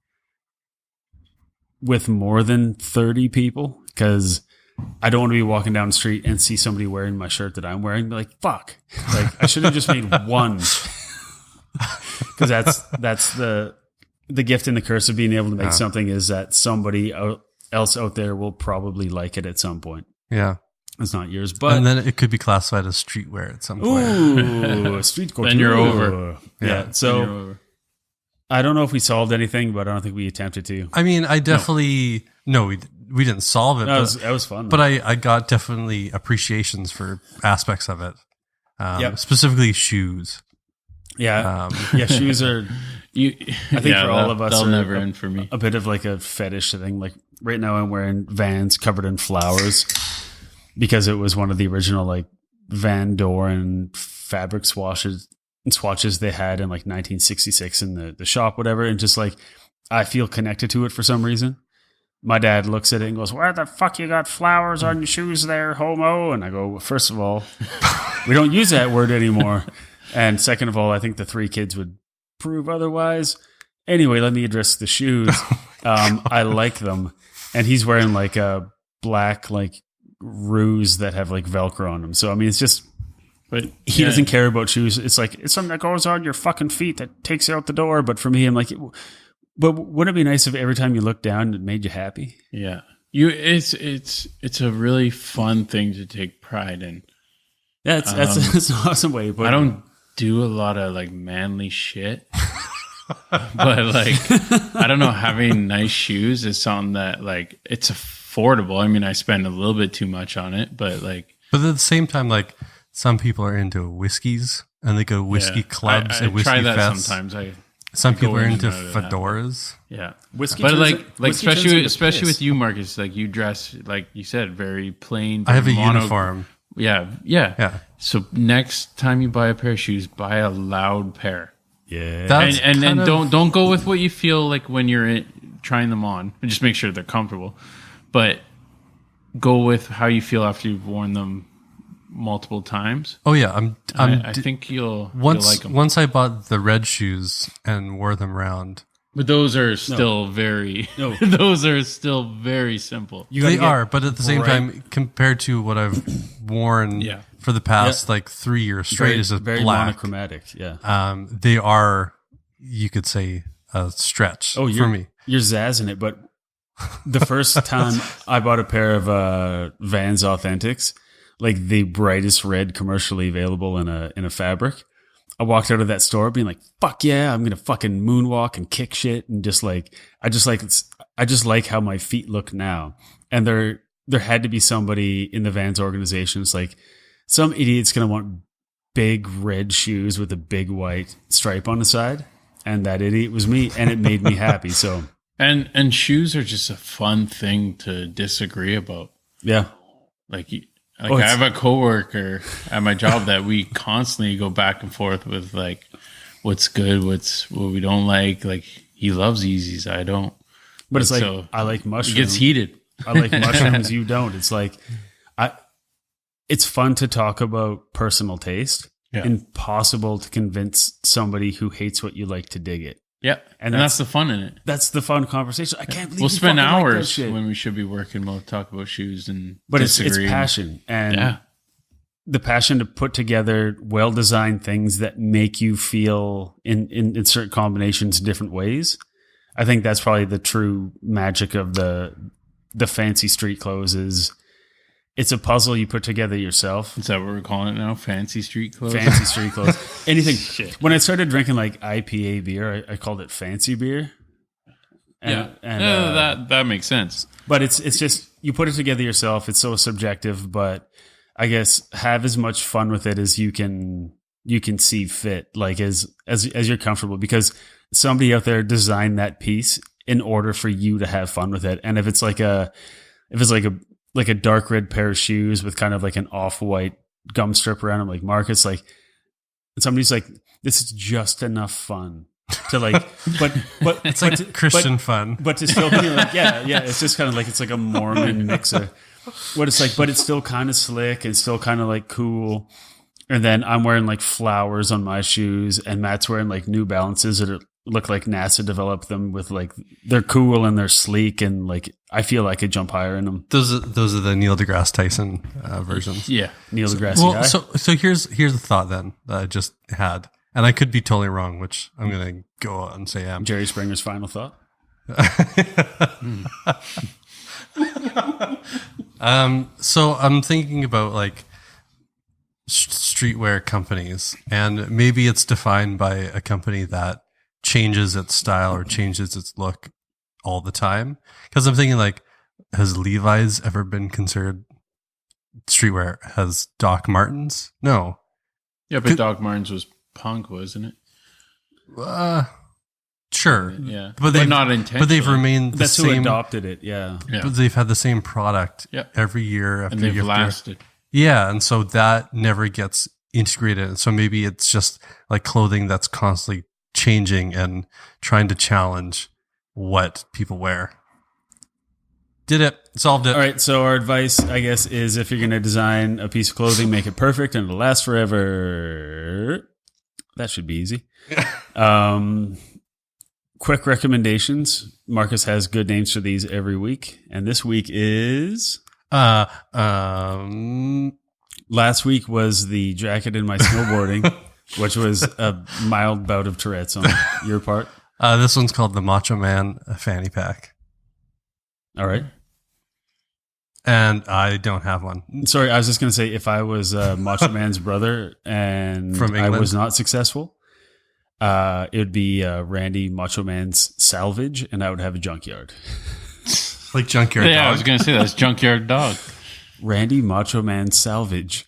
with more than 30 people, because I don't want to be walking down the street and see somebody wearing my shirt that I'm wearing and be like, fuck. Like, I should have just made one. Because that's the gift and the curse of being able to make something, is that somebody else out there will probably like it at some point. Yeah. It's not yours, but And then it could be classified as streetwear at some point. ooh, street couture. Then you're over. Yeah. Yeah. So I don't know if we solved anything, but I don't think we attempted to. I mean, I definitely we didn't solve it, That was fun. but I got definitely appreciations for aspects of it. Yep. Specifically shoes. yeah, shoes are. I think for all of us, they'll are never end for me. a bit of like a fetish thing. Like right now, I'm wearing Vans covered in flowers because it was one of the original like Van Doren fabric swatches they had in like 1966 in the shop, whatever. And just like, I feel connected to it for some reason. My dad looks at it and goes, "Where the fuck you got flowers on your shoes there, homo?" And I go, well, first of all, we don't use that word anymore. And second of all, I think the three kids would prove otherwise. Anyway, let me address the shoes. I like them. And he's wearing like a black, like ruse that have like Velcro on them. So, I mean, it's just, But he doesn't care about shoes. It's like, it's something that goes on your fucking feet that takes you out the door. But for me, I'm like, but wouldn't it be nice if every time you looked down, it made you happy? Yeah. It's a really fun thing to take pride in. Yeah, that's an awesome way. But I don't do a lot of like manly shit. But like, I don't know, having nice shoes is something that like, it's affordable. I mean, I spend a little bit too much on it, but like, But at the same time, like some people are into whiskeys and they go whiskey clubs I and whiskey try that fests. sometimes. Some go people are in into and out of that. fedoras. Yeah. Whiskey But turns like it- whiskey turns especially into piss. with you, Marcus, like you dress, like you said, very plain. I have a very mono- uniform. Yeah. Yeah. So next time you buy a pair of shoes, buy a loud pair. yeah. That's And kind of- don't go with what you feel like when you're trying them on. And just make sure they're comfortable. But go with how you feel after you've worn them multiple times. Oh yeah, I think you'll like them. Once I bought the red shoes and wore them around. But those are still very those are still very simple. They are, but at the same time, compared to what I've worn Yeah. for the past like 3 years straight, is very black. monochromatic. Yeah. They are, you could say, a stretch for me. You're zazzing it, but the first time I bought a pair of Vans Authentics, like the brightest red commercially available in a fabric, I walked out of that store being like, "Fuck yeah, I'm gonna fucking moonwalk and kick shit," and just like I just like how my feet look now. And there had to be somebody in the Vans organization. It's like some idiot's gonna want big red shoes with a big white stripe on the side, and that idiot was me, and it made me happy. So And shoes are just a fun thing to disagree about. yeah. Like I have a coworker at my job that we constantly go back and forth with, like, what's good, what we don't like. Like, he loves Yeezys, I don't. But it's like, so I like mushrooms. It gets heated. I like mushrooms. You don't. It's like, it's fun to talk about personal taste. Yeah. Impossible to convince somebody who hates what you like to dig it. Yeah, and that's the fun in it. That's the fun conversation. I can't believe We'll you spend fucking like that hours shit. when we should be working. We'll talk about shoes and But it's disagree. passion and Yeah. the passion to put together well-designed things that make you feel in certain combinations different ways. I think that's probably the true magic of the the fancy street clothes is it's a puzzle you put together yourself. Is that what we're calling it now? Fancy street clothes? Fancy street clothes. Anything. Shit. When I started drinking like IPA beer, I called it fancy beer. And, that makes sense. But it's just you put it together yourself. It's so subjective, but I guess have as much fun with it as you can see fit, like as you're comfortable, because somebody out there designed that piece in order for you to have fun with it. And if it's like a dark red pair of shoes with kind of like an off-white gum strip around them, like Marcus, like, and somebody's like, this is just enough fun to like, but it's like Christian fun, but to still be like, yeah, it's just kind of like, it's like a Mormon mixer. What it's like, but it's still kind of slick and still kind of like cool. And then I'm wearing like flowers on my shoes, and Matt's wearing like New Balances that look like NASA developed them with like, they're cool and they're sleek, and like I feel like I could jump higher in them. Those are the Neil deGrasse Tyson versions. Yeah, Neil deGrasse. Well, so here's the thought then that I just had, and I could be totally wrong, which I'm gonna go out and say I am. Jerry Springer's final thought. So I'm thinking about like streetwear companies, and maybe it's defined by a company that changes its style or changes its look all the time. Because I'm thinking like, has Levi's ever been considered streetwear? Has Doc Martens? No. Yeah, but Doc Martens was punk, wasn't it? Sure. Yeah, but not intentionally. But they've remained the That's same. who adopted it. Yeah. But they've had the same product every year after year. And they've lasted. Yeah, and so that never gets integrated. So maybe it's just like clothing that's constantly changing and trying to challenge what people wear. Did it. Solved it. All right, so our advice, I guess, is if you're going to design a piece of clothing, make it perfect and it'll last forever. That should be easy. Quick recommendations. Marcus has good names for these every week. And this week is... Last week was the jacket in my snowboarding, which was a mild bout of Tourette's on your part. This one's called the Macho Man Fanny Pack. All right. And I don't have one. Sorry, I was just going to say, if I was Macho Man's brother and From England, I was not successful, it would be Randy Macho Man's Salvage, and I would have a junkyard. Like Junkyard Dog. I was going to say that's Junkyard Dog. Randy Macho Man Salvage.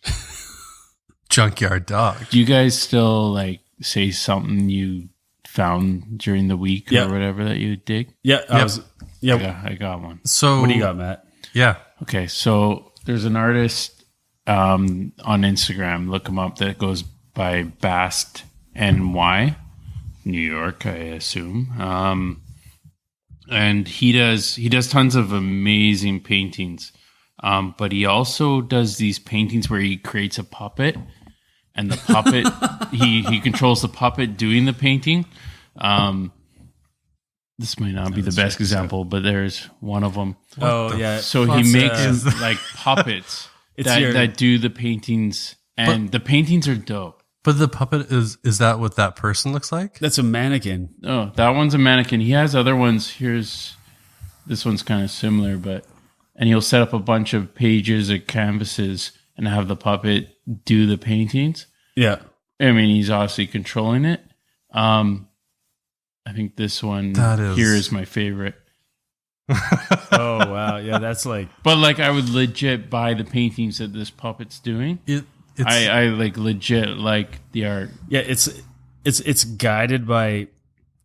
Junkyard Dog. Do you guys still like say something you found during the week or whatever that you dig? Yeah, I got one. So what do you got, Matt? Yeah. Okay, so there's an artist on Instagram, look him up, that goes by Bast NY, New York, I assume. And he does tons of amazing paintings. But he also does these paintings where he creates a puppet, and the puppet he controls the puppet doing the painting. This might not be the best example, but there's one of them. So he makes like puppets that do the paintings, and the paintings are dope. But the puppet is that what that person looks like? That's a mannequin. Oh, that one's a mannequin. He has other ones. This one's kind of similar, and he'll set up a bunch of pages or canvases and have the puppet do the paintings. Yeah. I mean, he's obviously controlling it. I think this one here is my favorite. Oh, wow. Yeah, that's like... But like, I would legit buy the paintings that this puppet's doing. I like legit like the art. Yeah, it's guided by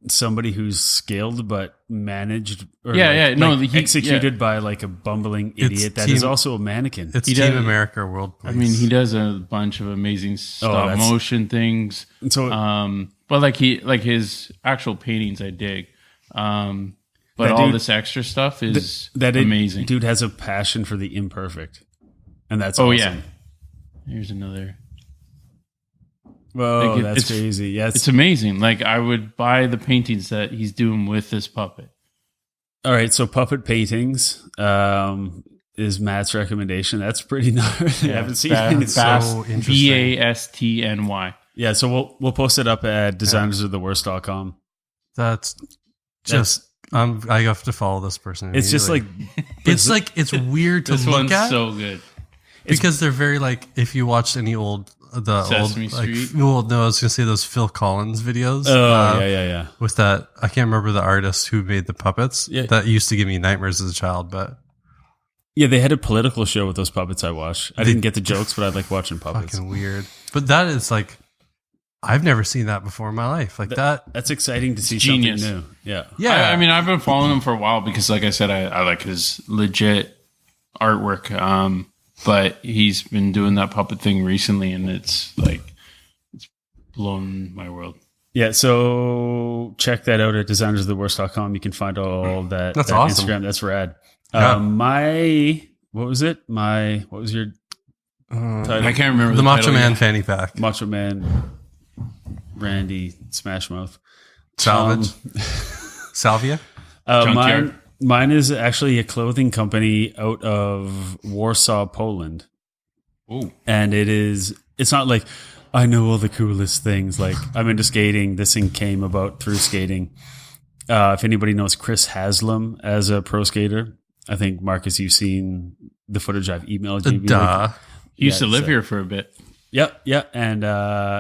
somebody who's skilled but managed or executed by like a bumbling idiot that is also a mannequin. It's Team America World Police. I mean, he does a bunch of amazing stop motion things. So, but like his actual paintings, I dig. But all this extra stuff is amazing. Dude has a passion for the imperfect, and that's awesome. Yeah. Here's another. Whoa, that's crazy. Yeah, it's amazing. Like, I would buy the paintings that he's doing with this puppet. All right, so puppet paintings is Matt's recommendation. That's pretty nice. I haven't seen it. It's so interesting. BASTNY. Yeah, so we'll post it up at designersoftheworst.com. That's just I have to follow this person. It's just like it's weird to This look one's at so good. because they're very like if you watched any Sesame Street? Well, no, I was gonna say those Phil Collins videos. yeah. With that, I can't remember the artist who made the puppets. Yeah. That used to give me nightmares as a child, but Yeah, they had a political show with those puppets I watched. I didn't get the jokes, but I like watching puppets. fucking weird. But that is like, I've never seen that before in my life. Like that. That's exciting to see Genius. something new. Yeah. Yeah. I mean, I've been following him for a while because, like I said, I like his legit artwork. But he's been doing that puppet thing recently, and it's blown my world. Yeah, so check that out at designersoftheworst.com. You can find all that. That's that awesome. Instagram. That's rad. Yeah. What was your title? I can't remember the Macho title Man yet. fanny pack. Macho Man, Randy, Smash Mouth. Salvage. Salvia. Junkyard. Mine is actually a clothing company out of Warsaw, Poland. Ooh. And it's not like I know all the coolest things. Like I'm into skating. This thing came about through skating. If anybody knows Chris Haslam as a pro skater, I think Marcus, you've seen the footage I've emailed you. Duh. He used to Yeah, live so- here for a be Yeah. And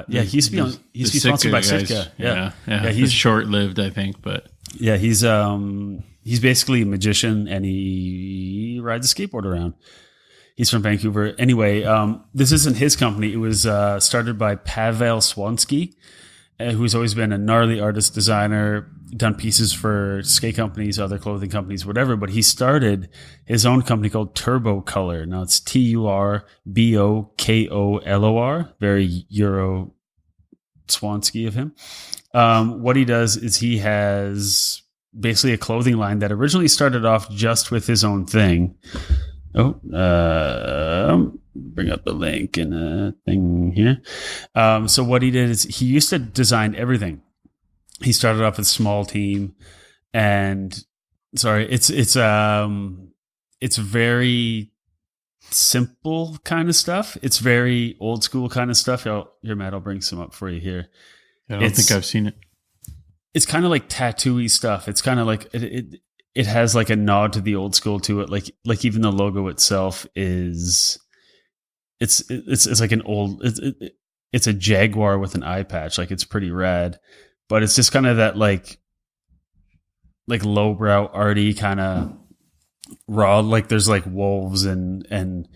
he used to be sponsored by Sitka. Yeah. He's He's short lived, I think, but Yeah, he's basically a magician and he rides a skateboard around. He's from Vancouver. Anyway, this isn't his company. It was started by Pavel Swansky, who's always been a gnarly artist designer, done pieces for skate companies, other clothing companies, whatever. But he started his own company called Turbo Color. Now it's TURBOKOLOR, very Euro Swansky of him. What he does is he has basically a clothing line that originally started off just with his own thing. Bring up the link and a thing here. So what he did is he used to design everything. He started off with a small team, and it's very simple kind of stuff. It's very old school kind of stuff. Here, Matt, I'll bring some up for you here. I don't think I've seen it. It's kind of like tattooy stuff. It's kind of like it has like a nod to the old school to it. Like even the logo itself is it's like an old it's a jaguar with an eye patch. Like it's pretty rad, but it's just kind of that like lowbrow arty kind of raw. Like there's like wolves and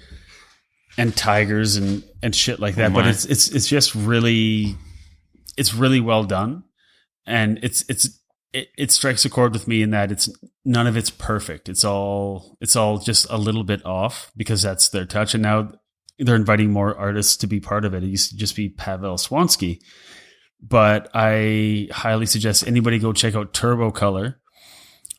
tigers and shit like that. Oh my. But it's just really well done. And it strikes a chord with me in that none of it's perfect. It's all just a little bit off because that's their touch. And now they're inviting more artists to be part of it. It used to just be Pavel Swansky, but I highly suggest anybody go check out Turbo Color.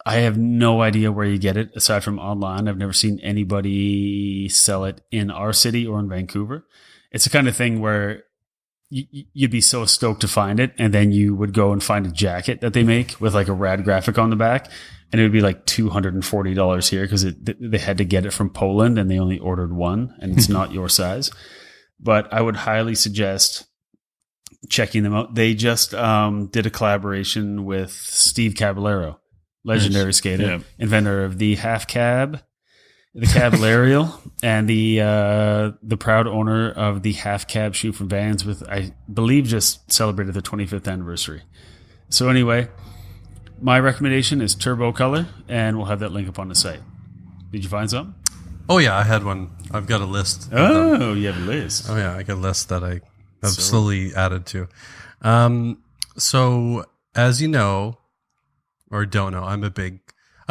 I have no idea where you get it aside from online. I've never seen anybody sell it in our city or in Vancouver. It's the kind of thing where you'd be so stoked to find it, and then you would go and find a jacket that they make with like a rad graphic on the back, and it would be like $240 here because they had to get it from Poland and they only ordered one, and it's not your size. But I would highly suggest checking them out. They just did a collaboration with Steve Caballero, legendary skater, inventor of the half cab, the Caballerial, and the proud owner of the half cab shoe from Vans, with I believe just celebrated their 25th anniversary. So anyway, my recommendation is Turbo Color, and we'll have that link up on the site. Did you find something? Oh yeah, I had one. I've got a list. Oh, you have a list. Oh yeah, I got a list that I have slowly added to. So as you know, or don't know, I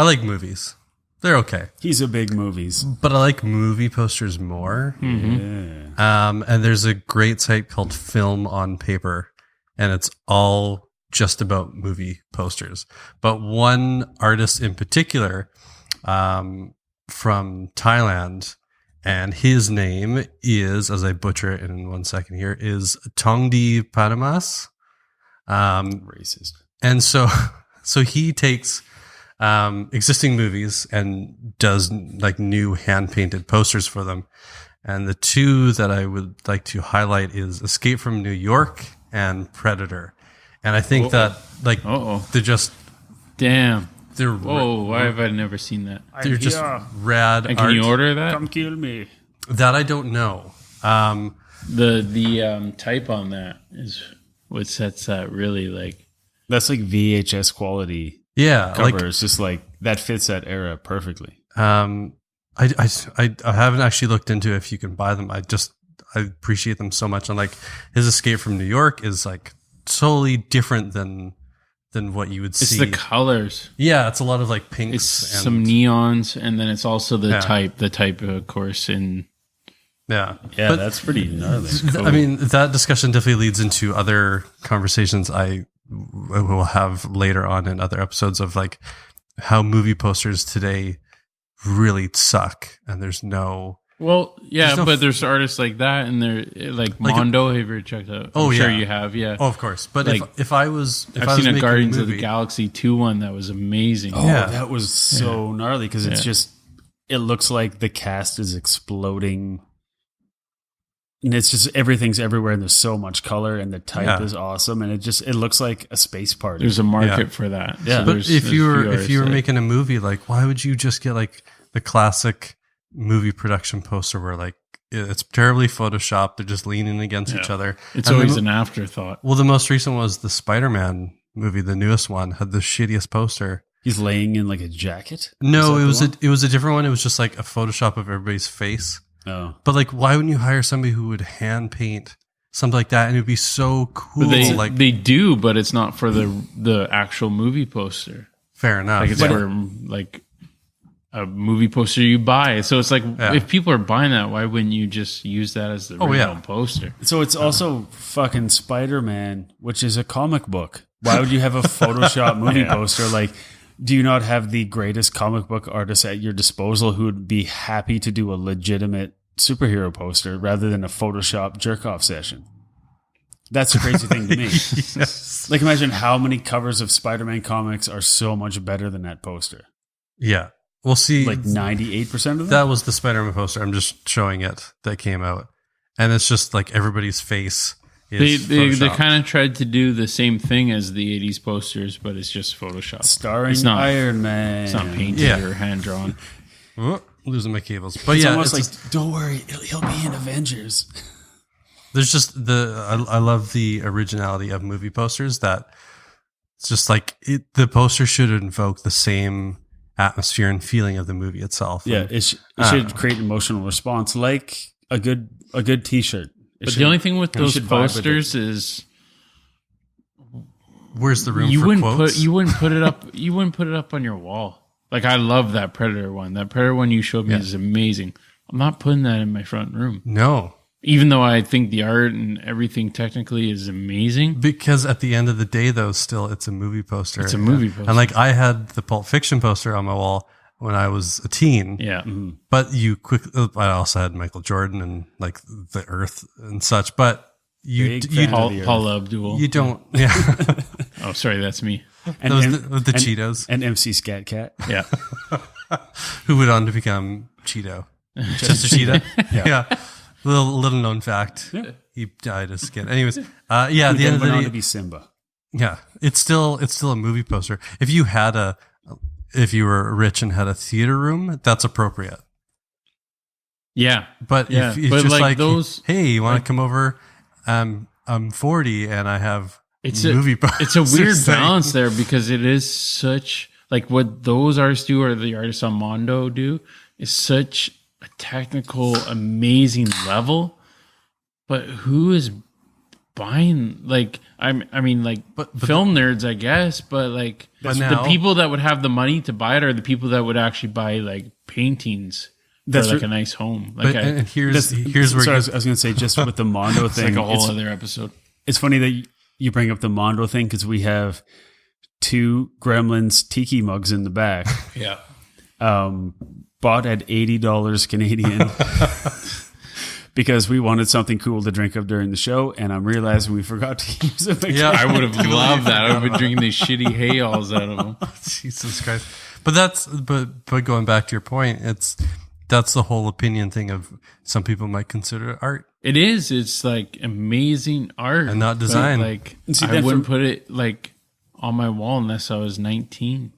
like movies. They're okay. He's a big movies. But I like movie posters more. Mm-hmm. Yeah. And there's a great site called Film on Paper, and it's all just about movie posters. But one artist in particular, from Thailand, and his name is, as I butcher it in 1 second here, is Tongdi Panamas. Racist. And so he takes existing movies and does like new hand painted posters for them. And the two that I would like to highlight is Escape from New York and Predator. And I think that like they're just damn. They're Whoa, why have I never seen that? they're just rad. And can you order that? Come kill me. That I don't know. The type on that is what sets that really like. That's like VHS quality. Yeah, cover. like It's just like that fits that era perfectly. I haven't actually looked into if you can buy them. I appreciate them so much. And like his Escape from New York is like totally different than what you would see. It's the colors. Yeah, it's a lot of like pinks. It's and some neons, and then it's also the type, of course. In yeah, Yeah, but that's pretty gnarly. I mean, that discussion definitely leads into other conversations I will have later on in other episodes of like how movie posters today really suck, and there's no. Well, yeah, no but there's artists like that, and they're like Mondo. Have you ever checked out? I'm sure you have. Yeah. Oh, of course. But like, if I was, I've seen a Guardians of the Galaxy 2 one that was amazing. Oh, Yeah. that was so gnarly because it's just, it looks like the cast is exploding. And it's just, everything's everywhere and there's so much color and the type is awesome. And it looks like a space party. There's a market for that. Yeah. So But if you were like, making a movie, like why would you just get like the classic movie production poster where like it's terribly photoshopped, they're just leaning against each other. It's And always an afterthought. Well, the most recent was the Spider-Man movie, the newest one, had the shittiest poster. He's laying in like a jacket? No, Is that it was a different one. It was just like a Photoshop of everybody's face. Oh. But like, why wouldn't you hire somebody who would hand paint something like that, and it'd be so cool? But they do, but it's not for the actual movie poster. Fair enough. Like it's for like a movie poster you buy. So it's like if people are buying that, why wouldn't you just use that as the original poster? So it's also fucking Spider-Man, which is a comic book. Why would you have a Photoshop movie poster? Like, do you not have the greatest comic book artist at your disposal who would be happy to do a legitimate superhero poster rather than a Photoshop jerk-off session? That's a crazy thing to me. Yes. Like, imagine how many covers of Spider-Man comics are so much better than that poster. Yeah. We'll see. Like 98% of them? That was the Spider-Man poster. I'm just showing it that came out. And it's just like everybody's face is They kind of tried to do the same thing as the 80s posters, but it's just Photoshop. Starring it's not, Iron Man. It's not painted or hand-drawn. Oh, losing my cables. But It's yeah, almost it's like, just, don't worry, he'll be in Avengers. there's just I love the originality of movie posters that it's just like the poster should invoke the same atmosphere and feeling of the movie itself. Yeah, And, it should create an emotional response like a good T-shirt. But the only thing with those posters is where's the room you for wouldn't quotes? you wouldn't put it up. You wouldn't put it up on your wall. Like I love that Predator one. That Predator one you showed me is amazing. I'm not putting that in my front room. No. Even though I think the art and everything technically is amazing. Because at the end of the day, though, still it's a movie poster. It's a movie poster. And like I had the Pulp Fiction poster on my wall when I was a teen. Yeah. But I also had Michael Jordan and like the Earth and such. But you Paul Abdul. You don't. Yeah. Oh, sorry, that's me. and, the Cheetos. And MC Scat Cat. Yeah. Who went on to become Cheeto. Chester Cheetah. Yeah. Little known fact. Yeah. He died as skin. Anyways, at the end of the day, to be Simba. Yeah, it's still a movie poster. If you were rich and had a theater room, that's appropriate. Yeah, but if it's but just like those, hey, you want to come over? I'm 40 and I have movie posters. It's a weird balance there because it is such like what those artists do or the artists on Mondo do is such a technical, amazing level, but who is buying? Like, I mean, like, but film nerds, I guess, but like, the people that would have the money to buy it are the people that would actually buy like paintings for like a nice home. Like, and here's where I was going to say, just with the Mondo thing, like a whole other episode. It's funny that you bring up the Mondo thing because we have 2 Gremlins tiki mugs in the back. Yeah. Bought at $80 Canadian because we wanted something cool to drink of during the show, and I'm realizing we forgot to use it. Yeah, I would have loved that. I would have been drinking these shitty hay alls out of them. Jesus Christ! But going back to your point, that's the whole opinion thing of some people might consider it art. It is. It's like amazing art and not design. Like I wouldn't put it like on my wall unless I was 19.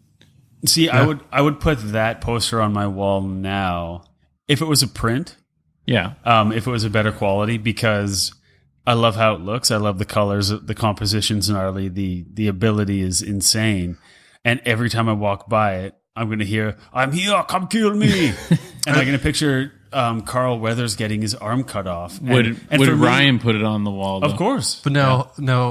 See, Yeah. I would put that poster on my wall now if it was a print. Yeah. If it was a better quality, because I love how it looks. I love the colors. The composition's gnarly. The ability is insane. And every time I walk by it, I'm going to hear, "I'm here, come kill me." And I'm going to picture Carl Weathers getting his arm cut off. Would for me- Ryan put it on the wall? Though? Of course. But no.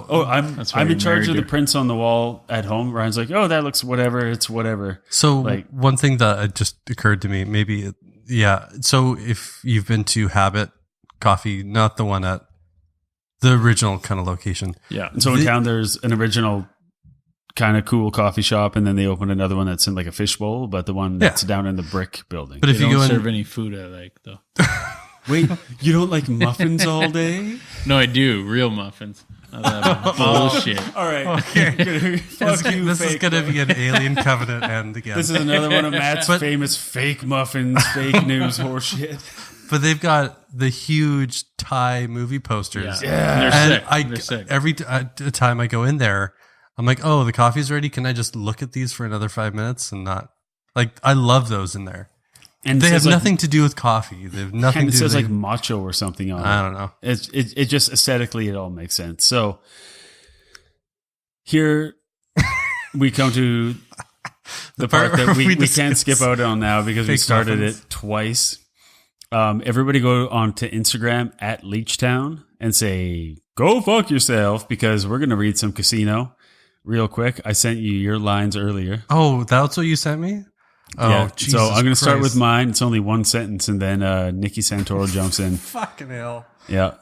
Oh, That's why I'm you're in charge married of the to- prints on the wall at home. Ryan's like, "Oh, that looks whatever. It's whatever." So like- one thing that just occurred to me, maybe, yeah. So if you've been to Habit Coffee, not the one at the original kind of location. Yeah. And so in town, there's an original kind of cool coffee shop, and then they open another one that's in like a fishbowl, but the one that's down in the brick building. But if They you don't go serve in, any food I like though. Wait, you don't like muffins all day? No, I do. Real muffins. Not that bullshit. All right. this Fuck you, is fake going to be an alien covenant end again. This is another one of Matt's But- famous fake muffins, fake news horseshit. But they've got the huge Thai movie posters. Yeah. They're And sick. They're sick. every time I go in there, I'm like, oh, the coffee's ready. Can I just look at these for another 5 minutes and not like? I love those in there. And They it have says, like, nothing to do with coffee. They have nothing And it to do. says with like macho or something on it. I don't know. It just aesthetically, it all makes sense. So here we come to the part that we can't discuss skip out on now because we fake started muffins. it twice. Everybody go on to Instagram at Leechtown and say, "Go fuck yourself," because we're going to read some casino real quick. I sent you your lines earlier. Oh, that's what you sent me. Oh, Yeah. Jesus So I'm going to start with Christ. mine. It's only one sentence, and then Nikki Santoro jumps in. Fucking hell. Yeah.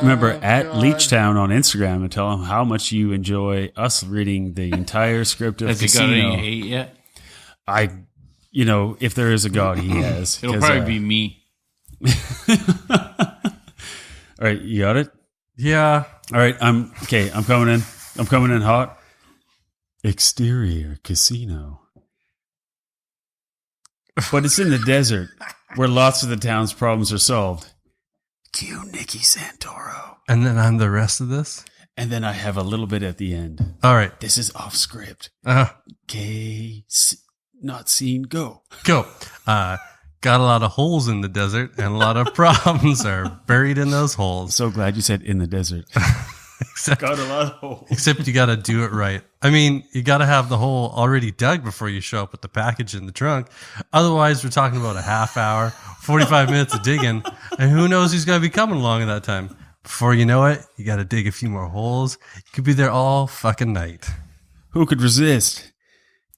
Remember, at Leechtown on Instagram, and tell them how much you enjoy us reading the entire script of Has he got any Casino. hate yet? If there is a God, he has. It'll 'Cause, probably be me. All right, you got it? Yeah. All right, I'm coming in. I'm coming in hot. Exterior casino. But it's in the desert where lots of the town's problems are solved. Cue Nikki Santoro. And then I'm the rest of this. And then I have a little bit at the end. All right. This is off script. Uh, Not seen, go. go. Got a lot of holes in the desert, and a lot of problems are buried in those holes. So glad you said in the desert. Except, Got a lot of holes. except you got to do it right. I mean, you got to have the hole already dug before you show up with the package in the trunk. Otherwise, we're talking about a half hour, 45 minutes of digging, and who knows who's going to be coming along at that time. Before you know it, you got to dig a few more holes. You could be there all fucking night. Who could resist?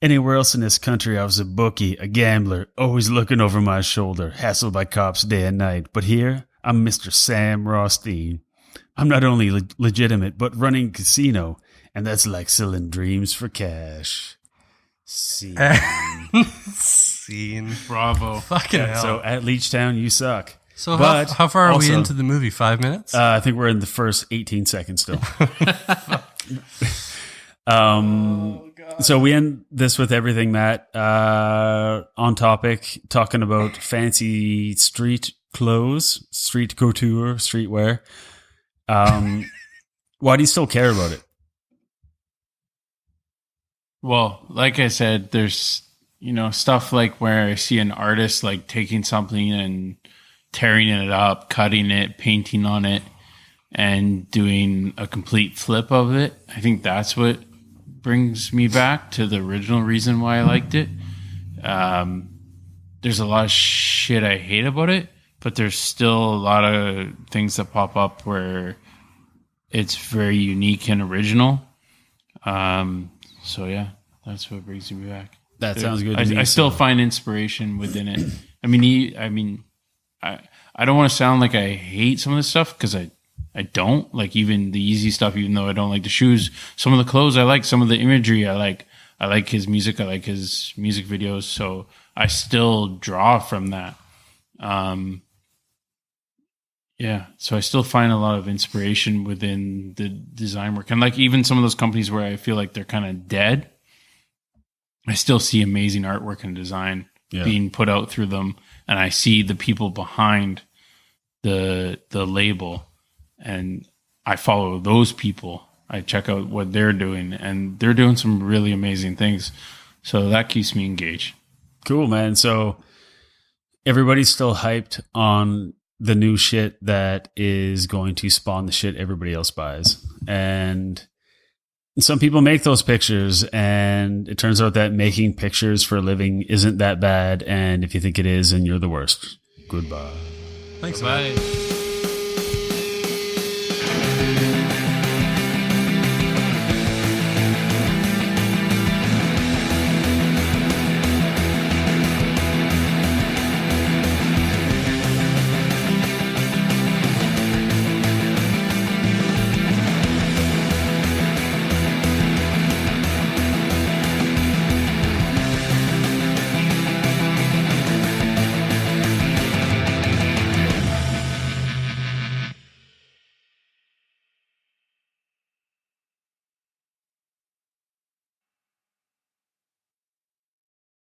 Anywhere else in this country, I was a bookie, a gambler, always looking over my shoulder, hassled by cops day and night. But here, I'm Mr. Sam Rothstein. I'm not only legitimate, but running casino, and that's like selling dreams for cash. Scene. Scene. Bravo. Fucking Yeah, hell. so at Leechtown, you suck. So But how far are we also- into the movie? 5 minutes? I think we're in the first 18 seconds still. So we end this with everything, Matt. On topic, talking about fancy street clothes, street couture, streetwear. Why do you still care about it? Well, like I said, there's, stuff like where I see an artist like taking something and tearing it up, cutting it, painting on it, and doing a complete flip of it. I think that's what brings me back to the original reason why I liked it. There's a lot of shit I hate about it, but there's still a lot of things that pop up where it's very unique and original. So yeah, that's what brings me back. That sounds good to me. I still find inspiration within it. I don't want to sound like I hate some of this stuff because I don't. Like even the easy stuff, even though I don't like the shoes. Some of the clothes I like, some of the imagery I like. I like his music. I like his music videos. So I still draw from that. Yeah. So I still find a lot of inspiration within the design work. And like even some of those companies where I feel like they're kind of dead, I still see amazing artwork and design being put out through them. And I see the people behind the label, and I follow those people. I check out what they're doing, and they're doing some really amazing things. So that keeps me engaged. Cool, man. So everybody's still hyped on the new shit that is going to spawn the shit everybody else buys. And some people make those pictures, and it turns out that making pictures for a living isn't that bad. And if you think it is, then you're the worst. Goodbye. Thanks, Bye. man.